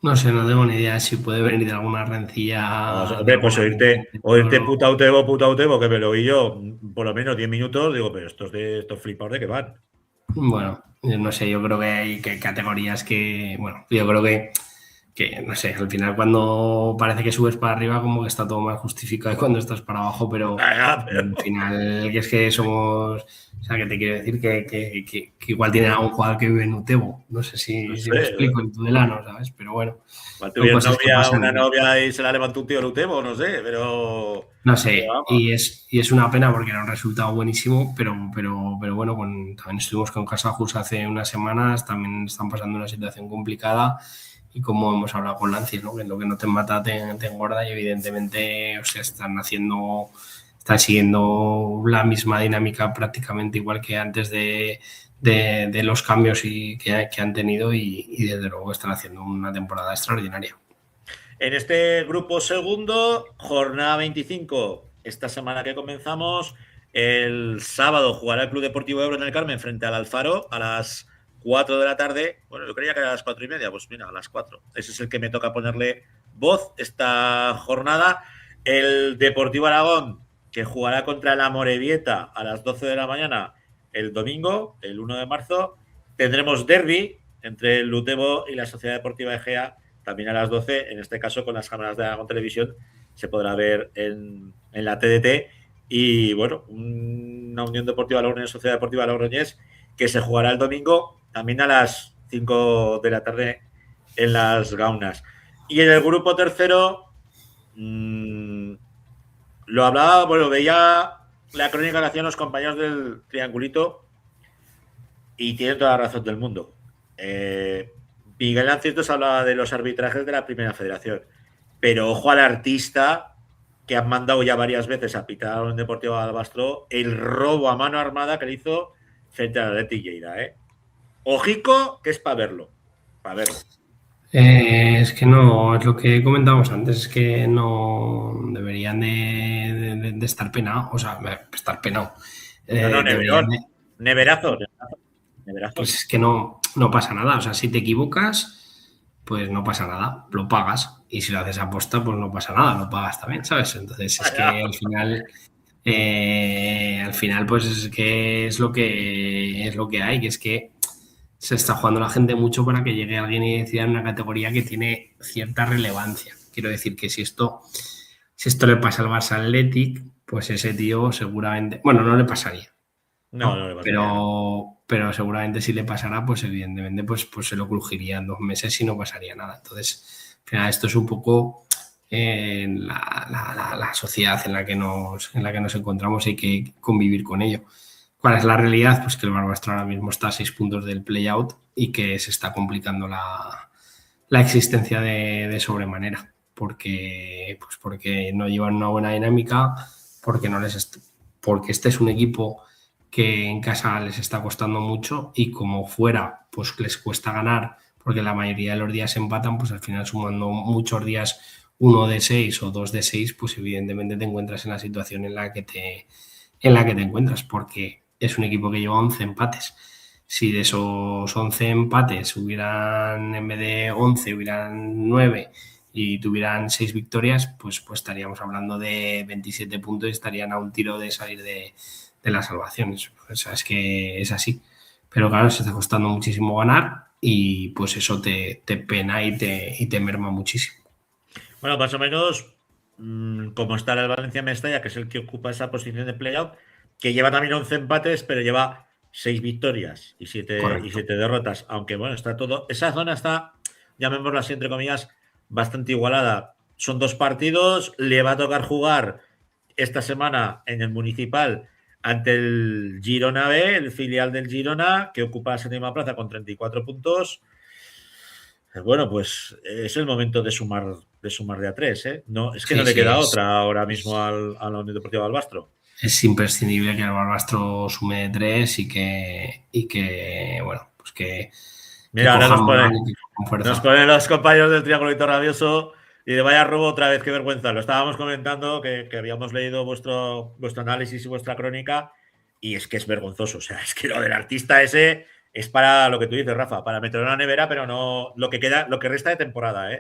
No sé, no tengo ni idea si puede venir de alguna rencilla. Hombre, pues oírte puta Utebo, que me lo oí yo por lo menos 10 minutos, digo, pero estos flipados de qué van. Bueno, no sé, yo creo que hay categorías que, bueno, yo creo que no sé, al final cuando parece que subes para arriba como que está todo más justificado cuando estás para abajo, pero al final que es que somos, o sea, que te quiero decir que igual tienen algún jugador que vive en Utebo, no sé si me explico, en Tudelano, ¿sabes? Pero bueno. Una novia y se la levantó un tío en Utebo, no sé, pero... No sé, y es una pena porque era un resultado buenísimo, pero bueno, también estuvimos con Casajus hace unas semanas, también están pasando una situación complicada. Y como hemos hablado con Lancia, ¿no? Que lo que no te mata te engorda, y evidentemente, o sea, están siguiendo la misma dinámica prácticamente igual que antes de los cambios que han tenido, y desde luego están haciendo una temporada extraordinaria. En este grupo segundo, jornada 25, esta semana que comenzamos, El sábado jugará el Club Deportivo Ebro en el Carmen frente al Alfaro a las 4 de la tarde. Bueno, yo creía que era a las 4:30, pues mira, a las 4. Ese es el que me toca ponerle voz esta jornada. El Deportivo Aragón, que jugará contra la Amorebieta a las 12 de la mañana el domingo, el 1 de marzo. Tendremos derbi entre el Lutebo y la Sociedad Deportiva Egea, también a las 12, en este caso con las cámaras de Aragón Televisión, se podrá ver en la TDT. Y bueno, una Unión Deportiva Logroñés, Sociedad Deportiva Logroñés, que se jugará el domingo también a las 5 de la tarde en las Gaunas. Y en el grupo tercero, lo hablaba, bueno, veía la crónica que hacían los compañeros del Triangulito y tienen toda la razón del mundo. Miguel Anciertos hablaba de los arbitrajes de la Primera Federación, pero ojo al artista que han mandado ya varias veces a pitar a un Deportivo de Albastro el robo a mano armada que le hizo frente al Athletic Lleida. Ojico, que es para verlo. Para verlo. Es que no, es lo que comentábamos antes, es que no deberían de estar penados, o sea, estar penado. No, neverazo. Pues es que no pasa nada, o sea, si te equivocas, pues no pasa nada, lo pagas, y si lo haces a posta, pues no pasa nada, lo pagas también, ¿sabes? Entonces es que al final pues es que es lo que hay, que es que se está jugando la gente mucho para que llegue alguien y decida en una categoría que tiene cierta relevancia. Quiero decir que si esto le pasa al Barça Athletic, pues ese tío seguramente, bueno, no le pasaría. No le pasaría. Pero seguramente si le pasara, pues evidentemente pues se lo crujiría en 2 meses y no pasaría nada. Entonces, al final esto es un poco la sociedad en la que nos encontramos y hay que convivir con ello. ¿Cuál es la realidad? Pues que el Barbastro ahora mismo está a 6 puntos del play-out y que se está complicando la existencia de sobremanera, porque no llevan una buena dinámica, porque este es un equipo que en casa les está costando mucho y como fuera pues les cuesta ganar, porque la mayoría de los días empatan, pues al final sumando muchos días 1 de 6 o 2 de 6, pues evidentemente te encuentras en la situación en la que te encuentras, porque es un equipo que lleva 11 empates. Si de esos 11 empates hubieran, en vez de 11, hubieran 9 y tuvieran 6 victorias, pues estaríamos hablando de 27 puntos y estarían a un tiro de salir de las salvaciones. O sea, es que es así. Pero claro, se está costando muchísimo ganar y pues eso te pena y te merma muchísimo. Bueno, más o menos como está el Valencia Mestalla, que es el que ocupa esa posición de playout, que lleva también 11 empates, pero lleva 6 victorias y 7 derrotas. Aunque bueno, está todo. Esa zona está, llamémoslo así entre comillas, bastante igualada. Son 2 partidos, le va a tocar jugar esta semana en el Municipal ante el Girona B, el filial del Girona, que ocupa la 7ª plaza con 34 puntos. Bueno, pues es el momento de sumar de a 3, No, es que no le queda otra ahora mismo a la Unión Deportiva Albastro. Es imprescindible que el Barbastro sume de 3 y que bueno, pues que mira, ahora nos ponen los compañeros del Triangulito Rabioso y de vaya robo otra vez, qué vergüenza. Lo estábamos comentando, que habíamos leído vuestro análisis y vuestra crónica, y es que es vergonzoso. O sea, es que lo del artista ese es para lo que tú dices, Rafa, para meter en la nevera, pero no lo que resta de temporada,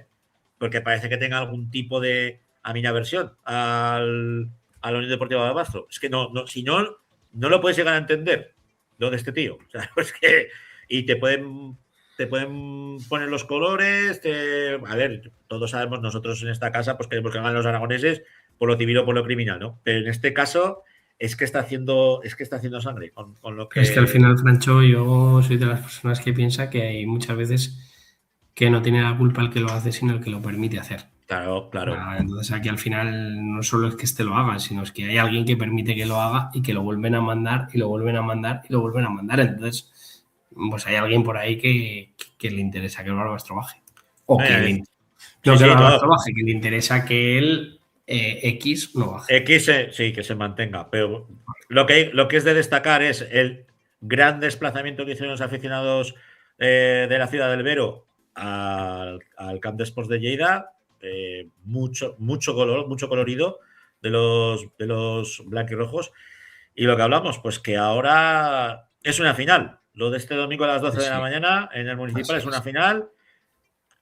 porque parece que tenga algún tipo de versión a la Unión Deportiva de Albastro. Es que si no lo puedes llegar a entender, lo de este tío. O sea, es que y te pueden poner los colores. A ver, todos sabemos nosotros en esta casa, pues queremos que ganen los aragoneses por lo civil o por lo criminal, ¿no? Pero en este caso es que está haciendo sangre con lo que... Es que al final, Francho, yo soy de las personas que piensa que hay muchas veces que no tiene la culpa el que lo hace, sino el que lo permite hacer. Claro. Entonces aquí al final no solo es que este lo haga, sino es que hay alguien que permite que lo haga y que lo vuelven a mandar y lo vuelven a mandar y lo vuelven a mandar. Entonces, pues hay alguien por ahí que le interesa que el Barbastro baje. O que le que le interesa que él X no baje. X sí, que se mantenga. Pero lo que es de destacar es el gran desplazamiento que hicieron los aficionados de la ciudad del Vero al Camp de Sports de Lleida. Mucho colorido de los blanquirrojos. Y lo que hablamos, pues que ahora es una final. Lo de este domingo a las 12 de la Sí. mañana en el Municipal Así es una es. final.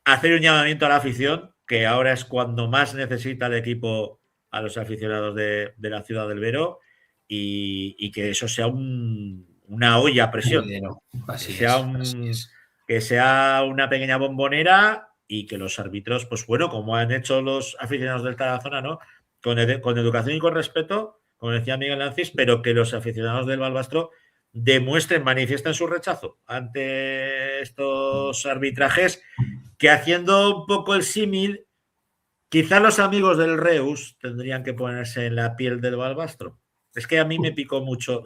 Hacer un llamamiento a la afición, que ahora es cuando más necesita el equipo a los aficionados de la ciudad del Vero, y que eso sea una olla a presión. Heredero. Que Así sea, es, así es. que sea una pequeña bombonera y que los árbitros, pues bueno, como han hecho los aficionados del Tarazona, ¿no? Con educación y con respeto, como decía Miguel Lancis, pero que los aficionados del Balbastro demuestren, manifiesten su rechazo ante estos arbitrajes, que haciendo un poco el símil, quizá los amigos del Reus tendrían que ponerse en la piel del Balbastro. Es que a mí me picó mucho.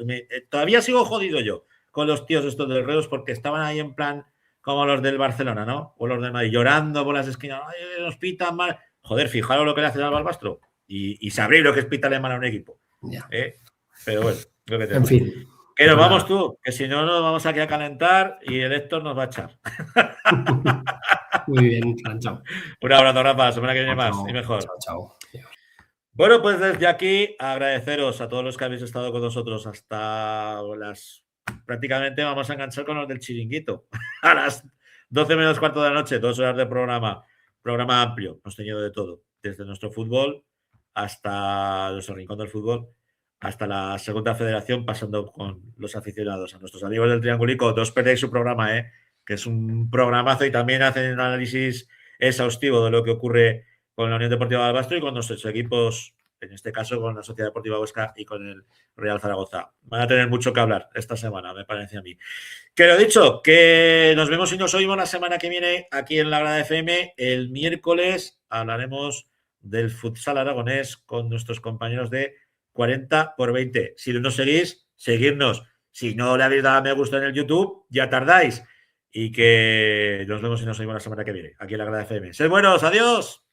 Todavía sigo jodido yo con los tíos estos del Reus, porque estaban ahí en plan como los del Barcelona, ¿no? O los del Madrid, llorando por las esquinas. Ay, nos pitan mal. Joder, fijaros lo que le hacen al Balbastro. Y sabréis lo que es pitarle mal a un equipo. Ya. Pero bueno, lo que En tenemos. fin. Que nos Nada. vamos tú, que si no nos vamos aquí a calentar y el Héctor nos va a echar. Muy bien, Francho. Un abrazo, Rafa. Semana que viene más Chao, y mejor. chao, chao. Bueno, pues desde aquí agradeceros a todos los que habéis estado con nosotros hasta las... Prácticamente vamos a enganchar con los del chiringuito. A las 12 menos cuarto de la noche, 2 horas de programa. Programa amplio. Hemos tenido de todo. Desde nuestro fútbol hasta nuestro rincón del fútbol, hasta la segunda federación, pasando con los aficionados. A nuestros amigos del Triangulico, no os perdéis su programa, que es un programazo, y también hacen un análisis exhaustivo de lo que ocurre con la Unión Deportiva Balbastro y con nuestros equipos, en este caso con la Sociedad Deportiva Huesca y con el Real Zaragoza. Van a tener mucho que hablar esta semana, me parece a mí. Que lo dicho, que nos vemos y nos oímos la semana que viene aquí en La Grada FM. El miércoles hablaremos del futsal aragonés con nuestros compañeros de 40x20. Si no nos seguís, seguirnos. Si no le habéis dado a me gusta en el YouTube, ya tardáis. Y que nos vemos y nos oímos la semana que viene aquí en La Grada FM. ¡Sed buenos! ¡Adiós!